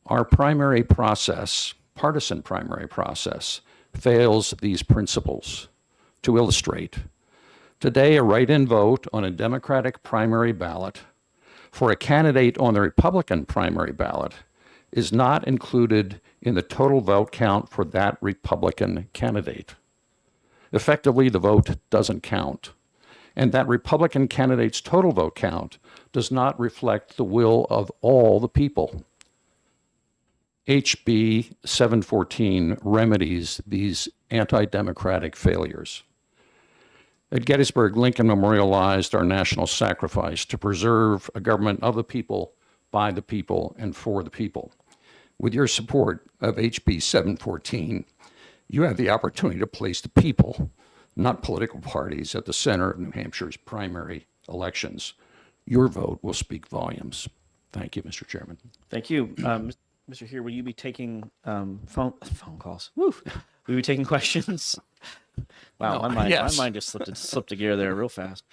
Our primary process, partisan primary process, fails these principles. To illustrate, today a write-in vote on a Democratic primary ballot for a candidate on the Republican primary ballot is not included in the total vote count for that Republican candidate. Effectively, the vote doesn't count, and that Republican candidate's total vote count does not reflect the will of all the people. HB 714 remedies these anti-democratic failures. At Gettysburg, Lincoln memorialized our national sacrifice to preserve a government of the people, by the people, and for the people. With your support of HB 714, you have the opportunity to place the people, not political parties, at the center of New Hampshire's primary elections. Your vote will speak volumes. Thank you, Mr. Chairman. Thank you. Mr. Here, will you be taking phone calls? Woo. Will you be taking questions? Wow, No, my yes. mind just slipped a gear there real fast.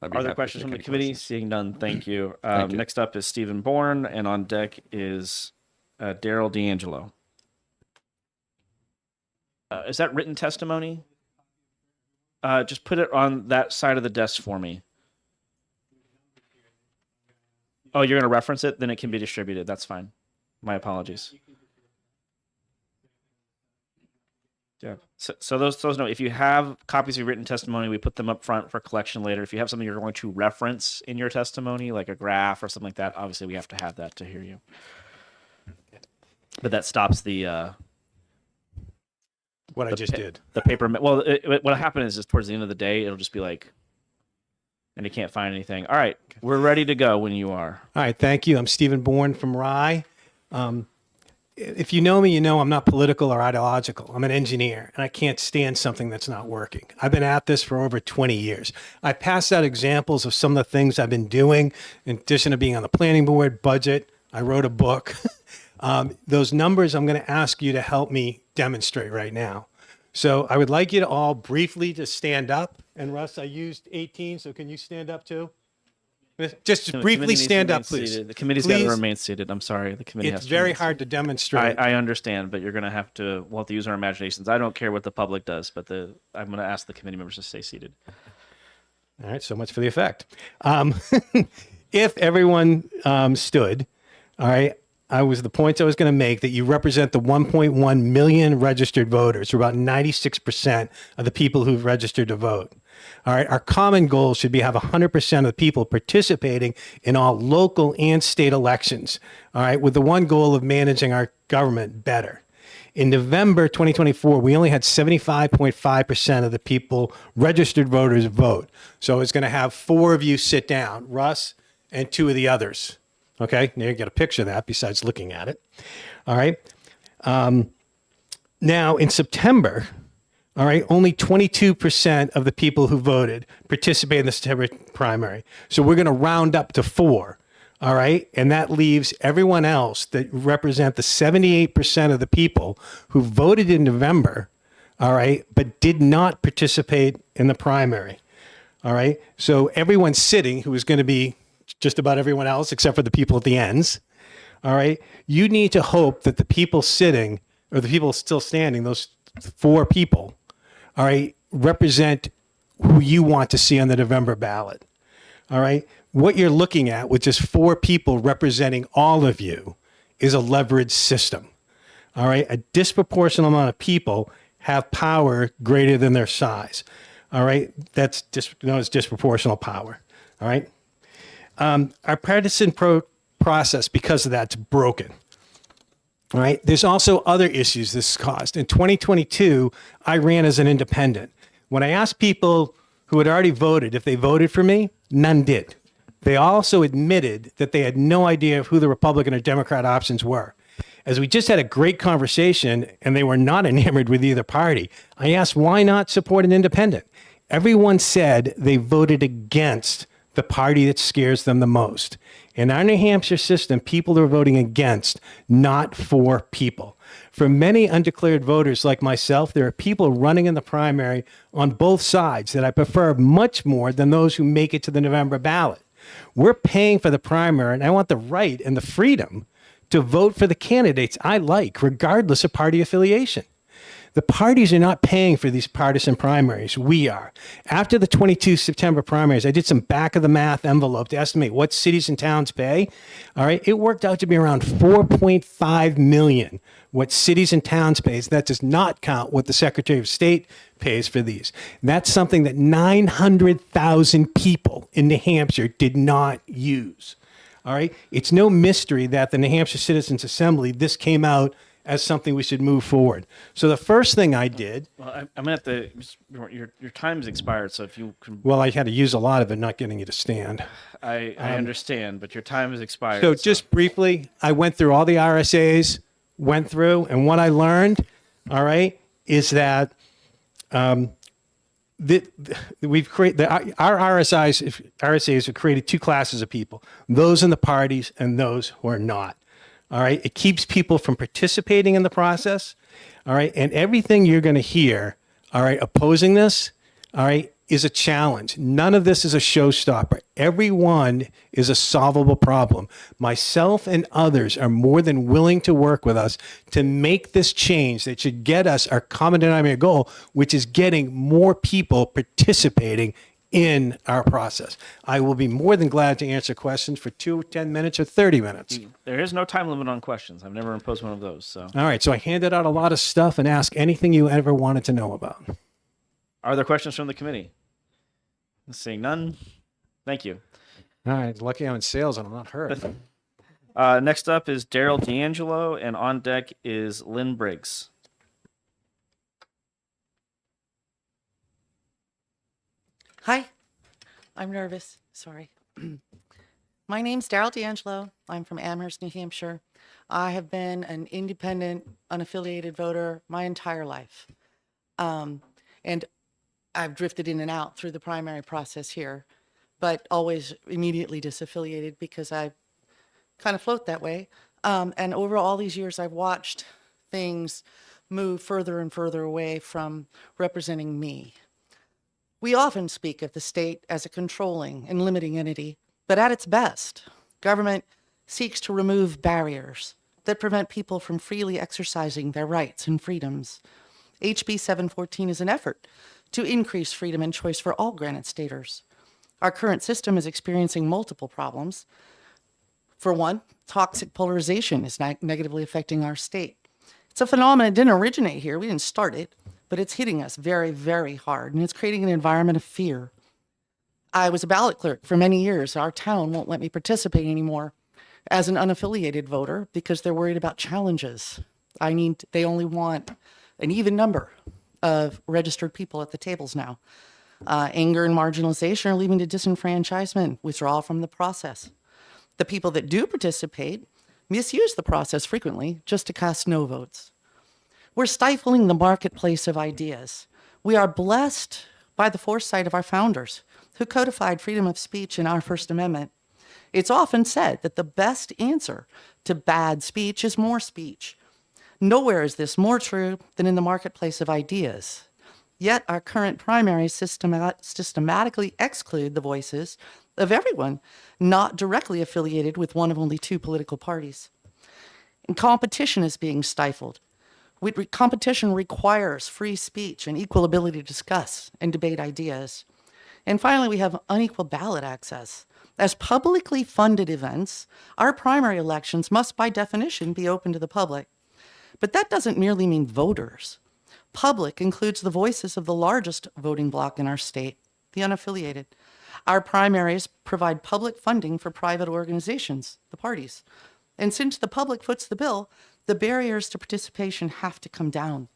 I'd be Are there happy to questions take from the any committee? questions. Seeing none, thank you. Thank you. Next up is Stephen Bourne, and on deck is Daryl D'Angelo. Is that written testimony? Just put it on that side of the desk for me. Oh, you're going to reference it? Then it can be distributed. That's fine. My apologies. Yeah. So those know, if you have copies of written testimony, we put them up front for collection later. If you have something you're going to reference in your testimony, like a graph or something like that, obviously we have to have that to hear you. But that stops the what I just did. The paper. Well, what happened is towards the end of the day, it'll just be like, and you can't find anything. All right, we're ready to go when you are. All right, thank you. I'm Stephen Bourne from Rye. If you know me, you know I'm not political or ideological. I'm an engineer, and I can't stand something that's not working. I've been at this for over 20 years. I passed out examples of some of the things I've been doing. In addition to being on the planning board, budget, I wrote a book. Those numbers I'm going to ask you to help me demonstrate right now. So I would like you to all briefly just stand up And Russ, I used 18, so can you stand up too? Just The briefly committee needs to stand remain up, please. seated. The committee's got to Please. remain seated. I'm sorry. The committee has It's to very remain hard to seated. demonstrate. I understand, but you're going to have to, we'll have to use our imaginations. I don't care what the public does, but I'm going to ask the committee members to stay seated. All right, so much for the effect. If everyone stood, all right, the points I was going to make that you represent the 1.1 million registered voters, or about 96% of the people who've registered to vote. All right, our common goal should be have 100% of the people participating in all local and state elections. All right, with the one goal of managing our government better. In November 2024, we only had 75.5% of the people, registered voters, vote. So it's going to have 4 of you sit down, Russ and 2 of the others. Okay, now you get a picture of that besides looking at it. All right. Now in September, all right, only 22% of the people who voted participated in the September primary. So we're going to round up to 4. All right. And that leaves everyone else that represent the 78% of the people who voted in November. All right. But did not participate in the primary. All right. So everyone sitting, who is going to be just about everyone else except for the people at the ends. All right. You need to hope that the people sitting, or the people still standing, those 4 people, all right, represent who you want to see on the November ballot. All right. What you're looking at with just 4 people representing all of you is a leverage system. All right. A disproportionate amount of people have power greater than their size. All right. That's known as disproportional power. All right. Our partisan process, because of that, is broken. All right. There's also other issues this caused. In 2022, I ran as an independent. When I asked people who had already voted if they voted for me, none did. They also admitted that they had no idea who the Republican or Democrat options were. As we just had a great conversation and they were not enamored with either party, I asked why not support an independent. Everyone said they voted against the party that scares them the most. In our New Hampshire system, people are voting against, not for people. For many undeclared voters like myself, there are people running in the primary on both sides that I prefer much more than those who make it to the November ballot. We're paying for the primary, and I want the right and the freedom to vote for the candidates I like, regardless of party affiliation. The parties are not paying for these partisan primaries. We are. After the 22 September primaries, I did some back of the math envelope to estimate what cities and towns pay. All right. It worked out to be around 4.5 million what cities and towns pays. That does not count what the Secretary of State pays for these. That's something that 900,000 people in New Hampshire did not use. All right. It's no mystery that the New Hampshire Citizens Assembly, this came out as something we should move forward. So the first thing I did. Well, I'm going to have to, your time's expired, so if you can. Well, I had to use a lot of it, not getting you to stand. I understand, but your time has expired. So just briefly, I went through all the RSAs, and what I learned, all right, is that we've created, our RSAs have created 2 classes of people, those in the parties and those who are not. All right. It keeps people from participating in the process. All right. And everything you're going to hear, all right, opposing this, all right, is a challenge. None of this is a showstopper. Everyone is a solvable problem. Myself and others are more than willing to work with us to make this change that should get us our common denominator goal, which is getting more people participating in our process. I will be more than glad to answer questions for 2, 10 minutes, or 30 minutes. There is no time limit on questions. I've never imposed one of those. So. All right. So I handed out a lot of stuff and ask anything you ever wanted to know about. Are there questions from the committee? Seeing none. Thank you. All right. Lucky I'm in sales and I'm not hurt. Next up is Daryl D'Angelo, and on deck is Lynn Briggs. Hi, I'm nervous. Sorry. My name's Daryl D'Angelo. I'm from Amherst, New Hampshire. I have been an independent, unaffiliated voter my entire life. And I've drifted in and out through the primary process here, but always immediately disaffiliated because I kind of float that way. And over all these years, I've watched things move further and further away from representing me. We often speak of the state as a controlling and limiting entity, but at its best, government seeks to remove barriers that prevent people from freely exercising their rights and freedoms. HB 714 is an effort to increase freedom and choice for all Granite Staters. Our current system is experiencing multiple problems. For one, toxic polarization is negatively affecting our state. It's a phenomenon that didn't originate here. We didn't start it, but it's hitting us very, very hard, and it's creating an environment of fear. I was a ballot clerk for many years. Our town won't let me participate anymore as an unaffiliated voter because they're worried about challenges. They only want an even number of registered people at the tables now. Anger and marginalization are leading to disenfranchisement, withdrawal from the process. The people that do participate misuse the process frequently just to cast no votes. We're stifling the marketplace of ideas. We are blessed by the foresight of our founders who codified freedom of speech in our First Amendment. It's often said that the best answer to bad speech is more speech. Nowhere is this more true than in the marketplace of ideas. Yet our current primaries systematically exclude the voices of everyone not directly affiliated with one of only two political parties. And competition is being stifled. Competition requires free speech and equal ability to discuss and debate ideas. And finally, we have unequal ballot access. As publicly funded events, our primary elections must by definition be open to the public. But that doesn't merely mean voters. Public includes the voices of the largest voting bloc in our state, the unaffiliated. Our primaries provide public funding for private organizations, the parties. And since the public foots the bill, the barriers to participation have to come down.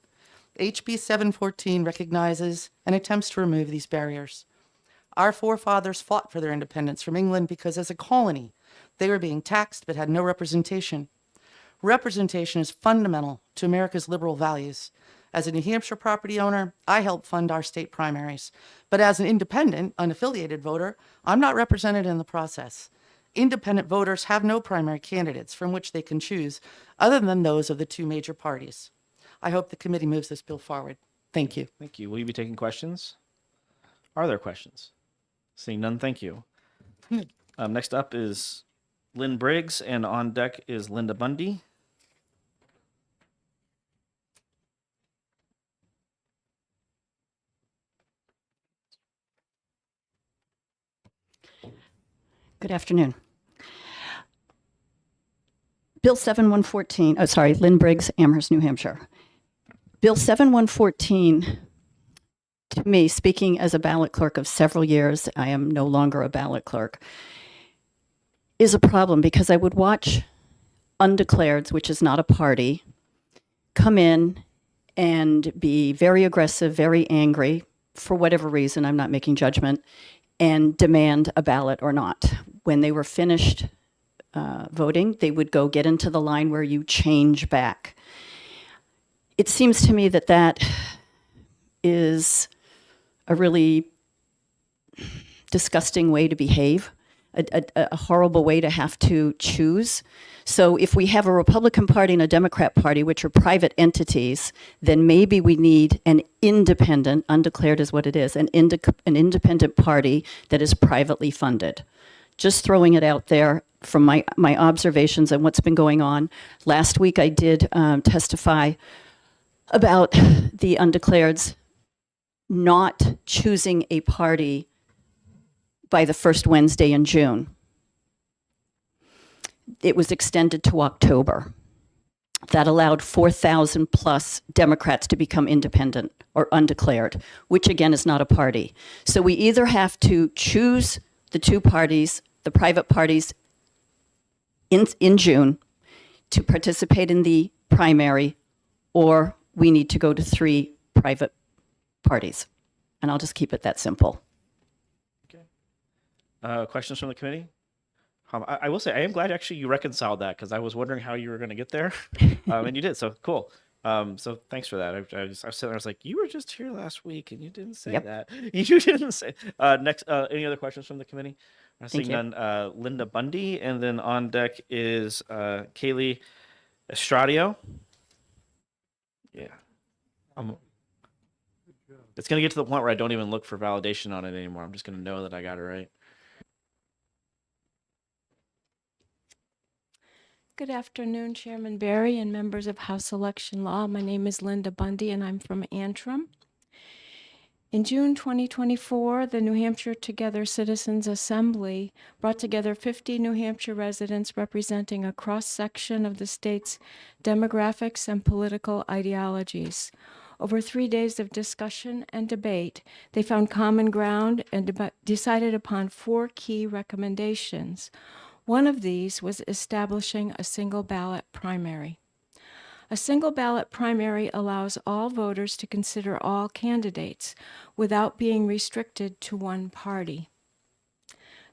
HB 714 recognizes and attempts to remove these barriers. Our forefathers fought for their independence from England because as a colony, they were being taxed but had no representation. Representation is fundamental to America's liberal values. As a New Hampshire property owner, I help fund our state primaries. But as an independent, unaffiliated voter, I'm not represented in the process. Independent voters have no primary candidates from which they can choose other than those of the two major parties. I hope the committee moves this bill forward. Thank you. Thank you. Will you be taking questions? Are there questions? Seeing none, thank you. Next up is Lynn Briggs, and on deck is Linda Bundy. Good afternoon. Bill 7114, oh, sorry, Lynn Briggs, Amherst, New Hampshire. Bill 7114, to me, speaking as a ballot clerk of several years, I am no longer a ballot clerk, is a problem because I would watch undeclareds, which is not a party, come in and be very aggressive, very angry, for whatever reason, I'm not making judgment, and demand a ballot or not. When they were finished voting, they would go get into the line where you change back. It seems to me that that is a really disgusting way to behave, a horrible way to have to choose. So if we have a Republican Party and a Democrat Party, which are private entities, then maybe we need an independent, undeclared is what it is, an independent party that is privately funded. Just throwing it out there from my observations and what's been going on. Last week I did testify about the undeclareds not choosing a party by the first Wednesday in June. It was extended to October. That allowed 4,000 plus Democrats to become independent or undeclared, which again is not a party. So we either have to choose the two parties, the private parties in June to participate in the primary, or we need to go to 3 private parties. And I'll just keep it that simple. Questions from the committee? I will say, I am glad actually you reconciled that because I was wondering how you were going to get there. And you did, so cool. So thanks for that. I was sitting there, I was like, you were just here last week and you didn't say that. You didn't say. Next, any other questions from the committee? Seeing none, Linda Bundy, and then on deck is Kaylee Estradio. Yeah. It's going to get to the point where I don't even look for validation on it anymore. I'm just going to know that I got it right. Good afternoon, Chairman Barry and members of House Election Law. My name is Linda Bundy and I'm from Antrim. In June 2024, the New Hampshire Together Citizens Assembly brought together 50 New Hampshire residents representing a cross-section of the state's demographics and political ideologies. Over 3 days of discussion and debate, they found common ground and decided upon 4 key recommendations. One of these was establishing a single ballot primary. A single ballot primary allows all voters to consider all candidates without being restricted to one party.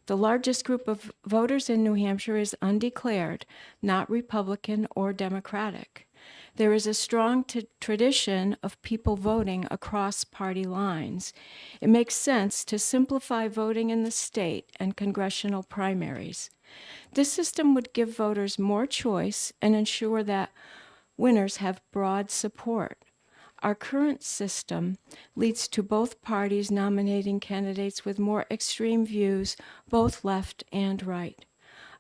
The largest group of voters in New Hampshire is undeclared, not Republican or Democratic. There is a strong tradition of people voting across party lines. It makes sense to simplify voting in the state and congressional primaries. This system would give voters more choice and ensure that winners have broad support. Our current system leads to both parties nominating candidates with more extreme views, both left and right.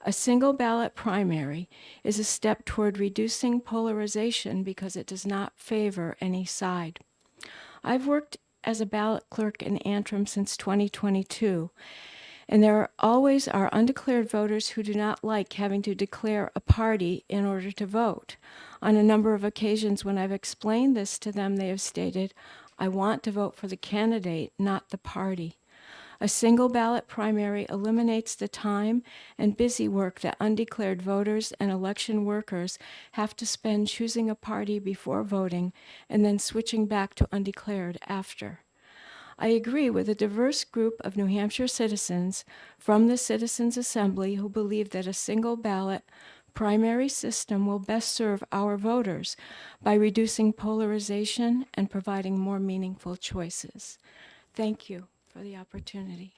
A single ballot primary is a step toward reducing polarization because it does not favor any side. I've worked as a ballot clerk in Antrim since 2022, and there always are undeclared voters who do not like having to declare a party in order to vote. On a number of occasions when I've explained this to them, they have stated, "I want to vote for the candidate, not the party." A single ballot primary eliminates the time and busy work that undeclared voters and election workers have to spend choosing a party before voting and then switching back to undeclared after. I agree with a diverse group of New Hampshire citizens from the Citizens Assembly who believe that a single ballot primary system will best serve our voters by reducing polarization and providing more meaningful choices. Thank you for the opportunity.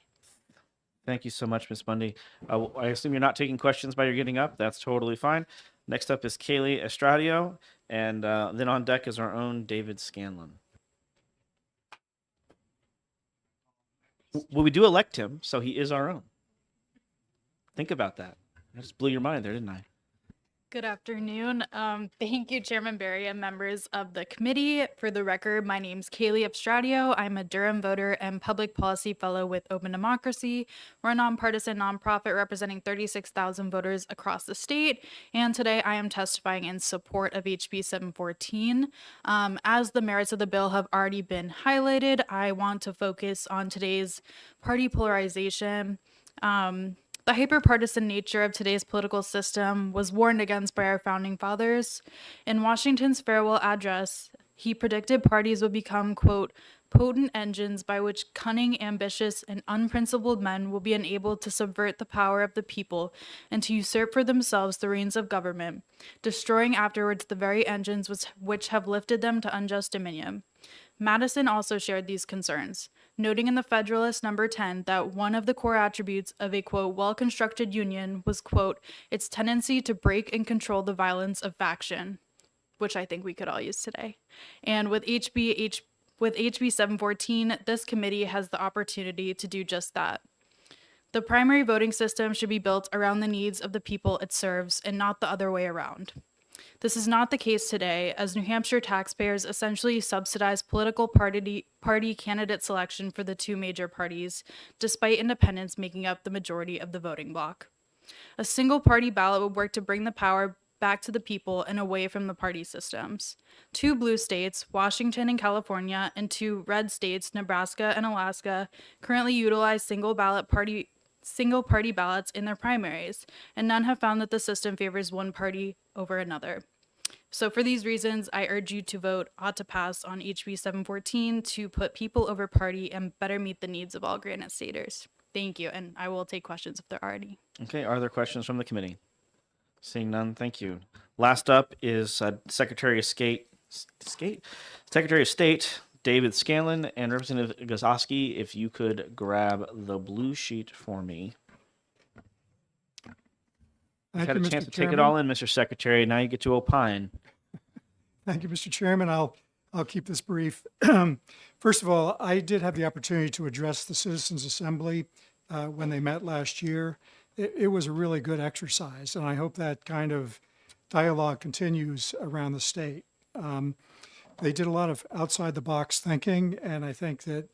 Thank you so much, Ms. Bundy. I assume you're not taking questions by your getting up. That's totally fine. Next up is Kaylee Estradio, and then on deck is our own David Scanlon. Well, we do elect him, so he is our own. Think about that. I just blew your mind there, didn't I? Good afternoon. Thank you, Chairman Barry and members of the committee. For the record, my name's Kaylee Estradio. I'm a Durham voter and public policy fellow with Open Democracy. We're a nonpartisan nonprofit representing 36,000 voters across the state. And today I am testifying in support of HB 714. As the merits of the bill have already been highlighted, I want to focus on today's party polarization. The hyperpartisan nature of today's political system was warned against by our founding fathers. In Washington's farewell address, he predicted parties would become, quote, potent engines by which cunning, ambitious, and unprincipled men will be enabled to subvert the power of the people and to usurp for themselves the reins of government, destroying afterwards the very engines which have lifted them to unjust dominion. Madison also shared these concerns, noting in the Federalist number 10 that one of the core attributes of a, quote, well-constructed union was, quote, its tendency to break and control the violence of faction, which I think we could all use today. And with HB 714, this committee has the opportunity to do just that. The primary voting system should be built around the needs of the people it serves and not the other way around. This is not the case today, as New Hampshire taxpayers essentially subsidize political party candidate selection for the 2 major parties, despite independents making up the majority of the voting bloc. A single party ballot would work to bring the power back to the people and away from the party systems. 2 blue states, Washington and California, and 2 red states, Nebraska and Alaska, currently utilize single party ballots in their primaries, and none have found that the system favors one party over another. So for these reasons, I urge you to vote ought to pass on HB 714 to put people over party and better meet the needs of all Granite Staters. Thank you, and I will take questions if there are any. Okay, are there questions from the committee? Seeing none, thank you. Last up is Secretary of State David Scanlon and Representative Gosowski. If you could grab the blue sheet for me. Thank Had you, a Mr. chance to take it Chairman. all in, Mr. Secretary. Now you get to opine. Thank you, Mr. Chairman. I'll I'll keep this brief. First of all, I did have the opportunity to address the Citizens Assembly when they met last year. It was a really good exercise, and I hope that kind of dialogue continues around the state. They did a lot of outside the box thinking, and I think that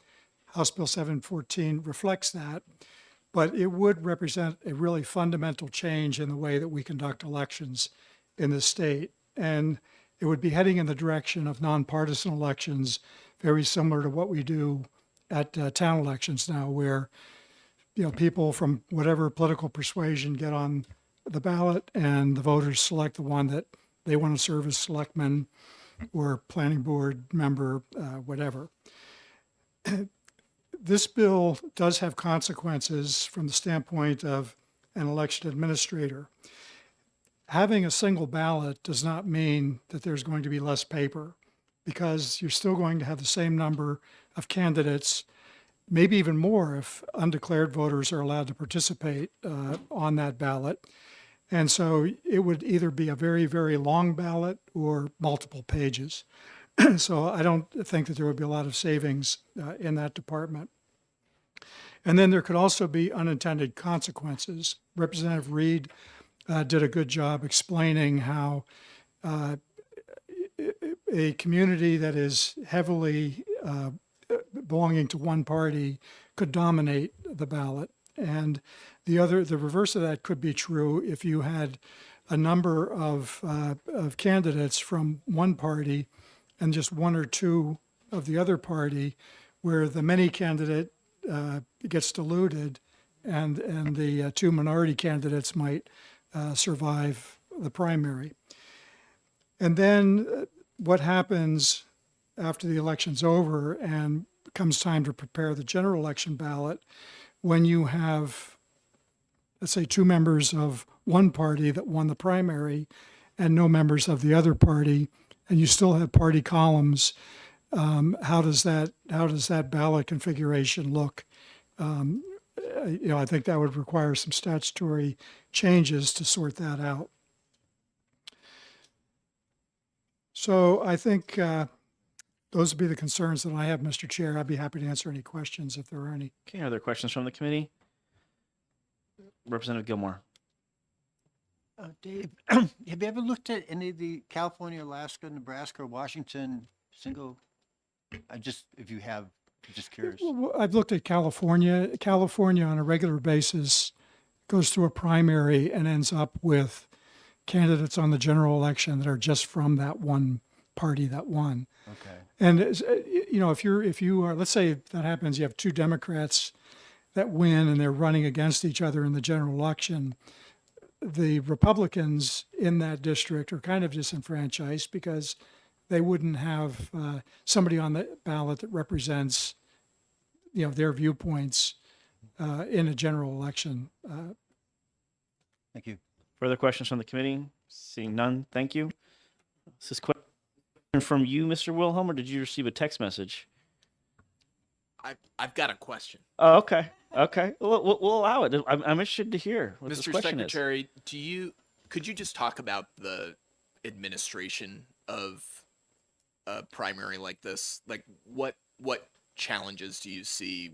House Bill 714 reflects that. But it would represent a really fundamental change in the way that we conduct elections in the state. And it would be heading in the direction of nonpartisan elections, very similar to what we do at town elections now, where people from whatever political persuasion get on the ballot, and the voters select the one that they want to serve as selectman or planning board member, whatever. This bill does have consequences from the standpoint of an election administrator. Having a single ballot does not mean that there's going to be less paper, because you're still going to have the same number of candidates, maybe even more if undeclared voters are allowed to participate on that ballot. And so it would either be a very, very long ballot or multiple pages. So I don't think that there would be a lot of savings in that department. And then there could also be unintended consequences. Representative Reed did a good job explaining how a community that is heavily belonging to one party could dominate the ballot. And the reverse of that could be true if you had a number of candidates from one party and just one or two of the other party, where the many candidate gets diluted, and the two minority candidates might survive the primary. And then what happens after the election's over and comes time to prepare the general election ballot, when you have, let's say, two members of one party that won the primary and no members of the other party, and you still have party columns, how does that ballot configuration look? I think that would require some statutory changes to sort that out. So I think those would be the concerns that I have, Mr. Chair. I'd be happy to answer any questions if there are any. Okay, are there questions from the committee? Representative Gilmore. Dave, have you ever looked at any of the California, Alaska, Nebraska, or Washington single? If you have, I'm just curious. Well, I've looked at California. California on a regular basis goes through a primary and ends up with candidates on the general election that are just from that one party that won. Okay. And if you are, let's say that happens, you have two Democrats that win and they're running against each other in the general election. The Republicans in that district are kind of disenfranchised because they wouldn't have somebody on the ballot that represents, their viewpoints in a general election. Thank you. Further questions from the committee? Seeing none, thank you. Is this question from you, Mr. Wilhelm, or did you receive a text message? I've got a question. Oh, okay. Okay. We'll allow it. I'm interested to hear what this Mr. question is. Secretary, could you just talk about the administration of a primary like this? Like what challenges do you see?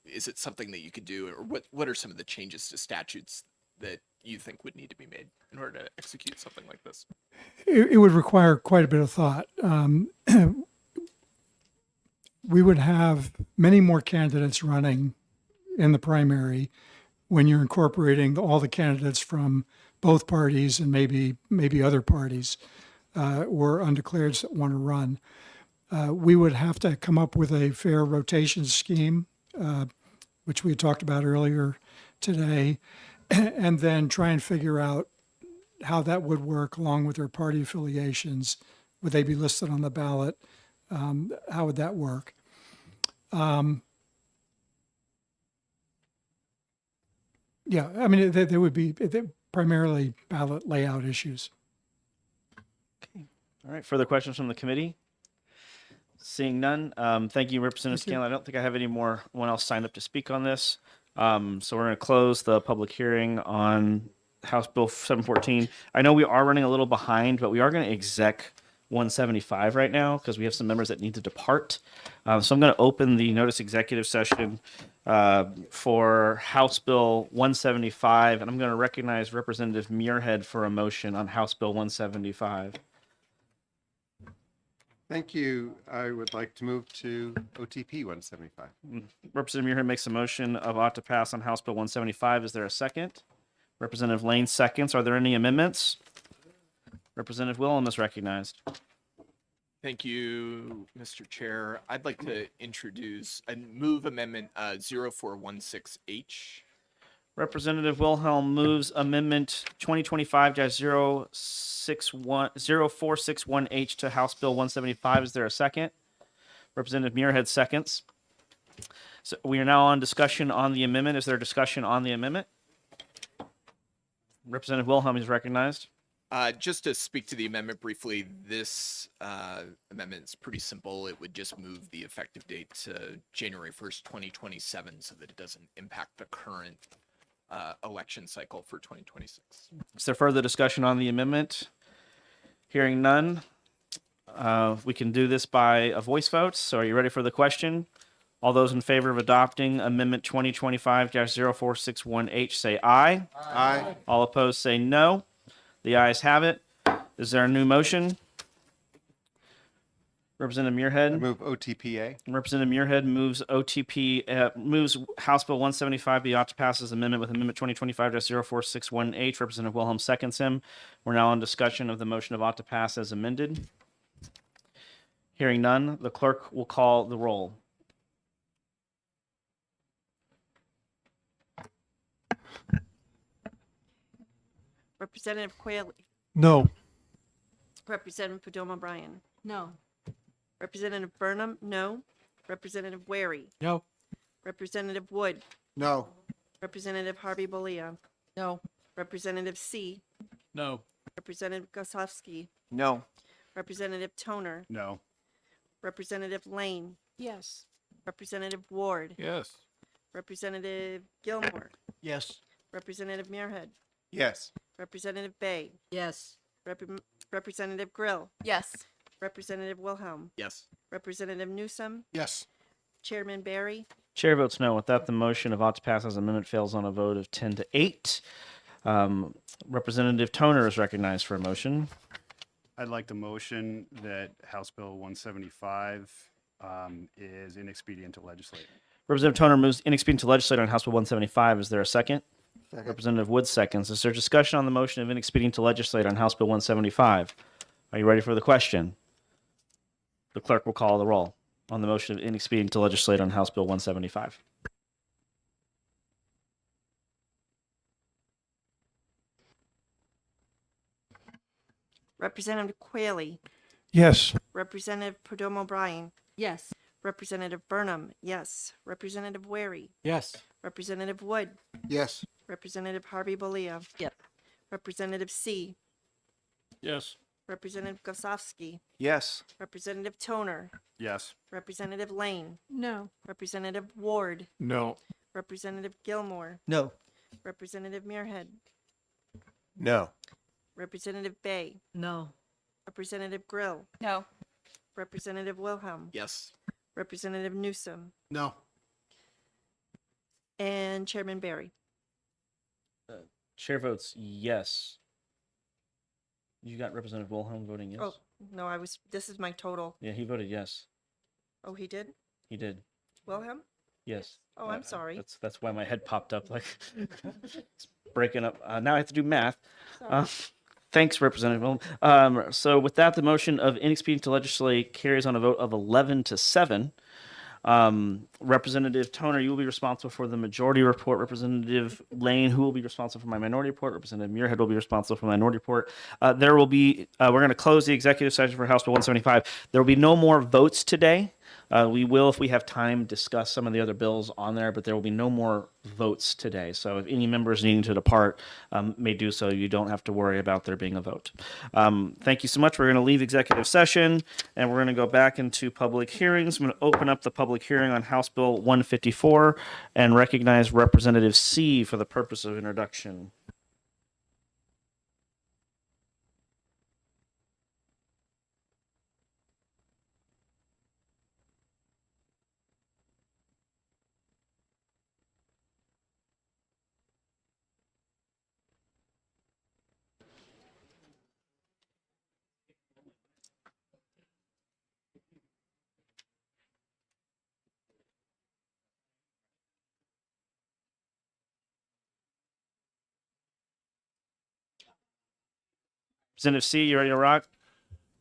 Is it something that you could do, or what are some of the changes to statutes that you think would need to be made in order to execute something like this? It would require quite a bit of thought. We would have many more candidates running in the primary when you're incorporating all the candidates from both parties and maybe other parties or undeclareds that want to run. We would have to come up with a fair rotation scheme, which we talked about earlier today, and then try and figure out how that would work along with their party affiliations. Would they be listed on the ballot? How would that work? Yeah, I mean, there would be primarily ballot layout issues. All right. Further questions from the committee? Seeing none. Thank you, Representative Scanlon. I don't think I have any more one else signed up to speak on this. So we're going to close the public hearing on House Bill 714. I know we are running a little behind, but we are going to exec 175 right now because we have some members that need to depart. So I'm going to open the notice executive session for House Bill 175, and I'm going to recognize Representative Muirhead for a motion on House Bill 175. Thank you. I would like to move to OTP 175. Representative Muirhead makes a motion of ought to pass on House Bill 175. Is there a second? Representative Lane seconds. Are there any amendments? Representative Willem is recognized. Thank you, Mr. Chair. I'd like to introduce and move amendment 0416H. Representative Wilhelm moves amendment 2025-0461H to House Bill 175. Is there a second? Representative Muirhead seconds. So we are now on discussion on the amendment. Is there discussion on the amendment? Representative Wilhelm is recognized. Just to speak to the amendment briefly, this amendment is pretty simple. It would just move the effective date to January 1st, 2027, so that it doesn't impact the current election cycle for 2026. Is there further discussion on the amendment? Hearing none, we can do this by a voice vote. So are you ready for the question? All those in favor of adopting Amendment 2025-0461H say aye. Aye. All opposed say no. The ayes have it. Is there a new motion? Representative I Muirhead. move OTPA. Representative Muirhead moves moves House Bill 175 be ought to pass as amendment with Amendment 2025-0461H. Representative Wilhelm seconds him. We're now on discussion of the motion of ought to pass as amended. Hearing none, the clerk will call the roll. Representative Quayle, No. Representative Padoma Bryan, No. Representative Burnham, no. Representative Wary, No. Representative Wood, No. Representative Harvey Bolia, No. Representative C, No. Representative Gosowski, No. Representative Toner, No. Representative Lane, Yes. Representative Ward, Yes. Representative Gilmore, Yes. Representative Muirhead, Yes. Representative Bay, Yes. Representative Grill, Yes. Representative Wilhelm, Yes. Representative Newsom, Yes. Chairman Barry, Chair votes no. With that, the motion of ought to pass as amendment fails on a vote of 10 to 8. Representative Toner is recognized for a motion. I'd like to motion that House Bill 175 is inexpedient to legislate. Representative Toner moves inexpedient to legislate on House Bill 175. Is there a second? Second. Representative Wood seconds. Is there discussion on the motion of inexpedient to legislate on House Bill 175? Are you ready for the question? The clerk will call the roll on the motion of inexpedient to legislate on House Bill 175. Representative Quayle, Yes. Representative Padoma Bryan, Yes. Representative Burnham, yes. Representative Wary, Yes. Representative Wood, Yes. Representative Harvey Bolia, Yep. Representative C, Yes. Representative Gosowski, Yes. Representative Toner, Yes. Representative Lane, No. Representative Ward, No. Representative Gilmore, No. Representative Muirhead, No. Representative Bay, No. Representative Grill, No. Representative Wilhelm, Yes. Representative Newsom, No. and Chairman Barry. Chair votes yes. You got Representative Wilhelm voting yes? Oh, no, this is my total. Yeah, he voted yes. Oh, he did? He did. Wilhelm? Yes. Oh, I'm sorry. That's why my head popped up like it's breaking up. Now I have to do math. Thanks, Representative Wilhelm. So with that, the motion of inexpedient to legislate carries on a vote of 11 to 7. Representative Toner, you will be responsible for the majority report. Representative Lane, who will be responsible for my minority report. Representative Muirhead will be responsible for my minority report. There will be, we're going to close the executive session for House Bill 175. There will be no more votes today. We will, if we have time, discuss some of the other bills on there, but there will be no more votes today. So if any members needing to depart may do so, you don't have to worry about there being a vote. Thank you so much. We're going to leave executive session and we're going to go back into public hearings. I'm going to open up the public hearing on House Bill 154 and recognize Representative C for the purpose of introduction. Representative C, you ready to rock?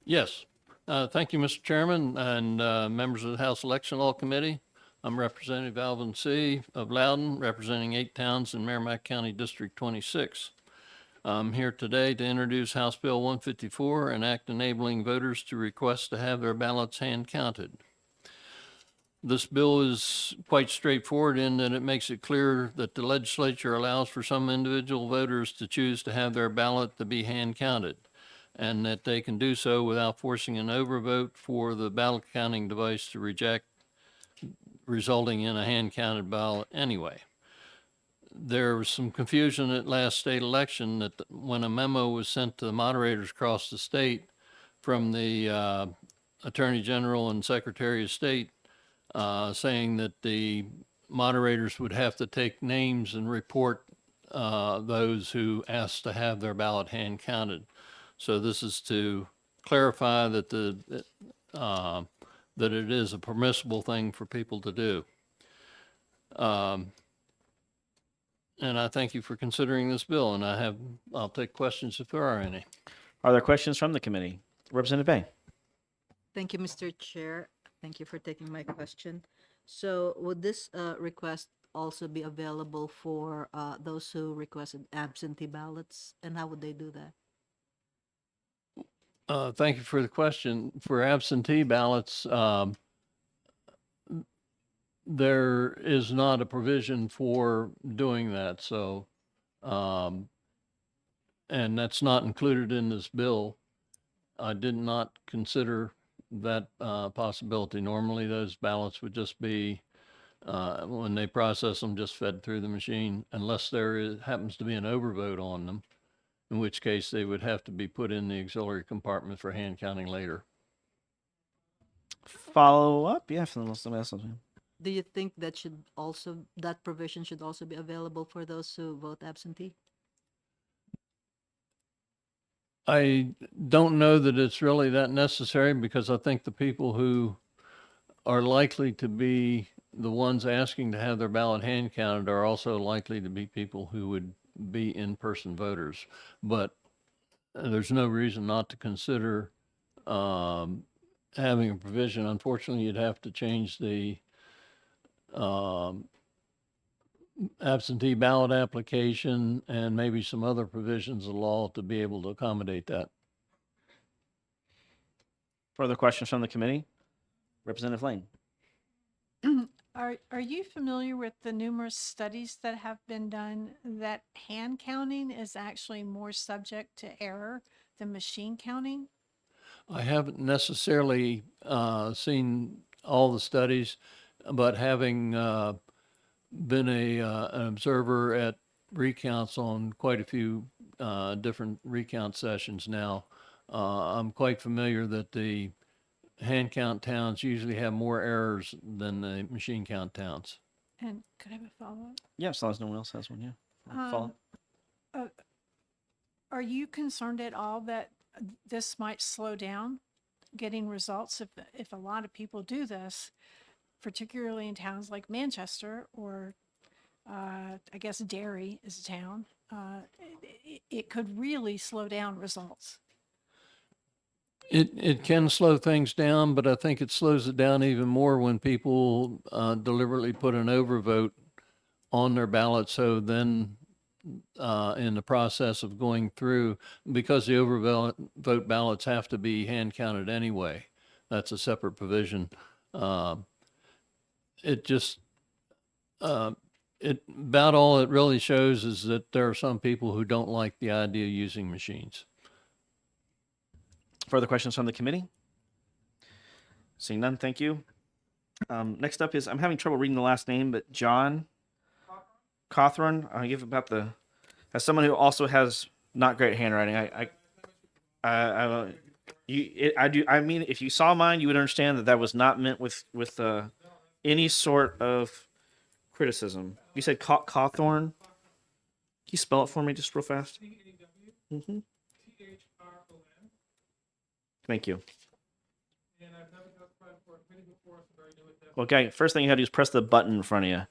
Yes. Thank you, Mr. Chairman and members of the House Election Law Committee. I'm Representative Alvin C. of Loudon, representing 8 towns in Merrimack County District 26. I'm here today to introduce House Bill 154, an act enabling voters to request to have their ballots hand counted. This bill is quite straightforward in that it makes it clear that the legislature allows for some individual voters to choose to have their ballot to be hand counted, and that they can do so without forcing an overvote for the ballot counting device to reject, resulting in a hand counted ballot anyway. There was some confusion at last state election that when a memo was sent to the moderators across the state from the Attorney General and Secretary of State, saying that the moderators would have to take names and report those who asked to have their ballot hand counted. So this is to clarify that that it is a permissible thing for people to do. And I thank you for considering this bill, and I'll take questions if there are any. Are there questions from the committee? Representative Bay. Thank you, Mr. Chair. Thank you for taking my question. So would this request also be available for those who requested absentee ballots? And how would they do that? Thank you for the question. For absentee ballots, there is not a provision for doing that. So, and that's not included in this bill. I did not consider that possibility. Normally, those ballots would just be, when they process them, just fed through the machine, unless happens to be an overvote on them, in which case they would have to be put in the auxiliary compartment for hand counting later. Follow up? Yeah, somebody else. Do you think that that provision should also be available for those who vote absentee? I don't know that it's really that necessary, because I think the people who are likely to be the ones asking to have their ballot hand counted are also likely to be people who would be in-person voters. But there's no reason not to consider having a provision. Unfortunately, you'd have to change the absentee ballot application and maybe some other provisions of law to be able to accommodate that. Further questions from the committee? Representative Lane. Are you familiar with the numerous studies that have been done that hand counting is actually more subject to error than machine counting? I haven't necessarily seen all the studies, but having been an observer at recounts on quite a few different recount sessions now, I'm quite familiar that the hand count towns usually have more errors than the machine count towns. And could I have a follow-up? Yeah, as long as no one else has one, yeah. Follow up. Are you concerned at all that this might slow down getting results if a lot of people do this, particularly in towns like Manchester or I guess Derry is a town? It could really slow down results. It can slow things down, but I think it slows it down even more when people deliberately put an overvote on their ballot. So then in the process of going through, because the overvote ballots have to be hand counted anyway, that's a separate provision. It just, about all it really shows is that there are some people who don't like the idea of using machines. Further questions from the committee? Seeing none, thank you. Next up is, I'm having trouble reading the last name, but John Cawthorn. I'll give about as someone who also has not great handwriting, I mean, if you saw mine, you would understand that was not meant with any sort of criticism. You said Cawthorn. Can you spell it for me just real fast? Mm-hmm. Thank you. Okay, first thing you have to do is press the button in front of you.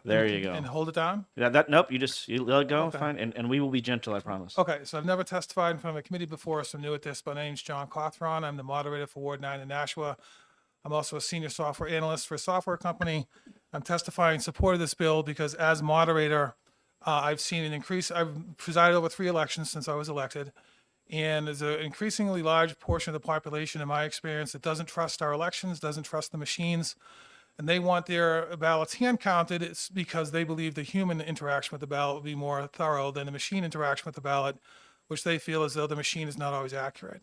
There you go. And hold it down? Yeah, nope, you let it go, Okay. fine, and we will be gentle, I promise. Okay, so I've never testified in front of a committee before, so I'm new at this. My name's John Cawthron. I'm the moderator for Ward 9 in Nashua. I'm also a senior software analyst for a software company. I'm testifying in support of this bill because as moderator, I've seen an increase. I've presided over 3 elections since I was elected. And there's an increasingly large portion of the population, in my experience, that doesn't trust our elections, doesn't trust the machines, and they want their ballots hand counted. It's because they believe the human interaction with the ballot will be more thorough than the machine interaction with the ballot, which they feel as though the machine is not always accurate.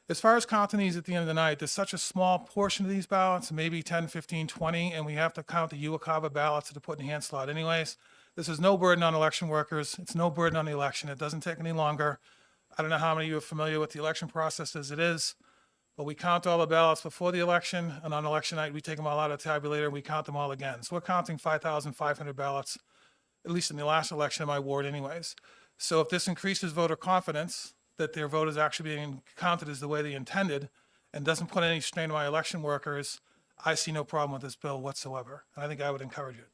As far as counting these at the end of the night, there's such a small portion of these ballots, maybe 10, 15, 20, and we have to count the UOCAVA ballots that are put in the hand slot anyways. This is no burden on election workers. It's no burden on the election. It doesn't take any longer. I don't know how many of you are familiar with the election process as it is, but we count all the ballots before the election, and on election night, we take them all out of the tabulator and we count them all again. So we're counting 5,500 ballots, at least in the last election in my ward anyways. So if this increases voter confidence that their vote is actually being counted as the way they intended and doesn't put any strain on my election workers, I see no problem with this bill whatsoever. And I think I would encourage it.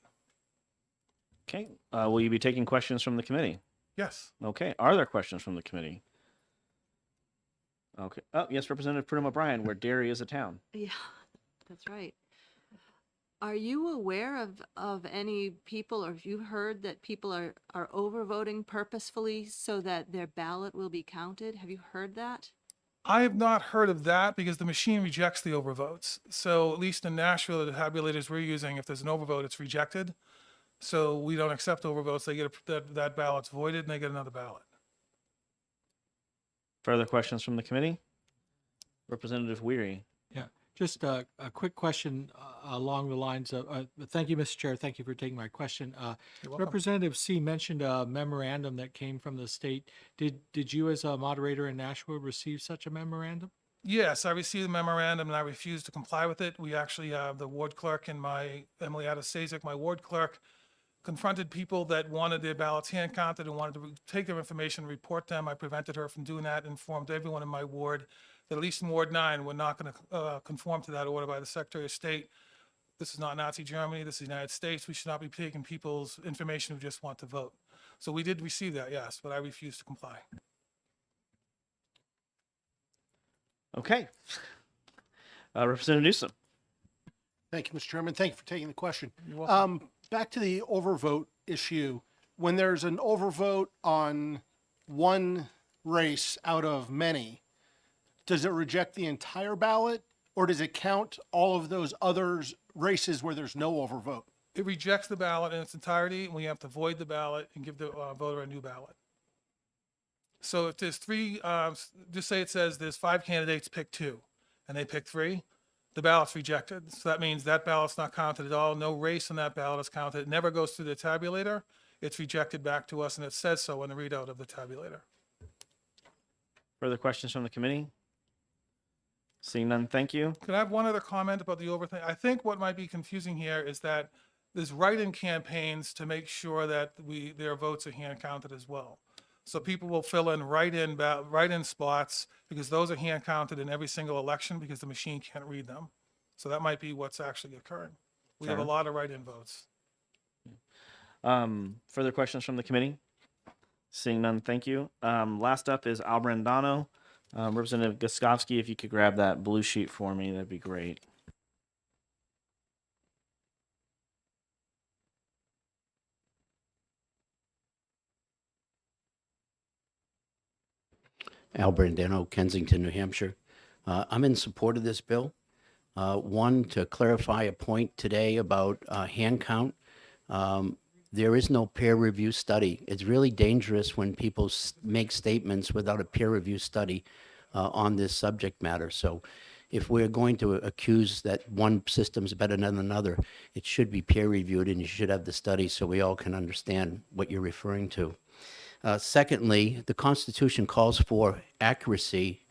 Okay, will you be taking questions from the committee? Yes. Okay, are there questions from the committee? Okay, oh, yes, Representative Purnam O'Brien, where Derry is a town. Yeah, that's right. Are you aware of any people, or have you heard that people are overvoting purposefully so that their ballot will be counted? Have you heard that? I have not heard of that because the machine rejects the overvotes. So at least in Nashville, the tabulators we're using, if there's an overvote, it's rejected. So we don't accept overvotes. They get that ballot's voided and they get another ballot. Further questions from the committee? Representative Weary. Yeah, just a quick question along the lines of, thank you, Mr. Chair. Thank you for taking my question. You're welcome. Representative C mentioned a memorandum that came from the state. Did you as a moderator in Nashua receive such a memorandum? Yes, I received the memorandum and I refused to comply with it. We actually have the ward clerk and Emily Adesazek, my ward clerk, confronted people that wanted their ballots hand counted and wanted to take their information and report them. I prevented her from doing that, informed everyone in my ward that at least in Ward 9, we're not going to conform to that order by the Secretary of State. This is not Nazi Germany. This is the United States. We should not be taking people's information who just want to vote. So we did receive that, yes, but I refused to comply. Okay. Representative Newsom. Thank you, Mr. Chairman. Thank you for taking the question. You're welcome. Back to the overvote issue. When there's an overvote on one race out of many, does it reject the entire ballot or does it count all of those other races where there's no overvote? It rejects the ballot in its entirety, and we have to void the ballot and give the voter a new ballot. So if there's 3, just say it says there's 5 candidates, pick 2, and they pick 3, the ballot's rejected. So that means that ballot's not counted at all. No race on that ballot is counted. It never goes through the tabulator. It's rejected back to us, and it says so in the readout of the tabulator. Further questions from the committee? Seeing none, thank you. Could I have one other comment about the overthink? I think what might be confusing here is that there's write-in campaigns to make sure that their votes are hand counted as well. So people will fill in write-in spots because those are hand counted in every single election because the machine can't read them. So that might be what's actually occurring. We have a Fair. lot of write-in votes. Further questions from the committee? Seeing none, thank you. Last up is Al Brandano. Representative Goskovsky, if you could grab that blue sheet for me, that'd be great. Al Brandano, Kensington, New Hampshire. I'm in support of this bill. One, to clarify a point today about hand count. There is no peer review study. It's really dangerous when people make statements without a peer review study on this subject matter. So if we're going to accuse that one system's better than another, it should be peer reviewed and you should have the study so we all can understand what you're referring to. Secondly, the Constitution calls for accuracy,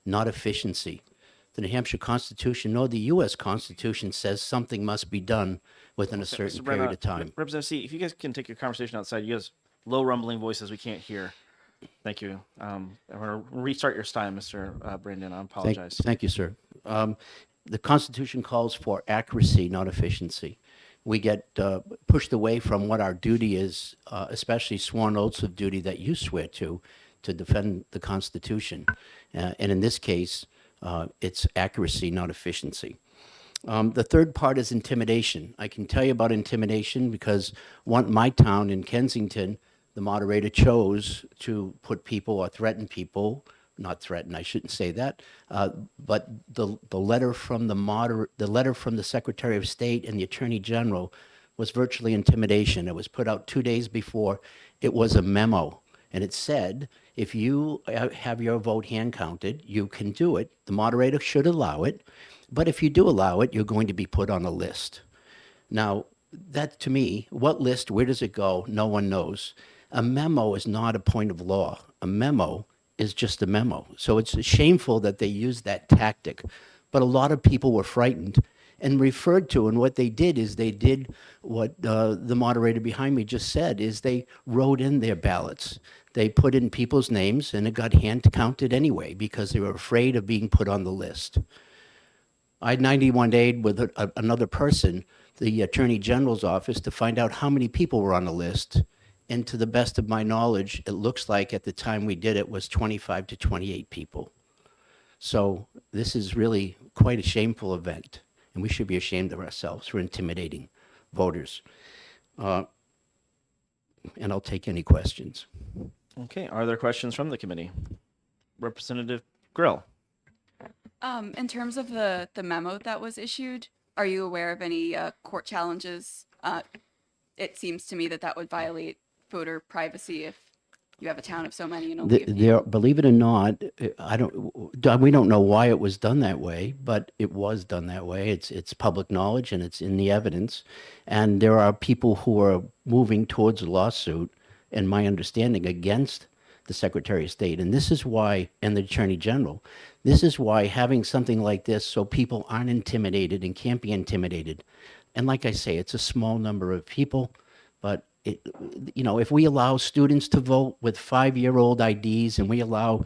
not efficiency. The New Hampshire Constitution, nor the U.S. Constitution says something must be done within a certain period of time. Representative C, if you guys can take your conversation outside, you guys low rumbling voices we can't hear. Thank you. I'm going to restart your time, Mr. Brandon. I apologize. Thank you, sir. The Constitution calls for accuracy, not efficiency. we get pushed away from what our duty is, especially sworn oaths of duty that you swear to defend the Constitution. And in this case, it's accuracy, not efficiency. The third part is intimidation. I can tell you about intimidation because my town in Kensington, the moderator chose to put people or threaten people, not threaten, I shouldn't say that, but the letter from the letter from the Secretary of State and the Attorney General was virtually intimidation. It was put out 2 days before. It was a memo, and it said, if you have your vote hand counted, you can do it. The moderator should allow it, but if you do allow it, you're going to be put on a list. Now, that to me, what list, where does it go? No one knows. A memo is not a point of law. A memo is just a memo. So it's shameful that they used that tactic. But a lot of people were frightened and referred to, and what they did is they did what the moderator behind me just said, is they wrote in their ballots. They put in people's names, and it got hand counted anyway because they were afraid of being put on the list. I had 91 days with another person, the Attorney General's office, to find out how many people were on the list. And to the best of my knowledge, it looks like at the time we did it was 25 to 28 people. So this is really quite a shameful event, and we should be ashamed of ourselves for intimidating voters. And I'll take any questions. Okay, are there questions from the committee? Representative Grill. In terms of the memo that was issued, are you aware of any court challenges? It seems to me that would violate voter privacy if you have a town of so many and only a few. Believe it or not, we don't know why it was done that way, but it was done that way. It's public knowledge and it's in the evidence. And there are people who are moving towards a lawsuit, and my understanding, against the Secretary of State. And this is why, and the Attorney General, this is why having something like this so people aren't intimidated and can't be intimidated. And like I say, it's a small number of people, but if we allow students to vote with 5-year-old IDs, and we allow,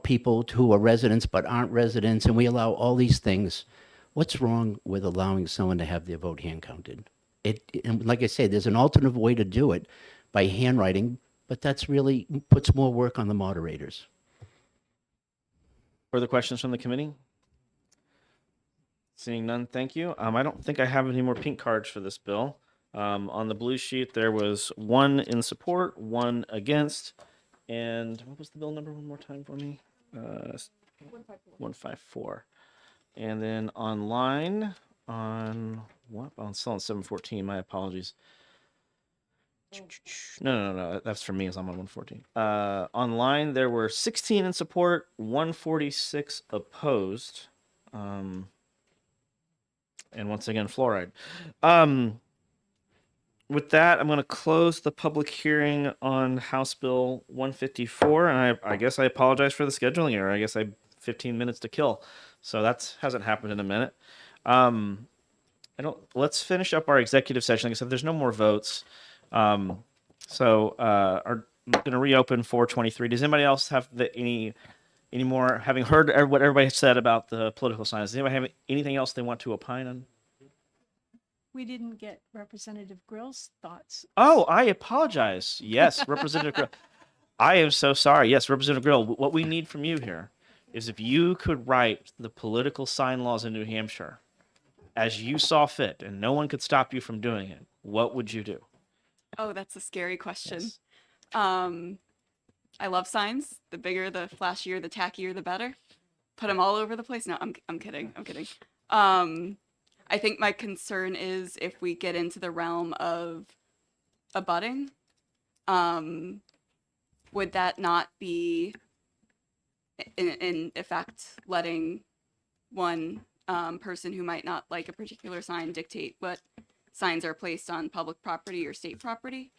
people who are residents but aren't residents, and we allow all these things, what's wrong with allowing someone to have their vote hand counted? And like I say, there's an alternative way to do it by handwriting, but that's really puts more work on the moderators. Further questions from the committee? Seeing none, thank you. I don't think I have any more pink cards for this bill. On the blue sheet, there was 1 in support, 1 against, and what was the bill number one more time for me? 154. And then online, on what? Oh, it's still on 714. My apologies. No. That's for me, as I'm on 114. Online, there were 16 in support, 146 opposed. And once again, fluoride. With that, I'm going to close the public hearing on House Bill 154, and I guess I apologize for the scheduling error. I guess I have 15 minutes to kill, so that hasn't happened in a minute. Let's finish up our executive session. Like I said, there's no more votes, I'm going to reopen 423. Does anybody else have any more? Having heard what everybody said about the political signs, does anybody have anything else they want to opine on? We didn't get Representative Grill's thoughts. Oh, I apologize. Yes, Representative Grill. I am so sorry. Yes, Representative Grill, what we need from you here is if you could write the political sign laws in New Hampshire as you saw fit and no one could stop you from doing it, what would you do? Oh, that's a scary question. Yes. I love signs. The bigger, the flashier, the tackier, the better. Put them all over the place. No, I'm kidding. I'm kidding. I think my concern is if we get into the realm of abutting, would that not be, in effect, letting one person who might not like a particular sign dictate what signs are placed on public property or state property?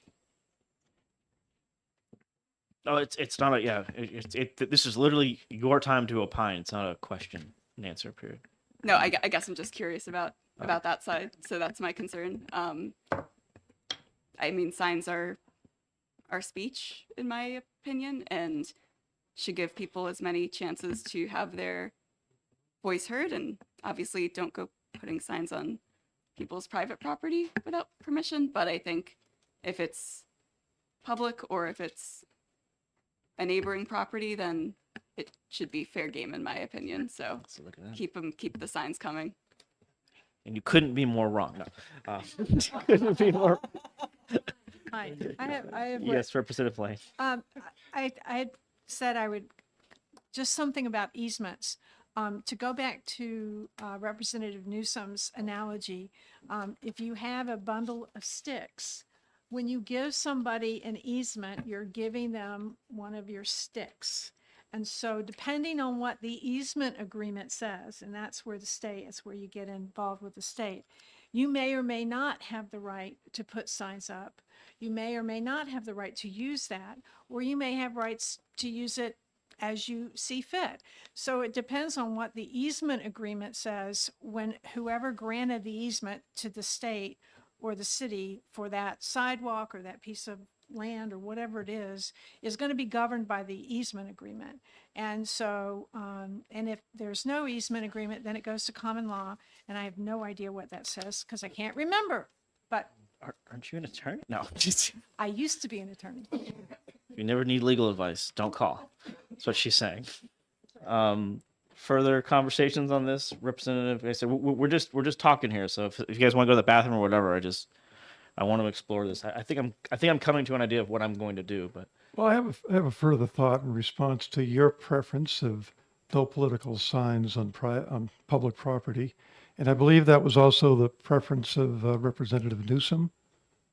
Oh, it's not a, yeah, this is literally your time to opine. It's not a question and answer period. No, I guess I'm just curious about that side. So that's my concern. I mean, signs are speech, in my opinion, and should give people as many chances to have their voice heard. And obviously, don't go putting signs on people's private property without permission, but I think if it's public or if it's a neighboring property, then it should be fair game in my opinion. So look at that. keep the signs coming. And you couldn't be more wrong. No. Couldn't be more. Hi, I have. Yes, Representative Lane. I had said I would, just something about easements. To go back to Representative Newsom's analogy, if you have a bundle of sticks, when you give somebody an easement, you're giving them one of your sticks. And so depending on what the easement agreement says, and that's where the state, it's where you get involved with the state, you may or may not have the right to put signs up. You may or may not have the right to use that, or you may have rights to use it as you see fit. So it depends on what the easement agreement says when whoever granted the easement to the state or the city for that sidewalk or that piece of land or whatever it is going to be governed by the easement agreement. And so, and if there's no easement agreement, then it goes to common law. And I have no idea what that says because I can't remember. But Aren't you an attorney? No. I used to be an attorney. If you never need legal advice, don't call. That's what she's saying. Further conversations on this, Representative? I said we're just talking here. So if you guys want to go to the bathroom or whatever, I want to explore this. I think I'm coming to an idea of what I'm going to do. But Well, I have a further thought in response to your preference of no political signs on public property. And I believe that was also the preference of Representative Newsom.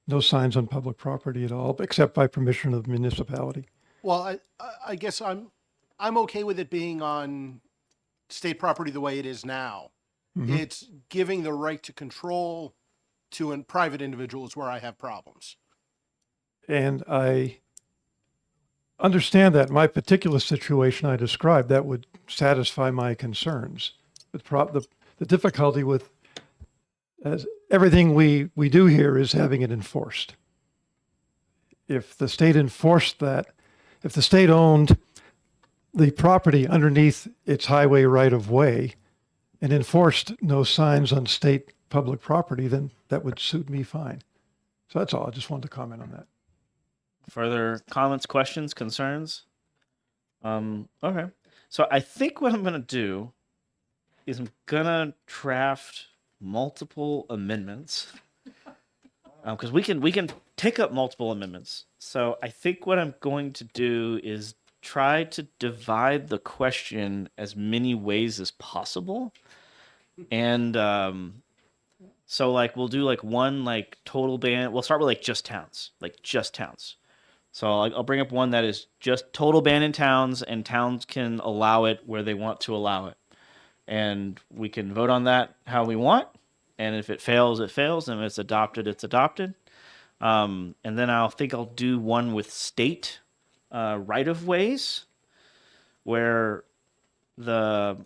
No signs on public property at all, except by permission of the municipality. Well, I guess I'm okay with it being on state property the way it is now. Mhm. It's giving the right to control to private individuals where I have problems. And I understand that in my particular situation I described, that would satisfy my concerns. The difficulty with everything we do here is having it enforced. If the state enforced that, if the state owned the property underneath its highway right of way and enforced no signs on state public property, then that would suit me fine. So that's all. I just wanted to comment on that. further comments, questions, concerns? Okay. So I think what I'm gonna do is I'm gonna draft multiple amendments. Because we can take up multiple amendments. So I think what I'm going to do is try to divide the question as many ways as possible. And so like we'll do like one like total ban. We'll start with like just towns. So I'll bring up one that is just total ban in towns, and towns can allow it where they want to allow it. And we can vote on that how we want. And if it fails, it fails. And if it's adopted, it's adopted. And then I'll do one with state right-of-ways, where the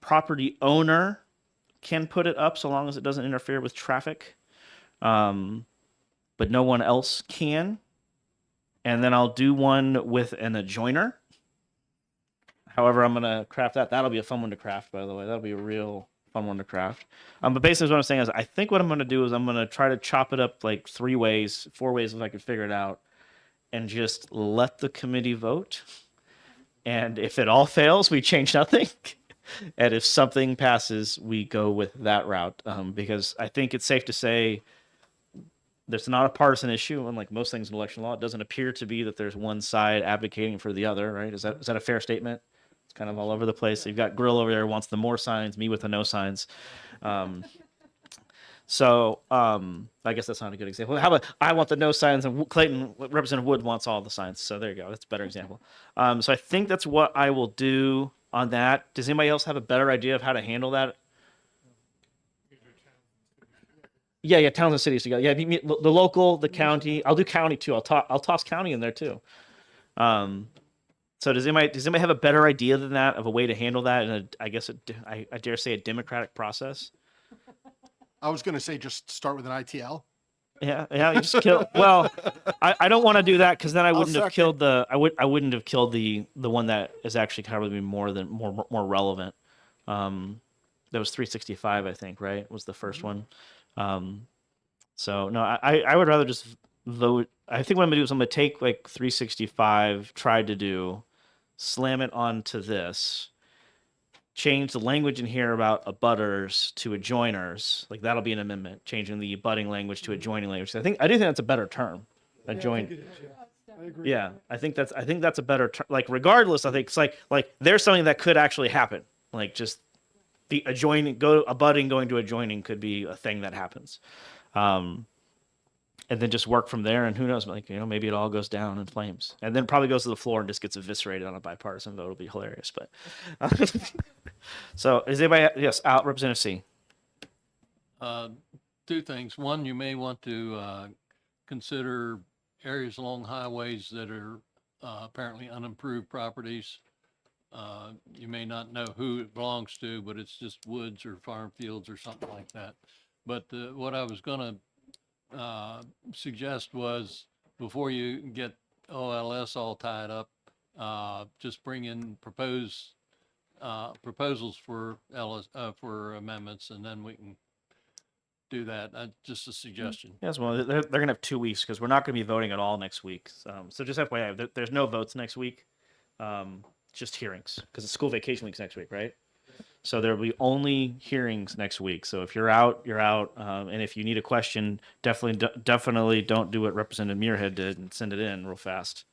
property owner can put it up so long as it doesn't interfere with traffic, but no one else can. And then I'll do one with an adjoiner. However, I'm going to craft that. That'll be a fun one to craft, by the way. That'll be a real fun one to craft. But basically what I'm saying is I think what I'm going to do is I'm going to try to chop it up like 4 ways if I can figure it out, and just let the committee vote. And if it all fails, we change nothing. And if something passes, we go with that route. Because I think it's safe to say there's not a partisan issue. Unlike most things in election law, it doesn't appear to be that there's one side advocating for the other, right? Is that a fair statement? It's kind of all over the place. So you've got Grill over there who wants the more signs, me with the no signs. So I guess that's not a good example. How about I want the no signs, and Clayton, Representative Wood wants all the signs. So there you go. That's a better example. So I think that's what I will do on that. Does anybody else have a better idea of how to handle that? Yeah, towns and cities together. Yeah, the local, the county. I'll do county too. I'll toss county in there too. So does anybody have a better idea than that of a way to handle that in I dare say a democratic process? I was going to say just start with an ITL. Yeah, you just kill. Well, I don't want to do that because then I wouldn't have second. killed I wouldn't have killed the one that is actually probably more relevant. that was 365, I think, right? Was the first one. So no, I would rather just vote. I think what I'm gonna do is I'm gonna take like 365, tried to do, slam it onto this, change the language in here about abutters to adjoiners. Like that'll be an amendment, changing the abutting language to adjoining language. I do think that's a better term. Adjoin. I agree. Yeah, I think that's a better term. Like regardless, I think it's like there's something that could actually happen. Like just the abutting going to adjoining could be a thing that happens. And then just work from there, and who knows, like, maybe it all goes down in flames, and then probably goes to the floor and just gets eviscerated on a bipartisan vote. It'll be hilarious, but so is anybody? Yes, out Representative C. Two things. One, you may want to consider areas along highways that are apparently unimproved properties. You may not know who it belongs to, but it's just woods or farm fields or something like that. But what I was going to suggest was, before you get OLS all tied up, just bring in proposals for for amendments, and then we can do that. Just a suggestion. Yes, well, they're gonna have 2 weeks because we're not gonna be voting at all next week. So just FYI, there's no votes next week, just hearings because it's school vacation week's next week, right? So there will be only hearings next week. So if you're out, you're out. And if you need a question, definitely don't do what Representative Muirhead did and send it in real fast.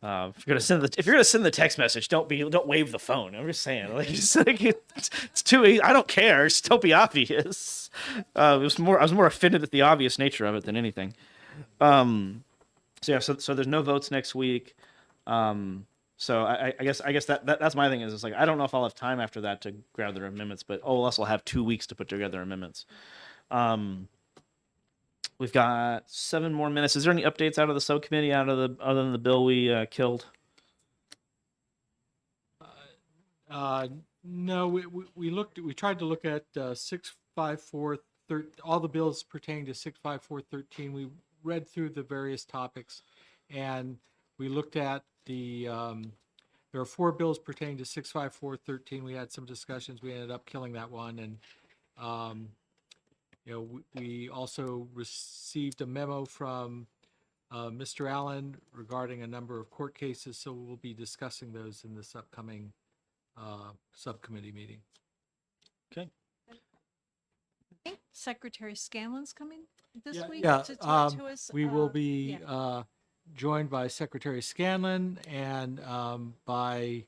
If you're gonna send the text message, don't wave the phone. I'm just saying, it's too easy. I don't care. Just don't be obvious. I was more offended at the obvious nature of it than anything. So there's no votes next week. So I guess that's my thing is, it's like, I don't know if I'll have time after that to grab their amendments, but OLS will have 2 weeks to put together amendments. We've got 7 more minutes. Is there any updates out of the subcommittee other than the bill we killed? No, we tried to look at 654, all the bills pertaining to 65413. We read through the various topics, and we looked at there are 4 bills pertaining to 65413. We had some discussions. We ended up killing that one, and we also received a memo from Mr. Allen regarding a number of court cases, so we'll be discussing those in this upcoming subcommittee meeting. Okay. I think Secretary Scanlon's coming this week Yeah, to talk to us. we will be joined by Secretary Scanlon and by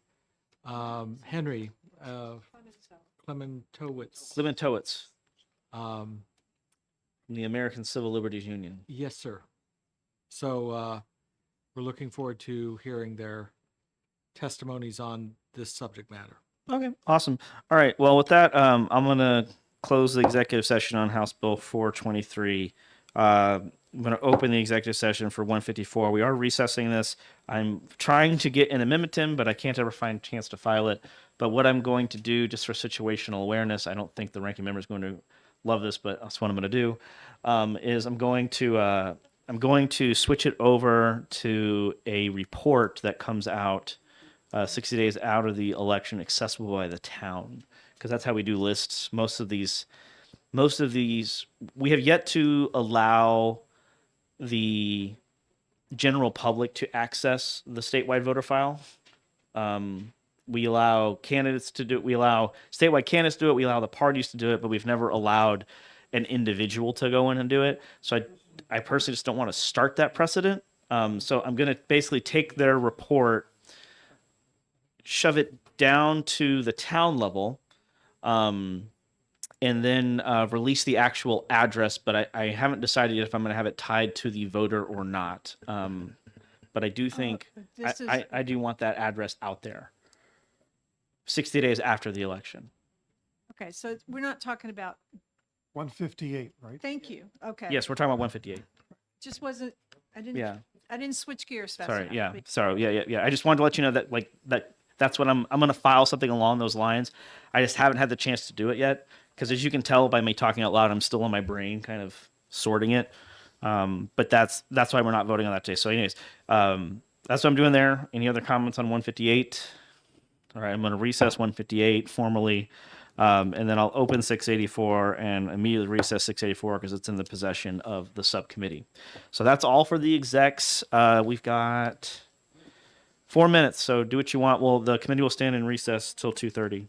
Henry Clementowitz. Clementowitz. The American Civil Liberties Union. Yes, sir. So we're looking forward to hearing their testimonies on this subject matter. Okay, awesome. All right. Well, with that, I'm going to close the executive session on House Bill 423. I'm going to open the executive session for 154. We are recessing this. I'm trying to get an amendment in, but I can't ever find a chance to file it. But what I'm going to do, just for situational awareness, I don't think the ranking member is going to love this, but that's what I'm going to do, is I'm going to switch it over to a report that comes out 60 days out of the election, accessible by the town, because that's how we do lists. Most of these, we have yet to allow the general public to access the statewide voter file. We allow candidates to do it. We allow statewide candidates to do it. We allow the parties to do it, but we've never allowed an individual to go in and do it. So I personally just don't want to start that precedent. So I'm going to basically take their report, shove it down to the town level, and then release the actual address. But I haven't decided yet if I'm going to have it tied to the voter or not. But I do think I do want that address out there 60 days after the election. Okay, so we're not talking about, 158, right? thank you. Okay. Yes, we're talking about 158. Just wasn't, I Yeah. didn't switch gears fast Sorry. enough. Yeah. But- Sorry. Yeah. I just wanted to let you know that that's what I'm going to file something along those lines. I just haven't had the chance to do it yet, because as you can tell by me talking out loud, I'm still in my brain kind of sorting it. But that's why we're not voting on that today. So anyways, that's what I'm doing there. Any other comments on 158? All right, I'm going to recess 158 formally. And then I'll open 684 and immediately recess 684 because it's in the possession of the subcommittee. So that's all for the execs. We've got 4 minutes, so do what you want. Well, the committee will stand in recess till 2:30.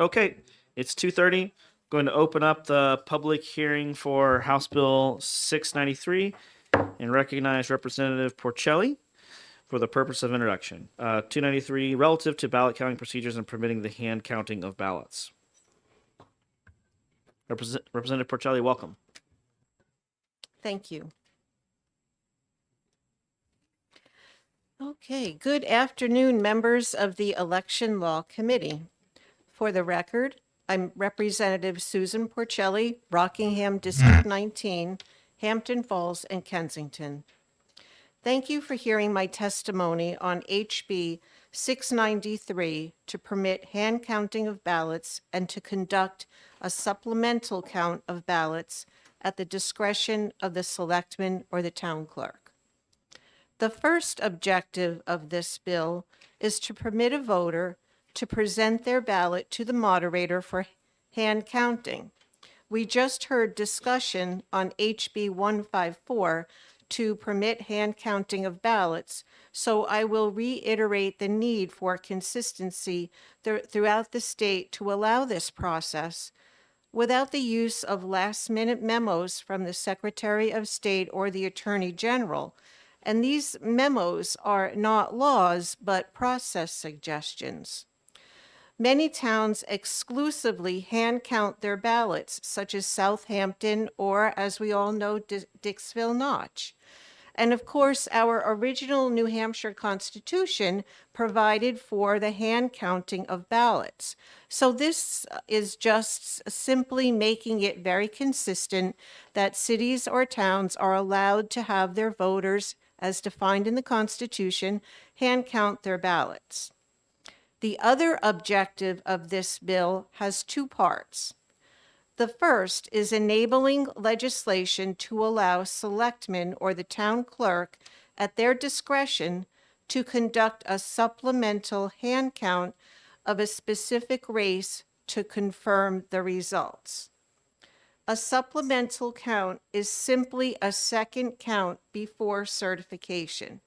Okay, it's 2:30. Going to open up the public hearing for House Bill 693 and recognize Representative Porcelli for the purpose of introduction. 293, relative to ballot counting procedures and permitting the hand counting of ballots. Representative Porcelli, welcome. Thank you. Okay, good afternoon, members of the Election Law Committee. For the record, I'm Representative Susan Porcelli, Rockingham District 19, Hampton Falls, and Kensington. Thank you for hearing my testimony on HB 693 to permit hand counting of ballots and to conduct a supplemental count of ballots at the discretion of the selectman or the town clerk. The first objective of this bill is to permit a voter to present their ballot to the moderator for hand counting, we just heard discussion on HB 154 to permit hand counting of ballots, so I will reiterate the need for consistency throughout the state to allow this process without the use of last-minute memos from the Secretary of State or the Attorney General. And these memos are not laws, but process suggestions. Many towns exclusively hand count their ballots, such as Southampton or, as we all know, Dixville Notch. And of course, our original New Hampshire Constitution provided for the hand counting of ballots. So this is just simply making it very consistent that cities or towns are allowed to have their voters, as defined in the Constitution, hand count their ballots. The other objective of this bill has two parts. The first is enabling legislation to allow selectmen or the town clerk at their discretion to conduct a supplemental hand count of a specific race to confirm the results. A supplemental count is simply a second count before certification.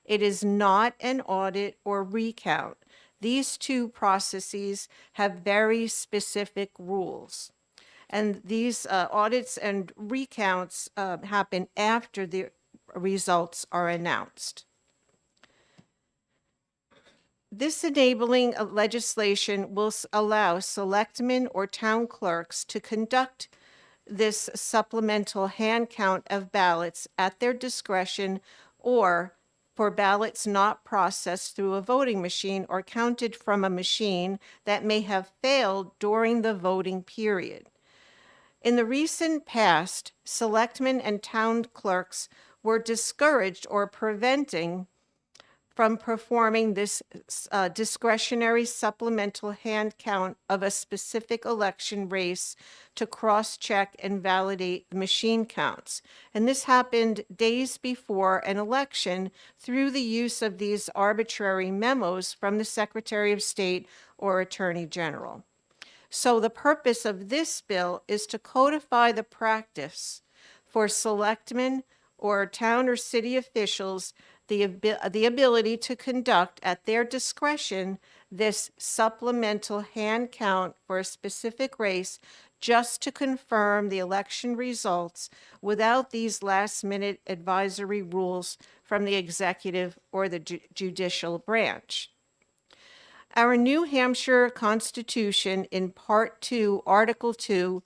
It is not an audit or recount. These two processes have very specific rules. And these audits and recounts happen after the results are announced. This enabling legislation will allow selectmen or town clerks to conduct this supplemental hand count of ballots at their discretion, or for ballots not processed through a voting machine or counted from a machine that may have failed during the voting period. In the recent past, selectmen and town clerks were discouraged or preventing from performing this discretionary supplemental hand count of a specific election race to cross-check and validate the machine counts. And this happened days before an election through the use of these arbitrary memos from the Secretary of State or Attorney General. So the purpose of this bill is to codify the practice for selectmen or town or city officials the ability to conduct at their discretion this supplemental hand count for a specific race just to confirm the election results without these last-minute advisory rules from the executive or the judicial branch. Our New Hampshire Constitution in Part 2, Article 2,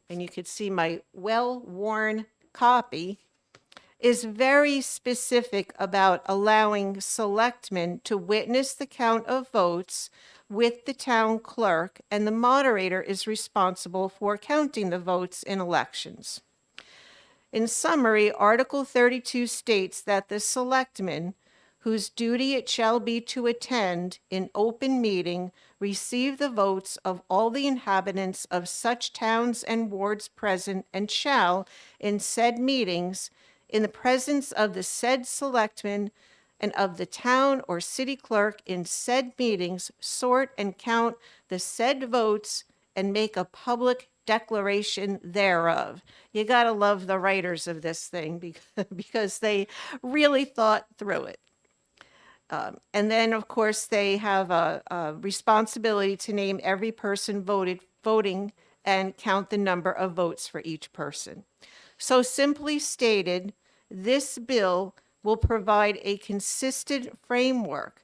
and you can see my well-worn copy, is very specific about allowing selectmen to witness the count of votes with the town clerk, and the moderator is responsible for counting the votes in elections. In summary, Article 32 states that the selectmen, whose duty it shall be to attend in open meeting, receive the votes of all the inhabitants of such towns and wards present, and shall, in said meetings, in the presence of the said selectmen and of the town or city clerk in said meetings, sort and count the said votes and make a public declaration thereof. You gotta love the writers of this thing because they really thought through it. And then, of course, they have a responsibility to name every person voting and count the number of votes for each person. So simply stated, this bill will provide a consistent framework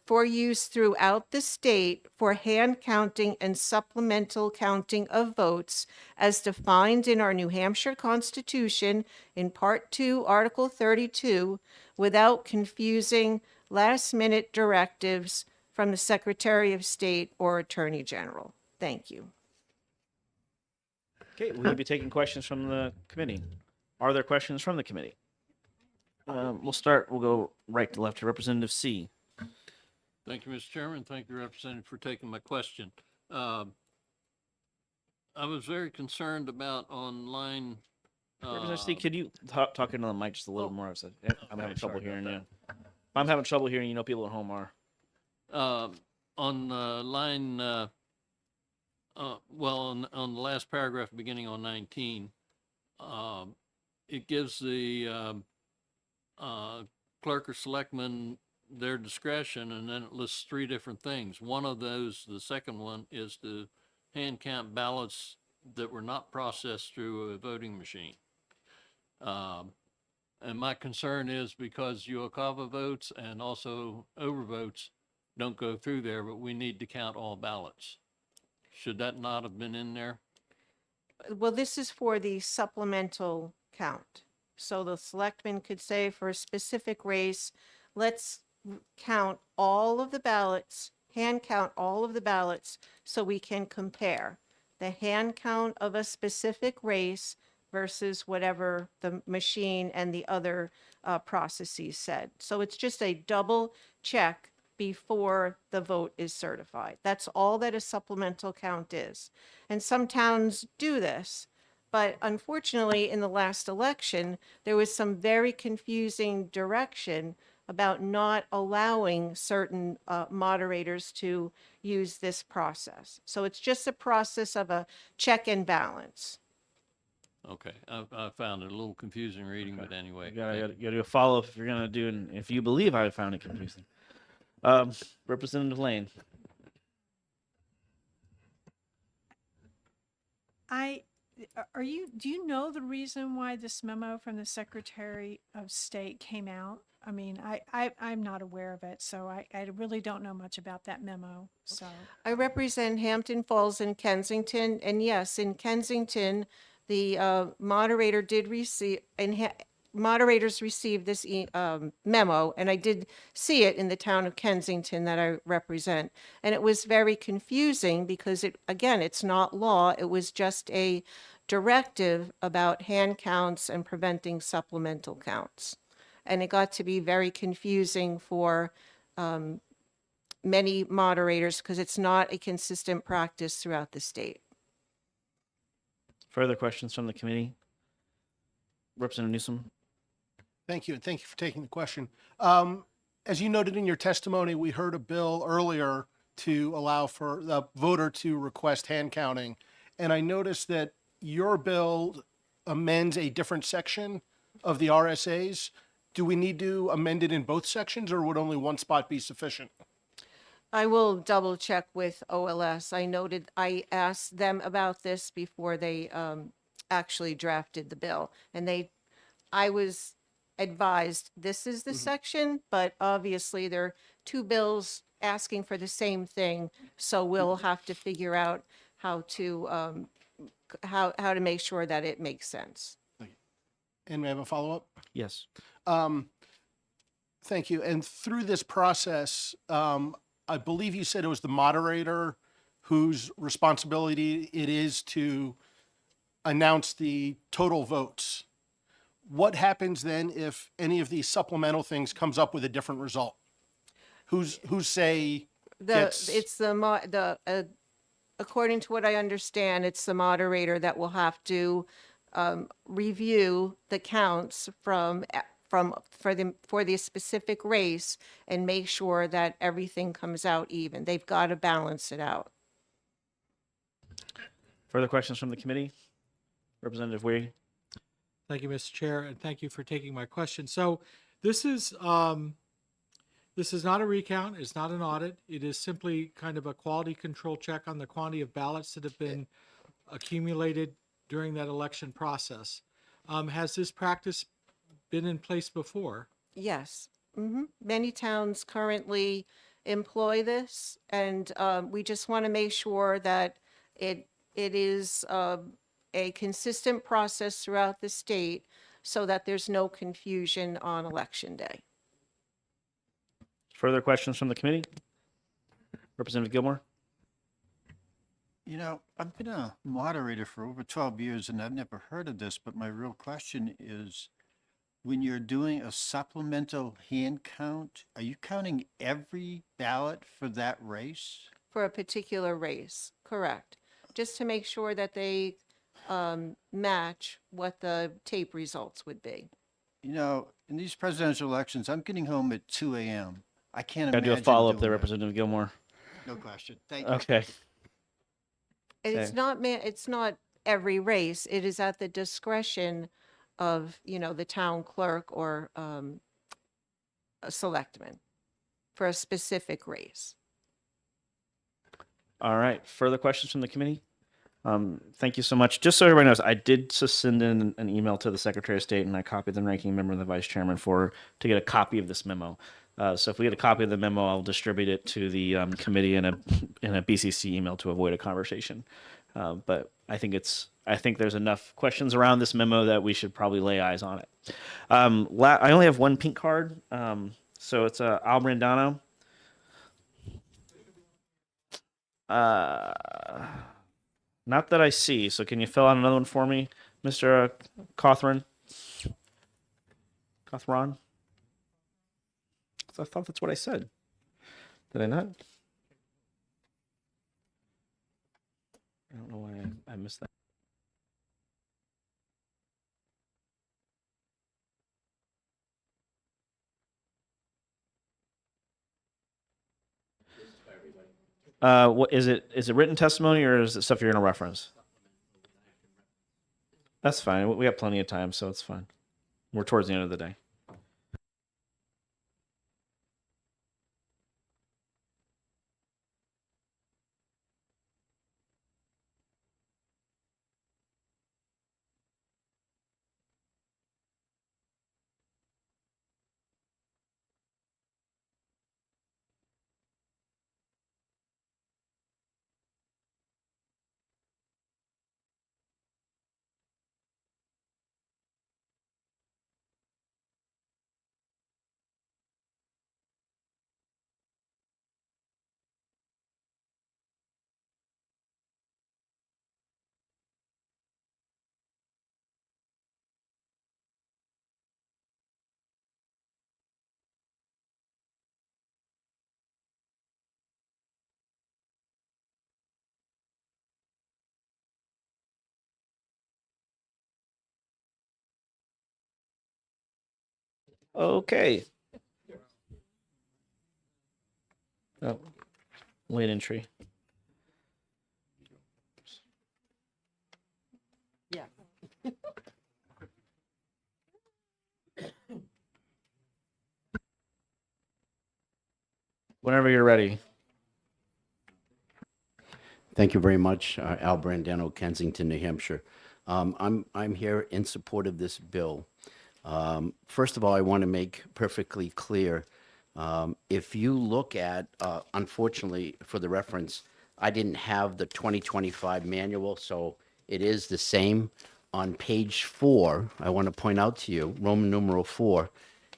for use throughout the state for hand counting and supplemental counting of votes as defined in our New Hampshire Constitution in Part 2, Article 32, without confusing last-minute directives from the Secretary of State or Attorney General. Thank you. Okay, we'll be taking questions from the committee. Are there questions from the committee? We'll go right to left to Representative C. Thank you, Mr. Chairman. Thank you, Representative, for taking my question. I was very concerned about on line. Representative C, could you talk into the mic just a little more? I'm having trouble hearing you. I'm having trouble hearing you. Know people at home are. On line Well, on the last paragraph, beginning on 19, it gives the clerk or selectman their discretion, and then it lists three different things. One of those, the second one, is to hand count ballots that were not processed through a voting machine. And my concern is because Uokava votes and also overvotes don't go through there, but we need to count all ballots. Should that not have been in there? Well, this is for the supplemental count. So the selectmen could say for a specific race, let's count all of the ballots, hand count all of the ballots so we can compare the hand count of a specific race versus whatever the machine and the other processes said. So it's just a double check before the vote is certified. That's all that a supplemental count is. And some towns do this. But unfortunately, in the last election, there was some very confusing direction about not allowing certain moderators to use this process. So it's just a process of a check and balance. Okay, I found it a little confusing reading, but anyway. You gotta do a follow up if you're gonna do, and if you believe I found it confusing. Representative Lane. Do you know the reason why this memo from the Secretary of State came out? I mean, I'm not aware of it, so I really don't know much about that memo, so. I represent Hampton Falls and Kensington, and yes, in Kensington, the moderator did receive, moderators received this memo, and I did see it in the town of Kensington that I represent. And it was very confusing because again, it's not law. It was just a directive about hand counts and preventing supplemental counts. And it got to be very confusing for many moderators because it's not a consistent practice throughout the state. Further questions from the committee? Representative Newsom. Thank you, and thank you for taking the question. As you noted in your testimony, we heard a bill earlier to allow for the voter to request hand counting. And I noticed that your bill amends a different section of the RSAs. Do we need to amend it in both sections, or would only one spot be sufficient? I will double check with OLS. I asked them about this before they actually drafted the bill. And I was advised this is the section, but obviously there are two bills asking for the same thing. So we'll have to figure out how to make sure that it makes sense. And may I have a follow-up? Yes. Thank you. And through this process, I believe you said it was the moderator whose responsibility it is to announce the total votes. What happens then if any of these supplemental things comes up with a different result? Who's say gets... According to what I understand, it's the moderator that will have to review the counts for the specific race and make sure that everything comes out even. They've got to balance it out. Further questions from the committee? Representative Weary. Thank you, Mr. Chair, and thank you for taking my question. So this is not a recount. It's not an audit. It is simply kind of a quality control check on the quantity of ballots that have been accumulated during that election process. Has this practice been in place before? Yes. Many towns currently employ this, and we just want to make sure that it is a consistent process throughout the state so that there's no confusion on election day. Further questions from the committee? Representative Gilmore. You know, I've been a moderator for over 12 years and I've never heard of this, but my real question is, when you're doing a supplemental hand count, are you counting every ballot for that race? For a particular race, correct. Just to make sure that they match what the tape results would be. You know, in these presidential elections, I'm getting home at 2 a.m. I can't Gotta imagine. do a follow up there, doing that. Representative Gilmore. No question. Thank you. Okay. And it's Okay. not, it's not every race. It is at the discretion of, the town clerk or a selectman for a specific race. All right. Further questions from the committee? Thank you so much. Just so everybody knows, I did just send in an email to the Secretary of State, and I copied the ranking member and the Vice Chairman to get a copy of this memo. So if we get a copy of the memo, I'll distribute it to the committee in a BCC email to avoid a conversation. But I think there's enough questions around this memo that we should probably lay eyes on it. I only have one pink card, so it's Al Brandano. Not that I see. So can you fill out another one for me, Mr. Cawthron? Cawthron? I thought that's what I said. Did I not? I don't know why I missed that. What is it? Is it written testimony or is it stuff you're going to reference? That's fine. We got plenty of time, so it's fine. We're towards the end of the day. Okay. Oh, late entry. Yeah. Whenever you're ready. Thank you very much, Al Brandano, Kensington, New Hampshire. I'm here in support of this bill. First of all, I want to make perfectly clear, if you look at, unfortunately, for the reference, I didn't have the 2025 manual, so it is the same. On page 4, I want to point out to you, Roman numeral 4,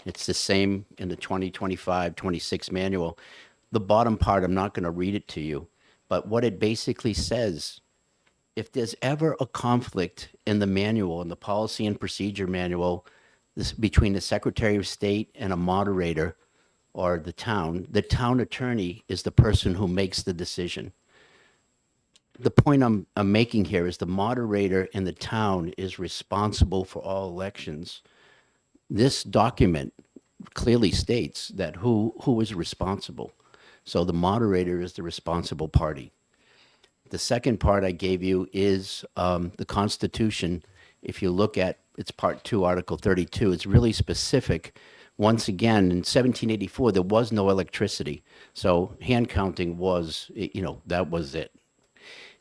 it's the same in the 2025-26 manual. The bottom part, I'm not going to read it to you, but what it basically says, if there's ever a conflict in the manual, in the policy and procedure manual, between the Secretary of State and a moderator or the town attorney is the person who makes the decision. The point I'm making here is the moderator in the town is responsible for all elections. This document clearly states that who is responsible. So the moderator is the responsible party. The second part I gave you is the Constitution. If you look at it's Part 2, Article 32, it's really specific. Once again, in 1784, there was no electricity. So hand counting was, that was it.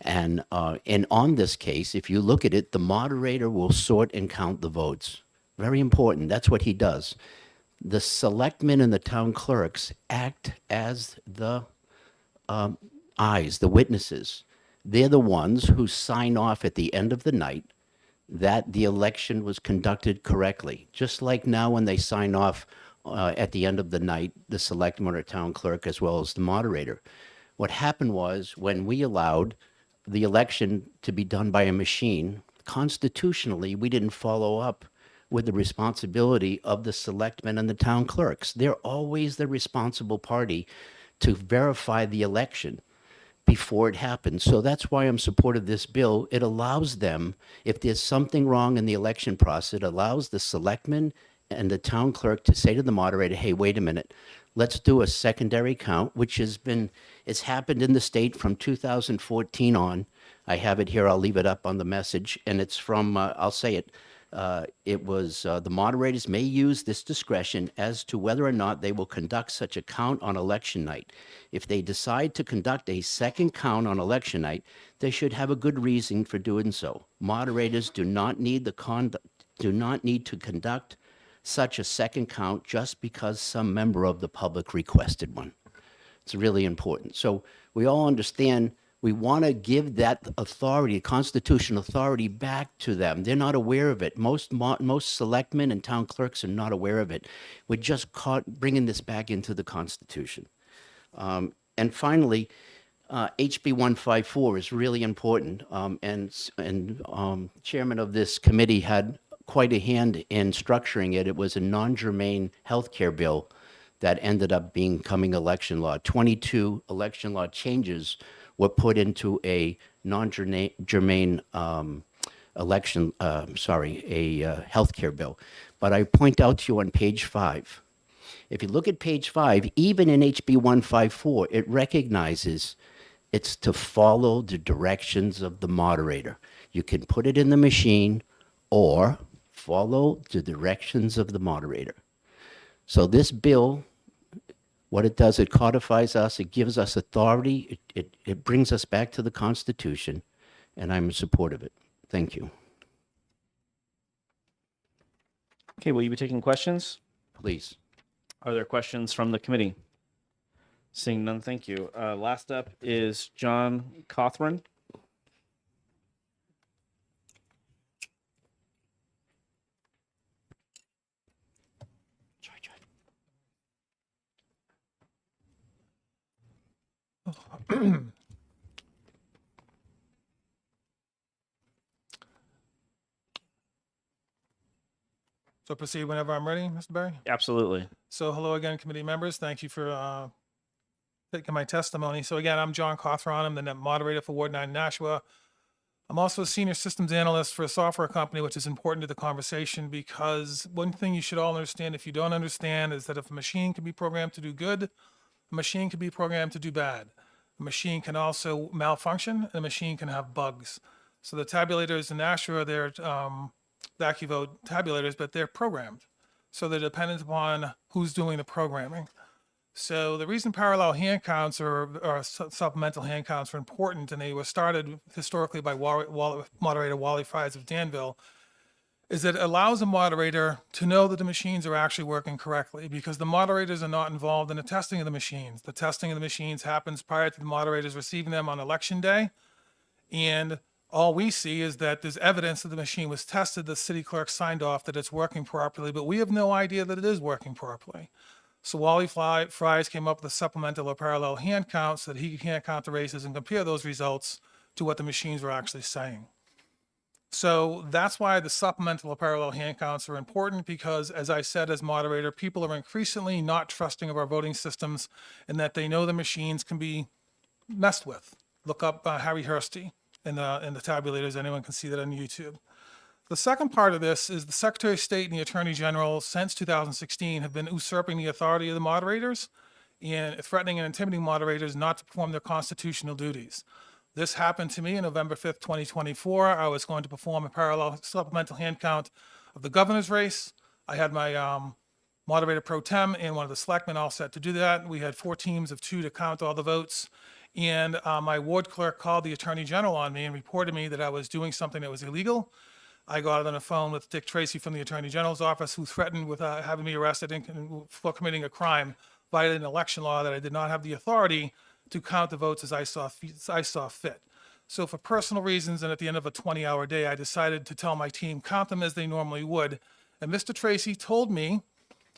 And on this case, if you look at it, the moderator will sort and count the votes. Very important. That's what he does. The selectmen and the town clerks act as the eyes, the witnesses. They're the ones who sign off at the end of the night that the election was conducted correctly. Just like now when they sign off at the end of the night, the selectman or town clerk as well as the moderator. What happened was when we allowed the election to be done by a machine, constitutionally, we didn't follow up with the responsibility of the selectmen and the town clerks. They're always the responsible party to verify the election before it happens. So that's why I'm supportive of this bill. It allows them, if there's something wrong in the election process, it allows the selectmen and the town clerk to say to the moderator, hey, wait a minute, let's do a secondary count, which it's happened in the state from 2014 on. I have it here. I'll leave it up on the message. And it's from, I'll say it. It was the moderators may use this discretion as to whether or not they will conduct such a count on election night. If they decide to conduct a second count on election night, they should have a good reason for doing so. Moderators do not need to conduct such a second count just because some member of the public requested one. It's really important. So we all understand we want to give that authority, constitutional authority, back to them. They're not aware of it. Most selectmen and town clerks are not aware of it. We're just bringing this back into the Constitution. And finally, HB 154 is really important. Chairman of this committee had quite a hand in structuring it. It was a non-germane healthcare bill that ended up becoming election law. 22 election law changes were put into a non-germane healthcare bill. But I point out to you on page 5, if you look at page 5, even in HB 154, it recognizes it's to follow the directions of the moderator. You can put it in the machine or follow the directions of the moderator. So this bill, what it does, it codifies us, it gives us authority, it brings us back to the Constitution, and I'm in support of it. Thank you. Okay, will you be taking questions? Please. Are there questions from the committee? Seeing none, thank you. Last up is John Cothran. So proceed whenever I'm ready, Mr. Barry. Absolutely. So hello again, committee members. Thank you for taking my testimony. So again, I'm John Cothran. I'm the net moderator for Ward 9 in Nashua. I'm also a senior systems analyst for a software company, which is important to the conversation because one thing you should all understand, if you don't understand, is that if a machine can be programmed to do good, a machine can be programmed to do bad. A machine can also malfunction, and a machine can have bugs. So the tabulators in Nashua, they're the AccuVote tabulators, but they're programmed. So they're dependent upon who's doing the programming. So the reason parallel hand counts or supplemental hand counts are important, and they were started historically by moderator Wally Fries of Danville, is that it allows a moderator to know that the machines are actually working correctly because the moderators are not involved in the testing of the machines. The testing of the machines happens prior to the moderators receiving them on election day. And all we see is that there's evidence that the machine was tested, the city clerk signed off that it's working properly, but we have no idea that it is working properly. So Wally Fries came up with a supplemental or parallel hand count so that he can count the races and compare those results to what the machines were actually saying. So that's why the supplemental or parallel hand counts are important because, as I said as moderator, people are increasingly not trusting of our voting systems and that they know the machines can be messed with. Look up Harry Hursty in the tabulators. Anyone can see that on YouTube. The second part of this is the Secretary of State and the Attorney General since 2016 have been usurping the authority of the moderators and threatening and intimidating moderators not to perform their constitutional duties. This happened to me on November 5th, 2024. I was going to perform a parallel supplemental hand count of the governor's race. I had my moderator pro tem and one of the selectmen all set to do that. We had 4 teams of 2 to count all the votes. And my ward clerk called the Attorney General on me and reported me that I was doing something that was illegal. I got on the phone with Dick Tracy from the Attorney General's office, who threatened with having me arrested for committing a crime, violating election law, that I did not have the authority to count the votes as I saw fit. So for personal reasons, and at the end of a 20-hour day, I decided to tell my team, count them as they normally would. And Mr. Tracy told me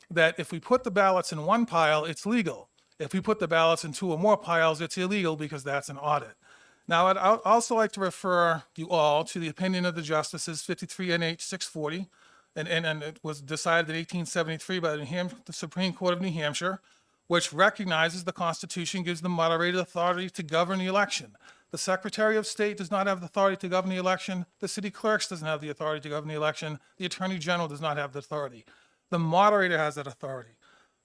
that if we put the ballots in one pile, it's legal. If we put the ballots in 2 or more piles, it's illegal because that's an audit. Now, I'd also like to refer you all to the opinion of the justices, 53 NH 640, and it was decided in 1873 by the Supreme Court of New Hampshire, which recognizes the Constitution gives the moderator authority to govern the election. The Secretary of State does not have the authority to govern the election. The city clerks doesn't have the authority to govern the election. The Attorney General does not have the authority. The moderator has that authority.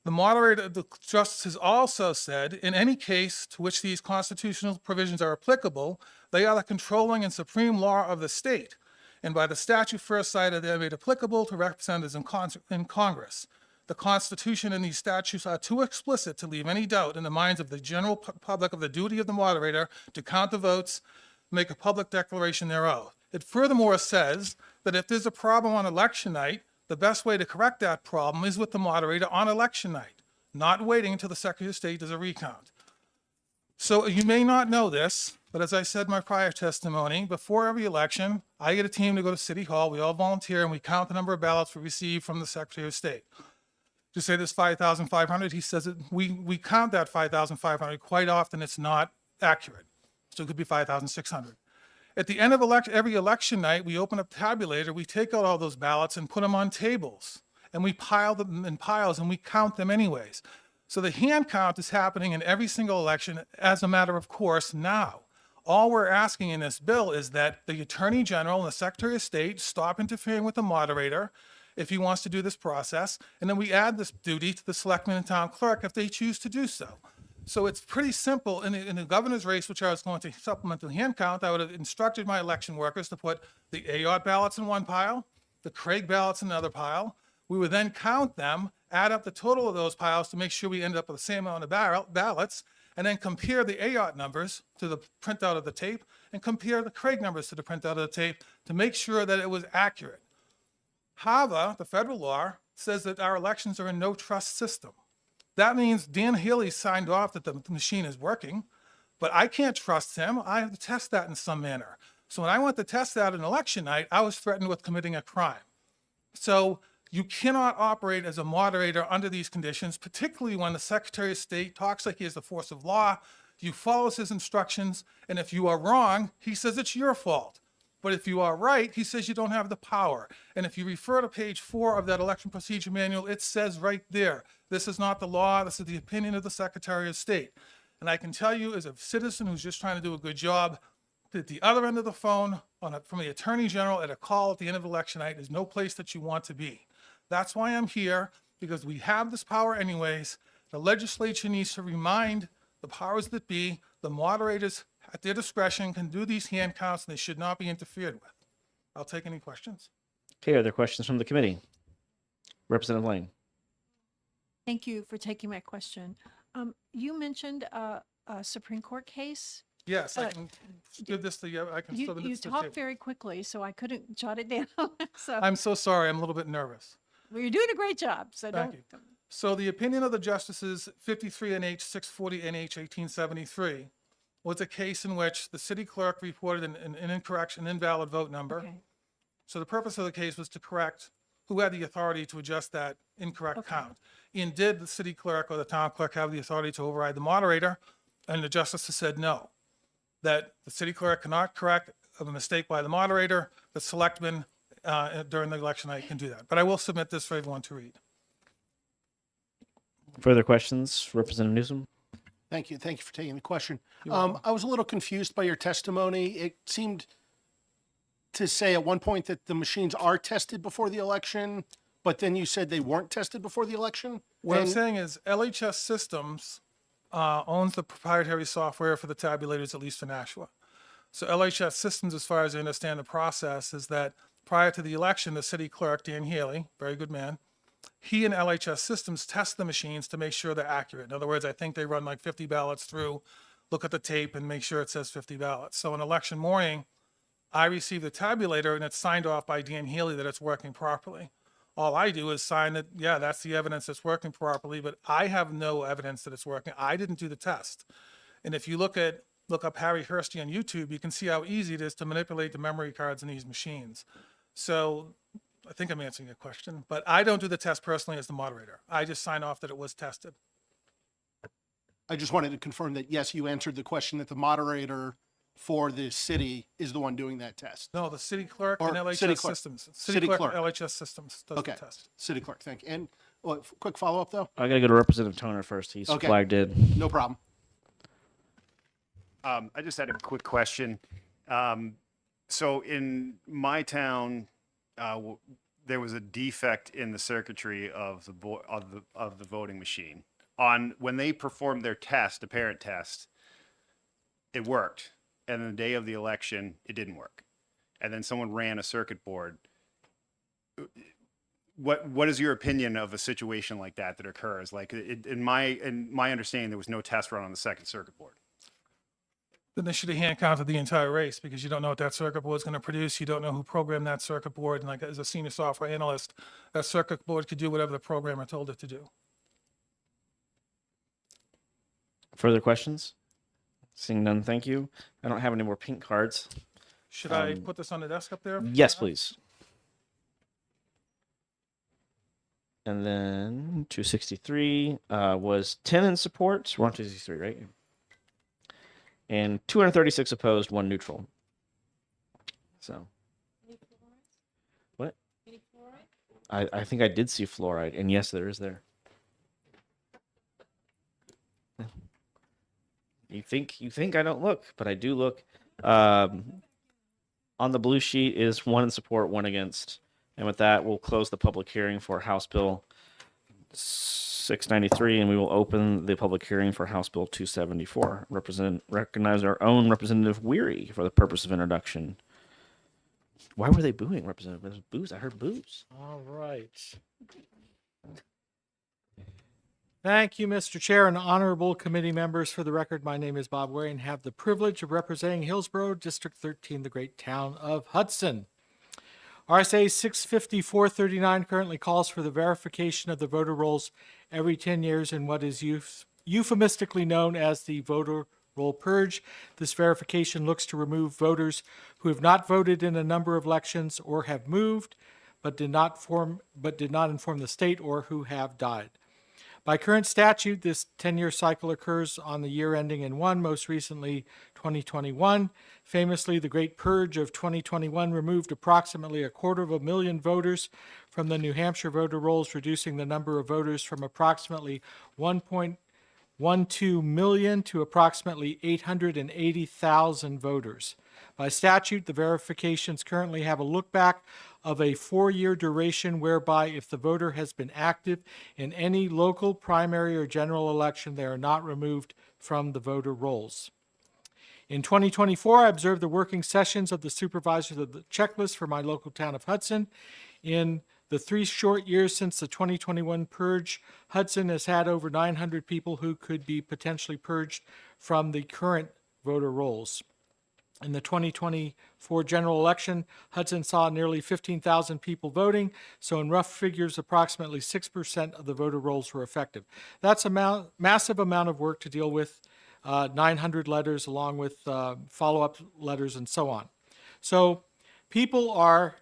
The moderator, the justice has also said, in any case to which these constitutional provisions are applicable, they are the controlling and supreme law of the state, and by the statute first cited, they are made applicable to representatives in Congress. The Constitution and these statutes are too explicit to leave any doubt in the minds of the general public of the duty of the moderator to count the votes, make a public declaration thereof. It furthermore says that if there's a problem on election night, the best way to correct that problem is with the moderator on election night, not waiting until the Secretary of State does a recount. So you may not know this, but as I said in my prior testimony, before every election, I get a team to go to City Hall. We all volunteer and we count the number of ballots we receive from the Secretary of State. To say there's 5,500, he says that we count that 5,500. Quite often it's not accurate. So it could be 5,600. At the end of every election night, we open up the tabulator, we take out all those ballots and put them on tables. And we pile them in piles and we count them anyways. So the hand count is happening in every single election as a matter of course now. All we're asking in this bill is that the Attorney General and the Secretary of State stop interfering with the moderator if he wants to do this process, and then we add this duty to the selectman and town clerk if they choose to do so. So it's pretty simple. In the governor's race, which I was going to supplement the hand count, I would have instructed my election workers to put the Ayotte ballots in one pile, the Craig ballots in another pile. We would then count them, add up the total of those piles to make sure we end up with the same amount of ballots, and then compare the Ayotte numbers to the printout of the tape and compare the Craig numbers to the printout of the tape to make sure that it was accurate. HAVA, the federal law, says that our elections are a no trust system. That means Dan Healy signed off that the machine is working, but I can't trust him. I have to test that in some manner. So when I went to test that on election night, I was threatened with committing a crime. So you cannot operate as a moderator under these conditions, particularly when the Secretary of State talks like he has the force of law. You follow his instructions, and if you are wrong, he says it's your fault. But if you are right, he says you don't have the power. And if you refer to page 4 of that election procedure manual, it says right there, this is not the law, this is the opinion of the Secretary of State. And I can tell you as a citizen who's just trying to do a good job, that the other end of the phone from the Attorney General at a call at the end of election night is no place that you want to be. That's why I'm here, because we have this power anyways. The legislature needs to remind the powers that be, the moderators at their discretion can do these hand counts and they should not be interfered with. I'll take any questions. Okay, are there questions from the committee? Representative Lane. Thank you for taking my question. You mentioned a Supreme Court case. Yes, I can give this to you. I can still You talked very quickly, so I couldn't jot it down. So I'm so sorry. I'm a little bit nervous. well, you're doing a great job. So Thank don't. you. So the opinion of the justices 53 NH 640 NH 1873 was a case in which the city clerk reported an invalid vote number. Okay. So the purpose of the case was to correct who had the authority to adjust that incorrect count. And did the city clerk or the town clerk have the authority to override the moderator? And the justices said no, that the city clerk cannot correct a mistake by the moderator. The selectman during the election night can do that. But I will submit this for everyone to read. Further questions? Representative Newsom. Thank you. Thank you for taking the question. You're welcome. I was a little confused by your testimony. It seemed to say at one point that the machines are tested before the election, but then you said they weren't tested before the election. What I'm And- saying is LHS Systems owns the proprietary software for the tabulators, at least for Nashua. So LHS Systems, as far as I understand the process, is that prior to the election, the city clerk, Dan Healy, very good man, he and LHS Systems test the machines to make sure they're accurate. In other words, I think they run like 50 ballots through, look at the tape and make sure it says 50 ballots. So on election morning, I received the tabulator and it's signed off by Dan Healy that it's working properly. All I do is sign that, yeah, that's the evidence that's working properly, but I have no evidence that it's working. I didn't do the test. And if you look up Harry Hursty on YouTube, you can see how easy it is to manipulate the memory cards in these machines. So I think I'm answering your question, but I don't do the test personally as the moderator. I just sign off that it was tested. I just wanted to confirm that, yes, you answered the question that the moderator for the city is the one doing that test. No, the city clerk Or and LHS city clerk. Systems. City Clerk clerk. and LHS Systems does Okay. the test. City clerk, thank you. And quick follow-up though? I got to go to Representative Toner first. He's Okay. flagged in. No problem. I just had a quick question. So in my town, there was a defect in the circuitry of the voting machine. On when they performed their test, the parent test, it worked, and the day of the election, it didn't work, and then someone ran a circuit board. What is your opinion of a situation like that occurs? Like in my understanding, there was no test run on the second circuit board. Then they should have hand counted the entire race because you don't know what that circuit board is going to produce. You don't know who programmed that circuit board. And like as a senior software analyst, that circuit board could do whatever the programmer told it to do. Further questions? Seeing none, thank you. I don't have any more pink cards. Should I put this on the desk up there? Yes, please. And then 263 was 10 in support. We're on 263, right? And 236 opposed, 1 neutral. So. What? I think I did see fluoride, and yes, there is there. You think I don't look, but I do look. On the blue sheet is 1 in support, 1 against. And with that, we'll close the public hearing for House Bill 693, and we will open the public hearing for House Bill 274. Recognize our own Representative Weary for the purpose of introduction. Why were they booing, Representative? There's boos. I heard boos. All right. Thank you, Mr. Chair and honorable committee members. For the record, my name is Bob Weary and have the privilege of representing Hillsborough, District 13, the great town of Hudson. RSA 65439 currently calls for the verification of the voter rolls every 10 years in what is euphemistically known as the voter roll purge. This verification looks to remove voters who have not voted in a number of elections or have moved but did not inform the state or who have died. By current statute, this 10-year cycle occurs on the year ending in 1, most recently 2021. Famously, the Great Purge of 2021 removed approximately 250,000 voters from the New Hampshire voter rolls, reducing the number of voters from approximately 1.12 million to approximately 880,000 voters. By statute, the verifications currently have a look back of a 4-year duration whereby if the voter has been active in any local, primary, or general election, they are not removed from the voter rolls. In 2024, I observed the working sessions of the supervisors of the checklist for my local town of Hudson. In the 3 short years since the 2021 purge, Hudson has had over 900 people who could be potentially purged from the current voter rolls. In the 2024 general election, Hudson saw nearly 15,000 people voting, so in rough figures, approximately 6% of the voter rolls were effective. That's a massive amount of work to deal with, 900 letters along with follow-up letters and so on. So people are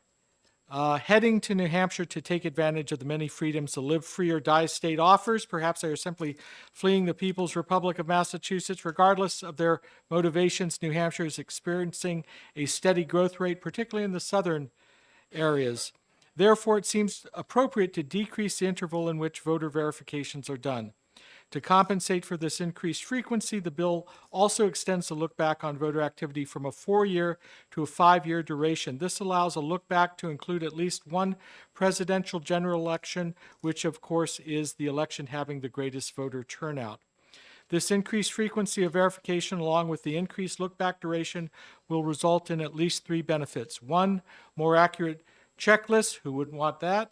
heading to New Hampshire to take advantage of the many freedoms the Live Free or Die state offers. Perhaps they are simply fleeing the People's Republic of Massachusetts. Regardless of their motivations, New Hampshire is experiencing a steady growth rate, particularly in the southern areas. Therefore, it seems appropriate to decrease the interval in which voter verifications are done. To compensate for this increased frequency, the bill also extends the look back on voter activity from a 4-year to a 5-year duration. This allows a look back to include at least 1 presidential general election, which of course is the election having the greatest voter turnout. This increased frequency of verification, along with the increased look back duration, will result in at least 3 benefits. 1, more accurate checklists. Who wouldn't want that?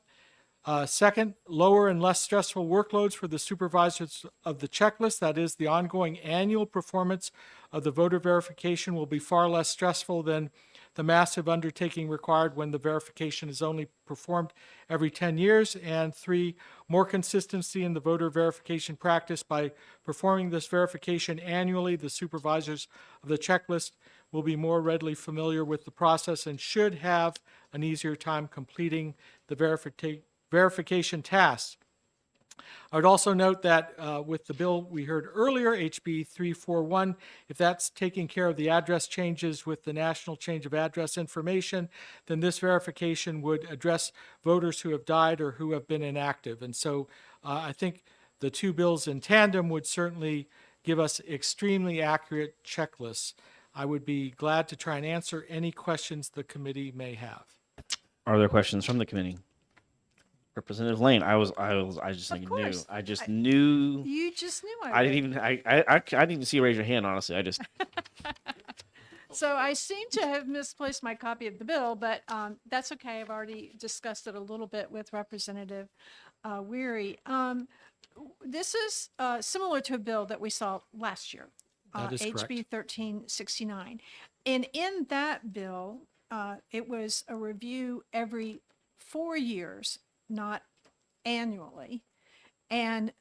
Second, lower and less stressful workloads for the supervisors of the checklist. That is, the ongoing annual performance of the voter verification will be far less stressful than the massive undertaking required when the verification is only performed every 10 years. And 3, more consistency in the voter verification practice. By performing this verification annually, the supervisors of the checklist will be more readily familiar with the process and should have an easier time completing the verification tasks. I would also note that with the bill we heard earlier, HB 341, if that's taking care of the address changes with the National Change of Address information, then this verification would address voters who have died or who have been inactive. And so I think the 2 bills in tandem would certainly give us extremely accurate checklists. I would be glad to try and answer any questions the committee may have. Are there questions from the committee? Representative Lane. I just Of knew. course. I just I- knew. You just knew I would. didn't even. I didn't even see you raise your hand. Honestly, I just. So I seem to have misplaced my copy of the bill, but that's okay. I've already discussed it a little bit with Representative Weary. This is similar to a bill that we saw last year, That is correct. HB 1369. And in that bill, it was a review every 4 years, not annually. And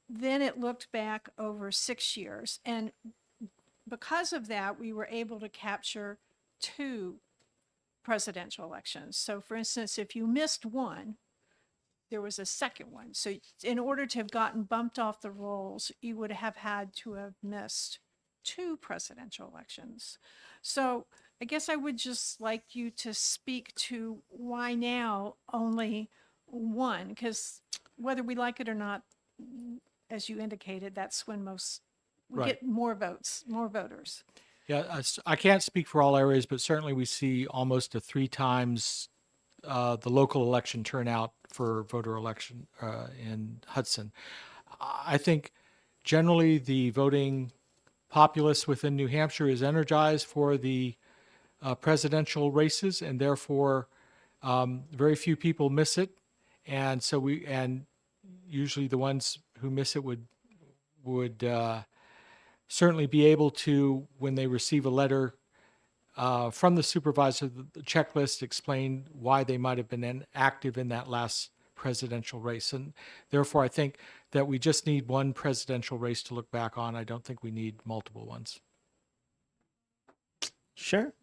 then it looked back over 6 years. And because of that, we were able to capture 2 presidential elections. So for instance, if you missed one, there was a second one. So in order to have gotten bumped off the rolls, you would have had to have missed 2 presidential elections. So I guess I would just like you to speak to why now only one, because whether we like it or not, as you indicated, that's when we Right. get more votes, more voters. Yeah, I can't speak for all areas, but certainly we see almost a 3 times the local election turnout for voter election in Hudson. I think generally the voting populace within New Hampshire is energized for the presidential races, and therefore very few people miss it. And so usually the ones who miss it would certainly be able to, when they receive a letter from the supervisor, the checklist, explain why they might have been inactive in that last presidential race. And therefore, I think that we just need one presidential race to look back on. I don't think we need multiple ones. Sure.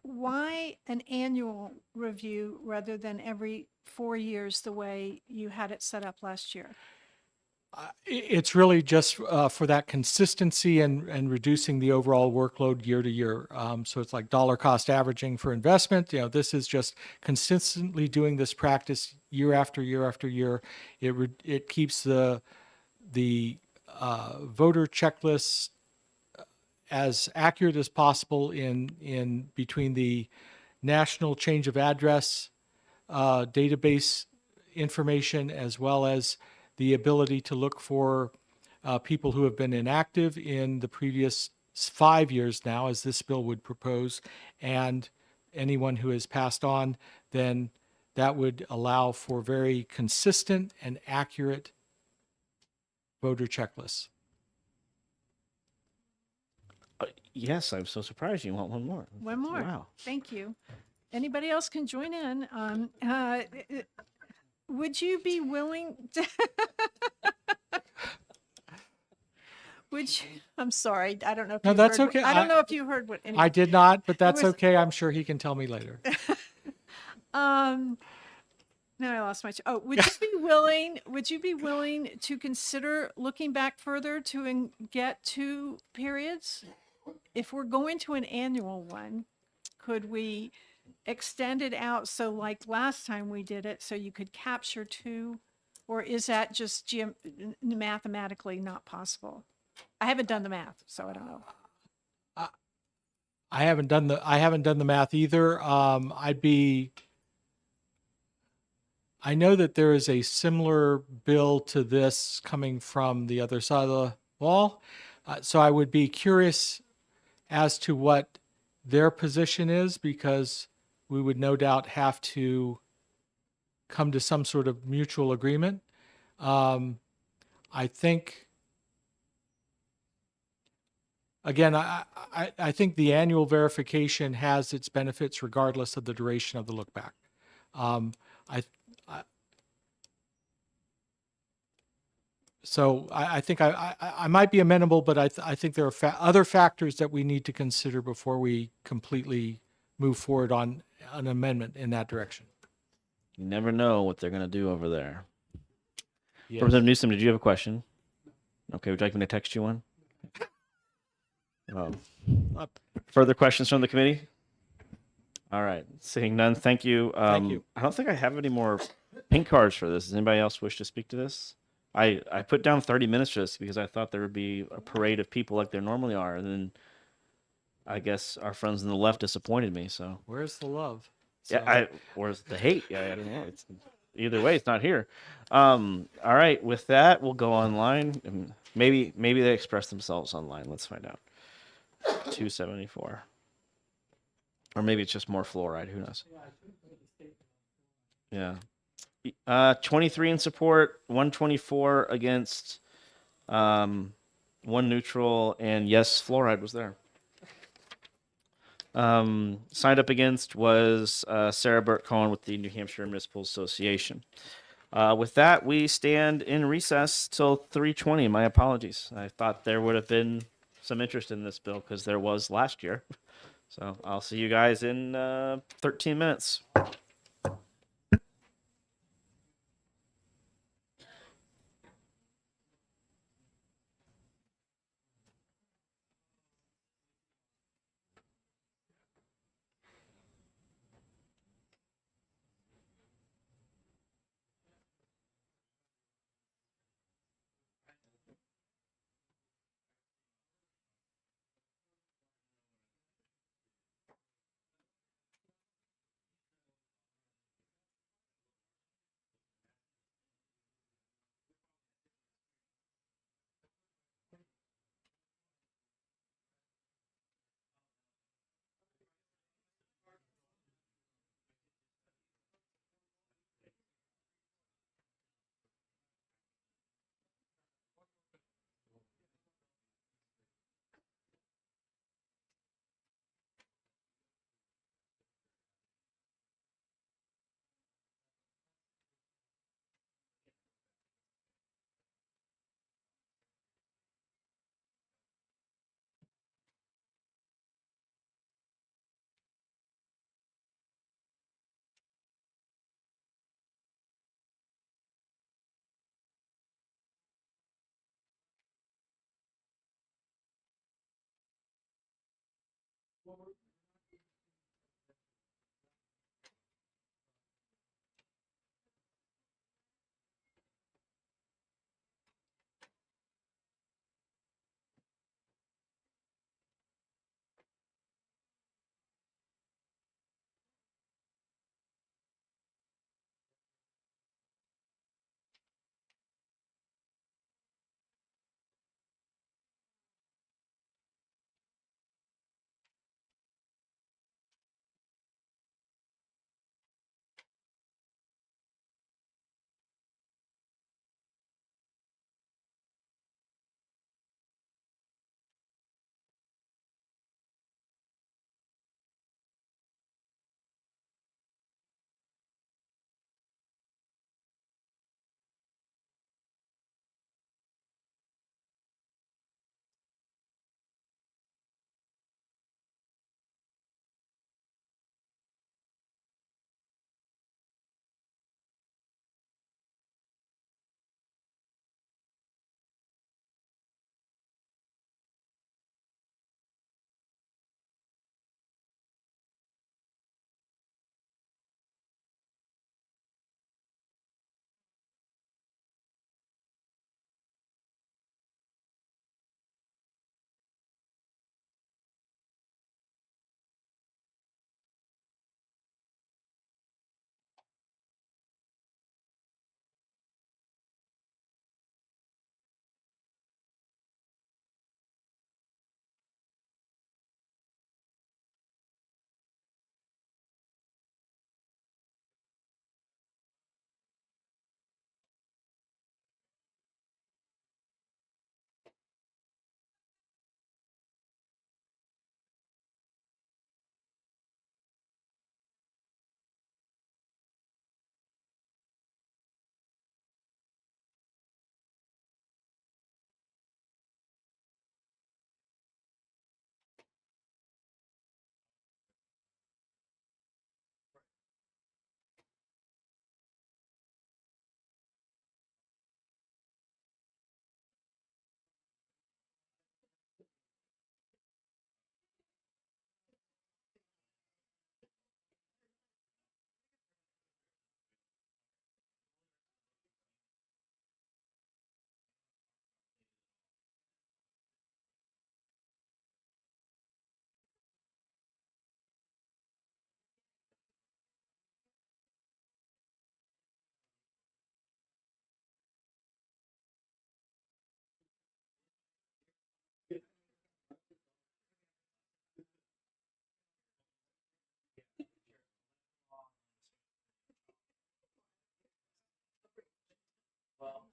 Why an annual review rather than every 4 years the way you had it set up last year? It's really just for that consistency and reducing the overall workload year to year. So it's like dollar cost averaging for investment. This is just consistently doing this practice year after year after year. It keeps the voter checklists as accurate as possible in between the national change of address database information, as well as the ability to look for people who have been inactive in the previous 5 years now, as this bill would propose, and anyone who has passed on. Then that would allow for very consistent and accurate voter checklists. Yes, I'm so surprised you want one more. One more. Wow. Thank you. Anybody else can join in. Would you be willing to? I'm sorry. I don't know if No, you that's heard, okay. I don't know if you heard what. I did not, but that's was- okay. I'm sure he can tell me later. Now I lost my. Would you be willing? Would you be willing to consider looking back further to get 2 periods? If we're going to an annual one, could we extend it out so, like last time we did it, so you could capture 2, or is that just mathematically not possible? I haven't done the math, so I don't know. I haven't done the math either. I know that there is a similar bill to this coming from the other side of the wall. So I would be curious as to what their position is, because we would no doubt have to come to some sort of mutual agreement. I think, again, I think the annual verification has its benefits regardless of the duration of the look back. So I think I might be amenable, but I think there are other factors that we need to consider before we completely move forward on an amendment in that direction. You never know what they're going to do over there. Yes. Representative Newsom, did you have a question? Okay, would you like me to text you one? Further questions from the committee? All right, seeing none, thank you. Thank you. I don't think I have any more pink cards for this. Does anybody else wish to speak to this? I put down 30 minutes for this because I thought there would be a parade of people like there normally are, and then I guess our friends on the left disappointed me. So Where's the love? Yeah, So where's the hate? Yeah, I don't know. It's either way, it's not here. All right, with that, we'll go online and maybe they express themselves online. Let's find out. 274. Or maybe it's just more fluoride, who knows? Yeah. 23 in support, 124 against, 1 neutral, and yes, fluoride was there. Signed up against was Sarah Burt Cohen with the New Hampshire Municipal Association. With that, we stand in recess till 3:20. My apologies. I thought there would have been some interest in this bill because there was last year. So I'll see you guys in 13 minutes.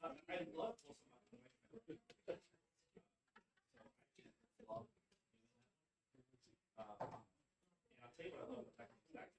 I love and I'll tell you what I love about that.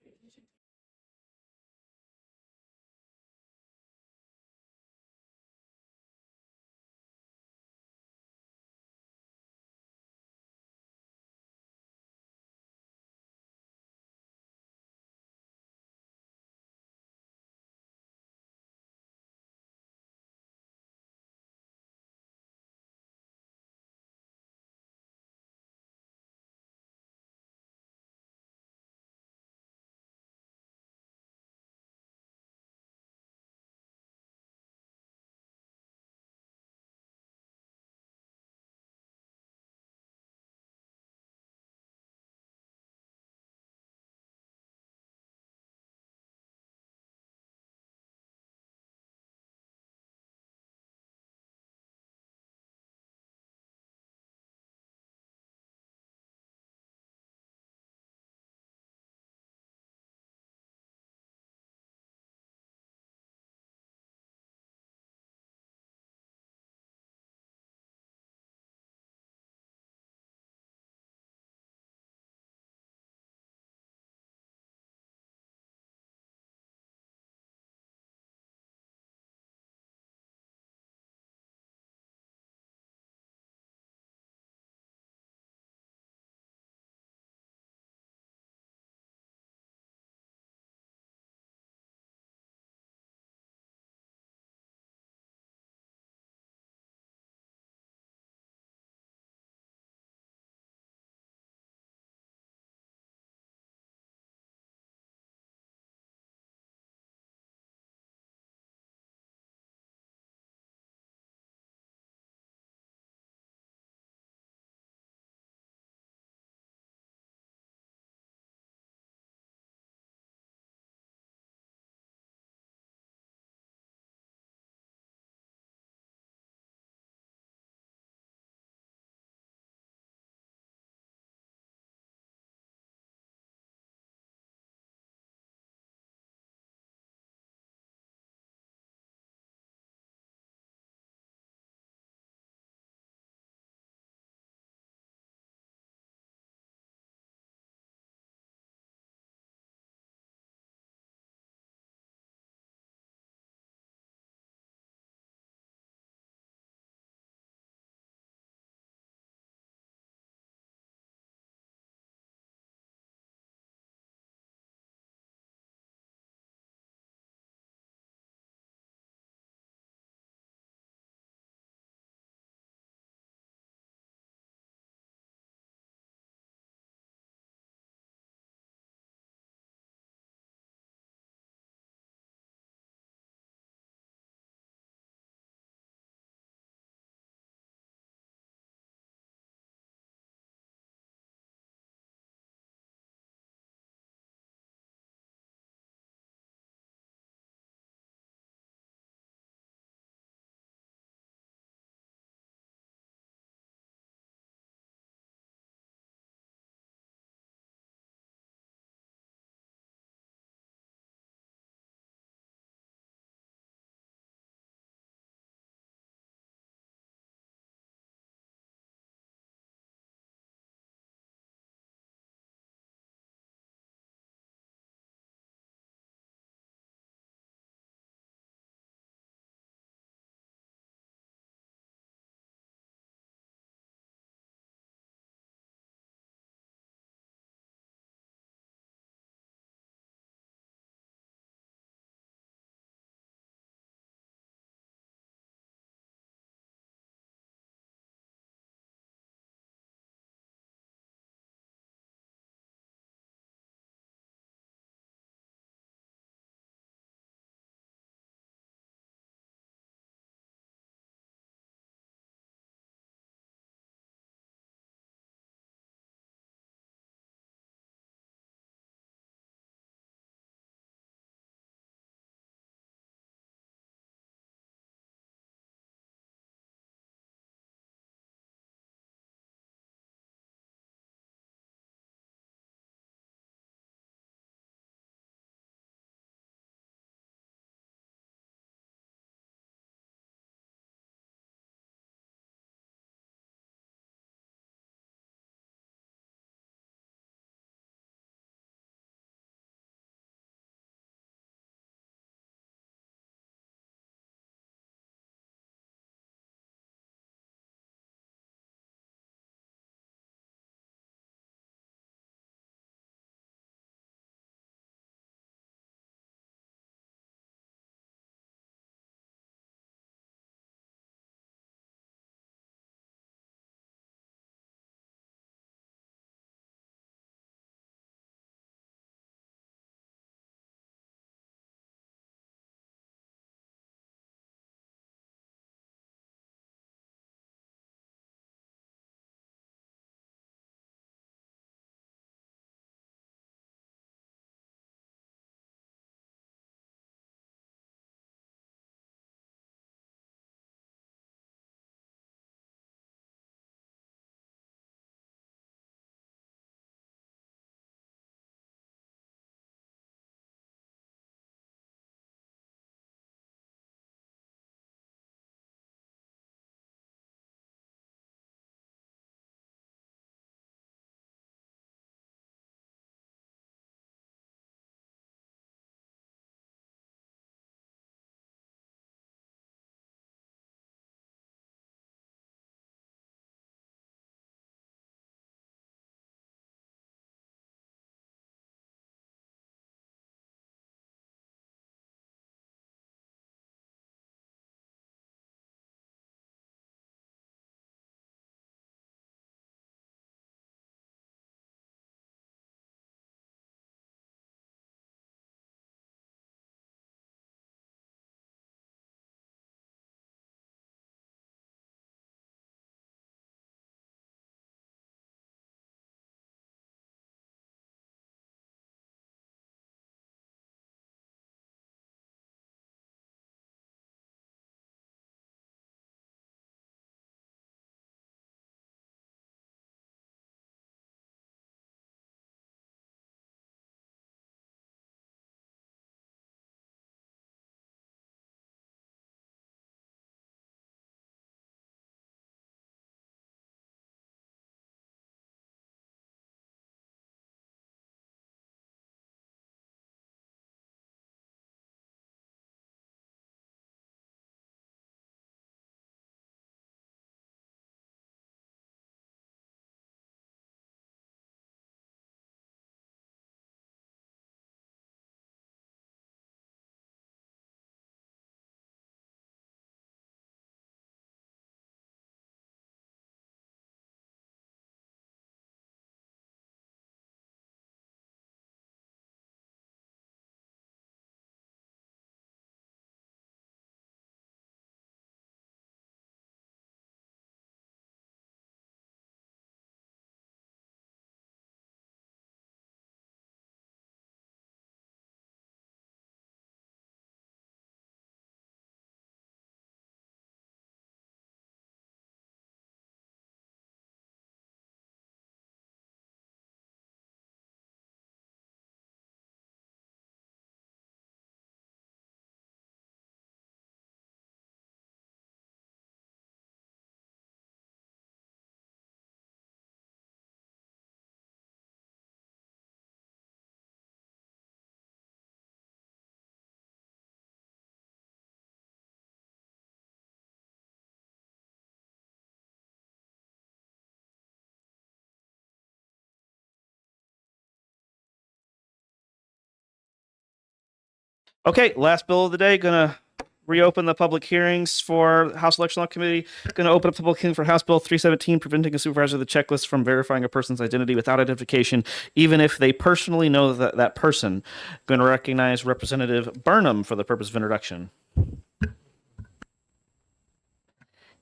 Okay, last bill of the day. Gonna reopen the public hearings for House Election Law Committee. Gonna open up the public hearing for House Bill 317, preventing a supervisor of the checklist from verifying a person's identity without identification, even if they personally know that person. Gonna recognize Representative Burnham for the purpose of introduction.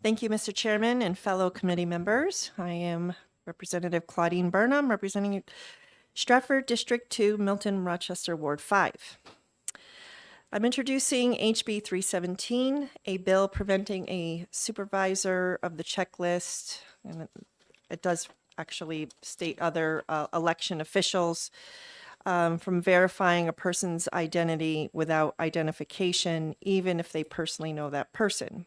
Thank you, Mr. Chairman and fellow committee members. I am Representative Claudine Burnham, representing Stratford District 2, Milton, Rochester, Ward 5. I'm introducing HB 317, a bill preventing a supervisor of the checklist, and it does actually state other election officials from verifying a person's identity without identification, even if they personally know that person.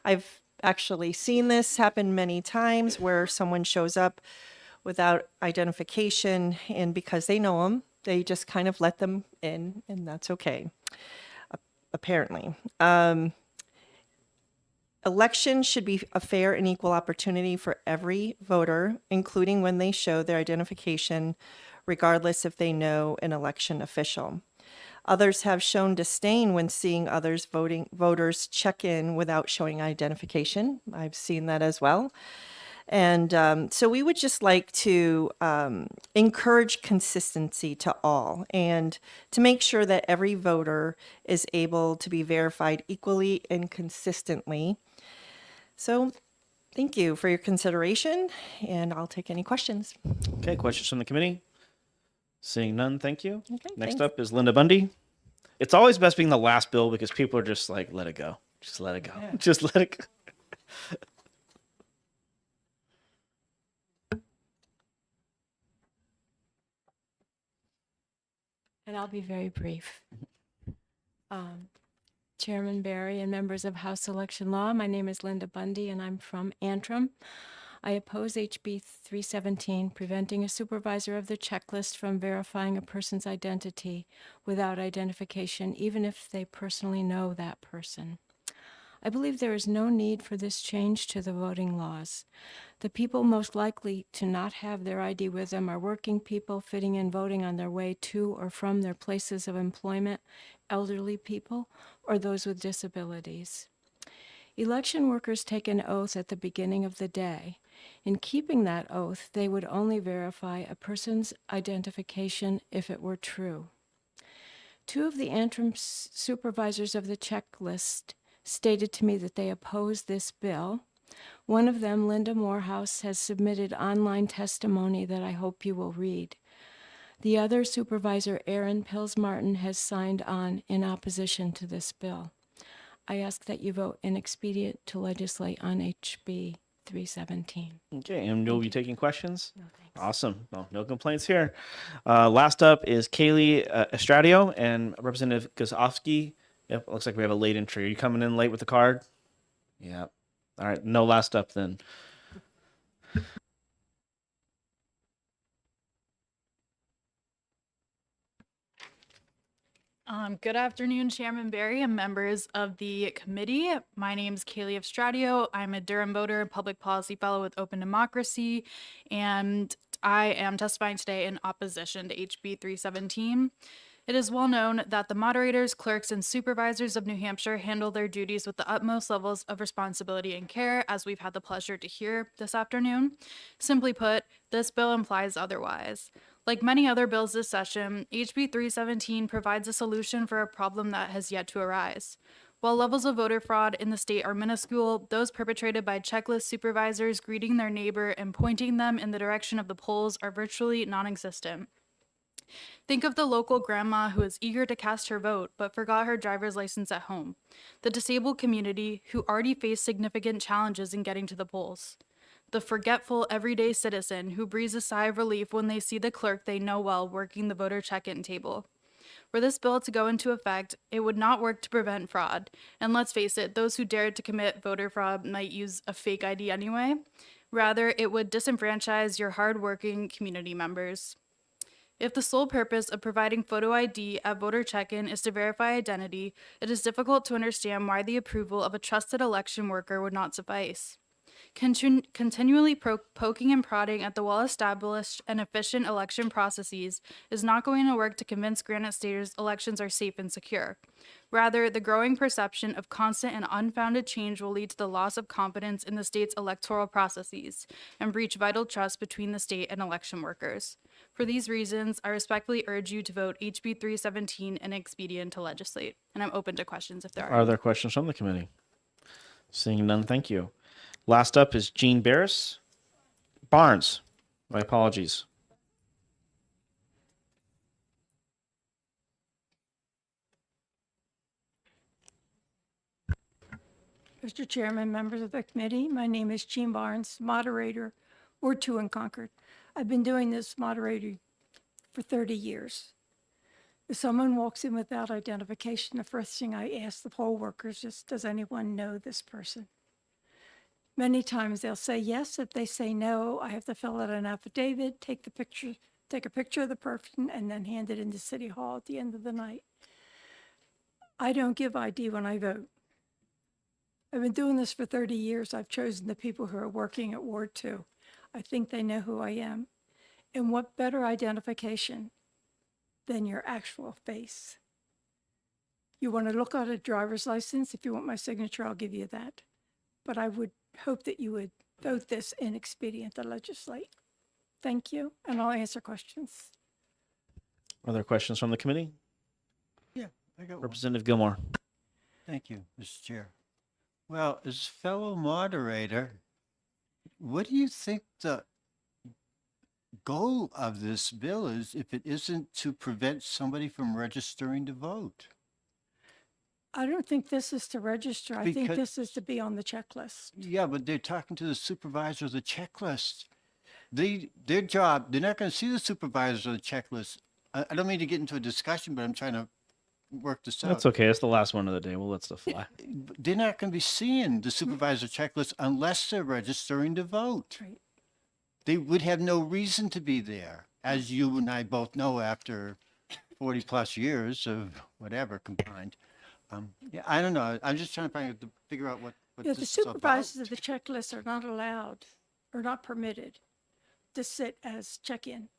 I've actually seen this happen many times where someone shows up without identification, and because they know them, they just kind of let them in, and that's okay, apparently. Elections should be a fair and equal opportunity for every voter, including when they show their identification, regardless if they know an election official. Others have shown disdain when seeing voters check in without showing identification. I've seen that as well. And so we would just like to encourage consistency to all and to make sure that every voter is able to be verified equally and consistently. So thank you for your consideration, and I'll take any questions. Okay, questions from the committee? Seeing none, thank you. Okay, Next thanks. up is Linda Bundy. It's always best being the last bill because people are just like, let it go. Just let it go. Yeah. Just let it go. And I'll be very brief. Chairman Barry and members of House Election Law, my name is Linda Bundy and I'm from Antrim. I oppose HB 317, preventing a supervisor of the checklist from verifying a person's identity without identification, even if they personally know that person. I believe there is no need for this change to the voting laws. The people most likely to not have their ID with them are working people fitting in voting on their way to or from their places of employment, elderly people, or those with disabilities. Election workers take an oath at the beginning of the day. In keeping that oath, they would only verify a person's identification if it were true. Two of the Antrim supervisors of the checklist stated to me that they oppose this bill. One of them, Linda Morehouse, has submitted online testimony that I hope you will read. The other supervisor, Aaron Pills-Martin, has signed on in opposition to this bill. I ask that you vote inexpedient to legislate on HB 317. Okay, and you'll be taking questions? No, thanks. Awesome. No complaints here. Last up is Kaylee Estradio and Representative Gosofsky. Yep, looks like we have a late entry. Are you coming in late with the card? Yeah. All right, no last up then. Good afternoon, Chairman Barry and members of the committee. My name is Kaylee Estradio. I'm a Durham voter and public policy fellow with Open Democracy, and I am testifying today in opposition to HB 317. It is well known that the moderators, clerks, and supervisors of New Hampshire handle their duties with the utmost levels of responsibility and care, as we've had the pleasure to hear this afternoon. Simply put, this bill implies otherwise. Like many other bills this session, HB 317 provides a solution for a problem that has yet to arise. While levels of voter fraud in the state are minuscule, those perpetrated by checklist supervisors greeting their neighbor and pointing them in the direction of the polls are virtually non-existent. Think of the local grandma who is eager to cast her vote but forgot her driver's license at home. The disabled community who already face significant challenges in getting to the polls. The forgetful everyday citizen who breathes a sigh of relief when they see the clerk they know well working the voter check-in table. Were this bill to go into effect, it would not work to prevent fraud. And let's face it, those who dared to commit voter fraud might use a fake ID anyway. Rather, it would disenfranchise your hard-working community members. If the sole purpose of providing photo ID at voter check-in is to verify identity, it is difficult to understand why the approval of a trusted election worker would not suffice. Continually poking and prodding at the well-established and efficient election processes is not going to work to convince Granite Staters elections are safe and secure. Rather, the growing perception of constant and unfounded change will lead to the loss of confidence in the state's electoral processes and breach vital trust between the state and election workers. For these reasons, I respectfully urge you to vote HB 317 and expedient to legislate. And I'm open to questions if there are. Are there questions from the committee? Seeing none, thank you. Last up is Jean Barnes. My apologies. Mr. Chairman, members of the committee, my name is Jean Barnes, moderator, Ward 2 in Concord. I've been doing this moderating for 30 years. If someone walks in without identification, the first thing I ask the poll workers is, does anyone know this person? Many times they'll say yes. If they say no, I have to fill out an affidavit, take a picture of the person, and then hand it into City Hall at the end of the night. I don't give ID when I vote. I've been doing this for 30 years. I've chosen the people who are working at Ward 2. I think they know who I am. And what better identification than your actual face? You want to look at a driver's license? If you want my signature, I'll give you that. But I would hope that you would vote this in expedient to legislate. Thank you, and I'll answer questions. Are there questions from the committee? Yeah, I got one. Representative Gilmore. Thank you, Mr. Chair. Well, as fellow moderator, what do you think the goal of this bill is if it isn't to prevent somebody from registering to vote? I don't think this is to register. I think Because- this is to be on the checklist. Yeah, but they're talking to the supervisor of the checklist. Their job, they're not going to see the supervisor of the checklist. I don't mean to get into a discussion, but I'm trying to work this out. That's okay. It's the last one of the day. We'll let stuff fly. They're not going to be seeing the supervisor checklist unless they're registering to vote. Right. They would have no reason to be there, as you and I both know after 40 plus years of whatever combined. Yeah, I don't know. I'm just trying to figure out what Yeah, this the is about. supervisors of the checklist are not allowed or not permitted to sit as check-in.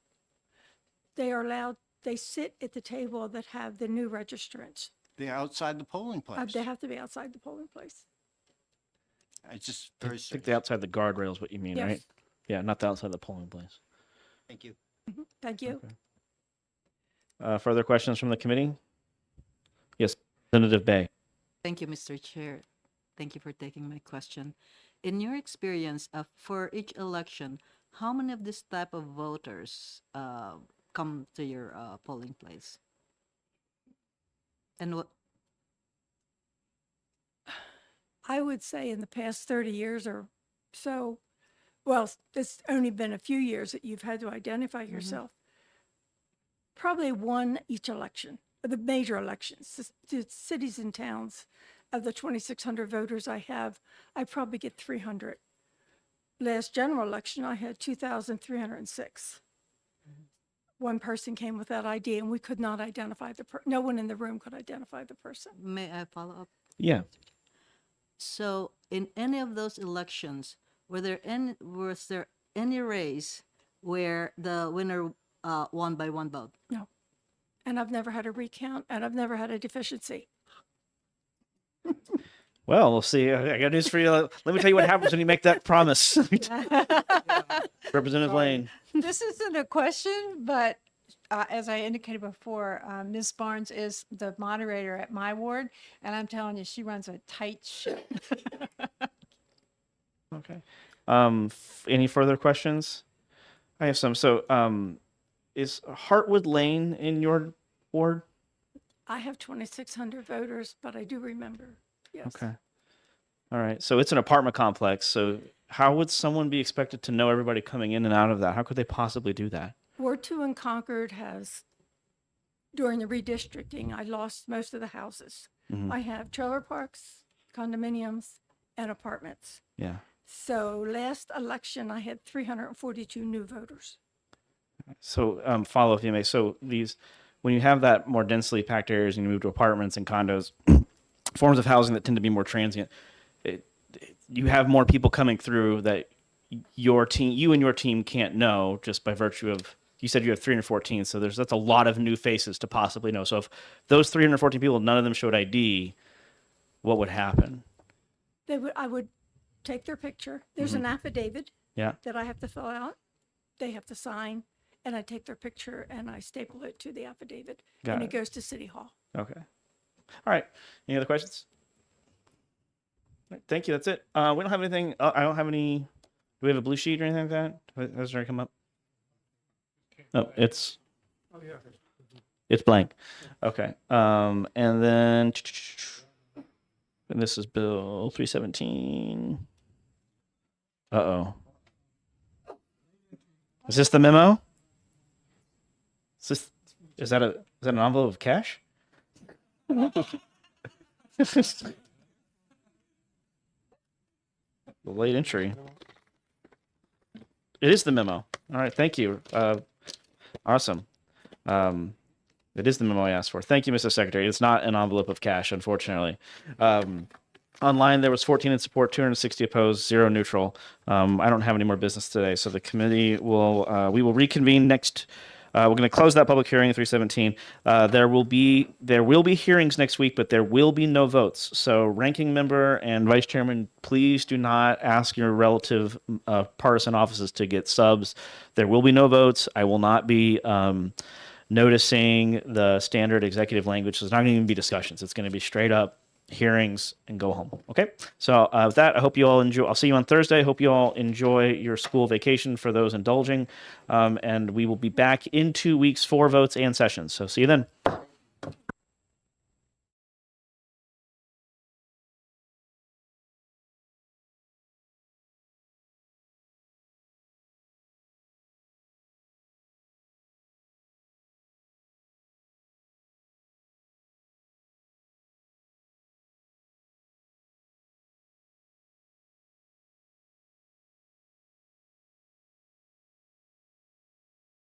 They are allowed, they sit at the table that have the new registrants. They're outside the polling place. They have to be outside the polling place. It's just I very think strange. the outside the guardrail is what you mean, Yes. right? Yeah, not the outside the polling place. Thank you. Thank you. Further questions from the committee? Yes, Representative Bay. Thank you, Mr. Chair. Thank you for taking my question. In your experience, for each election, how many of this type of voters come to your polling place? And what? I would say in the past 30 years or so, well, it's only been a few years that you've had to identify yourself. Probably one each election, the major elections, the cities and towns. Of the 2,600 voters I have, I probably get 300. Last general election, I had 2,306. One person came without ID, and we could not identify no one in the room could identify the person. May I follow up? Yeah. So, in any of those elections, was there any race where the winner won by one vote? No. And I've never had a recount, and I've never had a deficiency. Well, we'll see. I got news for you. Let me tell you what happens when you make that promise. Representative Lane. This isn't a question, but as I indicated before, Ms. Barnes is the moderator at my ward, and I'm telling you, she runs a tight ship. Okay. Any further questions? I have some. So, is Hartwood Lane in your ward? I have 2,600 voters, but I do remember. Yes. Okay. All right. So it's an apartment complex. So how would someone be expected to know everybody coming in and out of that? How could they possibly do that? Ward 2 in Concord has, during the redistricting, I lost most of the houses. Mhm. I have trailer parks, condominiums, and apartments. Yeah. So last election, I had 342 new voters. So follow if you may. So when you have that more densely packed areas and you move to apartments and condos, forms of housing that tend to be more transient, you have more people coming through that you and your team can't know just by virtue of, you said you have 314. So that's a lot of new faces to possibly know. So if those 314 people, none of them showed ID, what would happen? I would take their picture. There's an affidavit Yeah. that I have to fill out. They have to sign, and I take their picture and I staple it to the affidavit, Got and it. it goes to City Hall. Okay. All right. Any other questions? All right, thank you. That's it. We don't have anything. I don't have any. Do we have a blue sheet or anything like that? Has there come up? No, it's blank. Okay. And then and this is Bill 317. Uh-oh. Is this the memo? Is that an envelope of cash? The late entry. It is the memo. All right, thank you. Awesome. It is the memo I asked for. Thank you, Mr. Secretary. It's not an envelope of cash, unfortunately. Online, there was 14 in support, 260 opposed, 0 neutral. I don't have any more business today, so the committee we will reconvene next. We're going to close that public hearing at 317. There will be hearings next week, but there will be no votes. So ranking member and vice chairman, please do not ask your relative partisan offices to get subs. There will be no votes. I will not be noticing the standard executive language. There's not going to even be discussions. It's going to be straight up hearings and go home. Okay. So with that, I hope you all enjoy. I'll see you on Thursday. Hope you all enjoy your school vacation for those indulging. And we will be back in 2 weeks for votes and sessions. So see you then.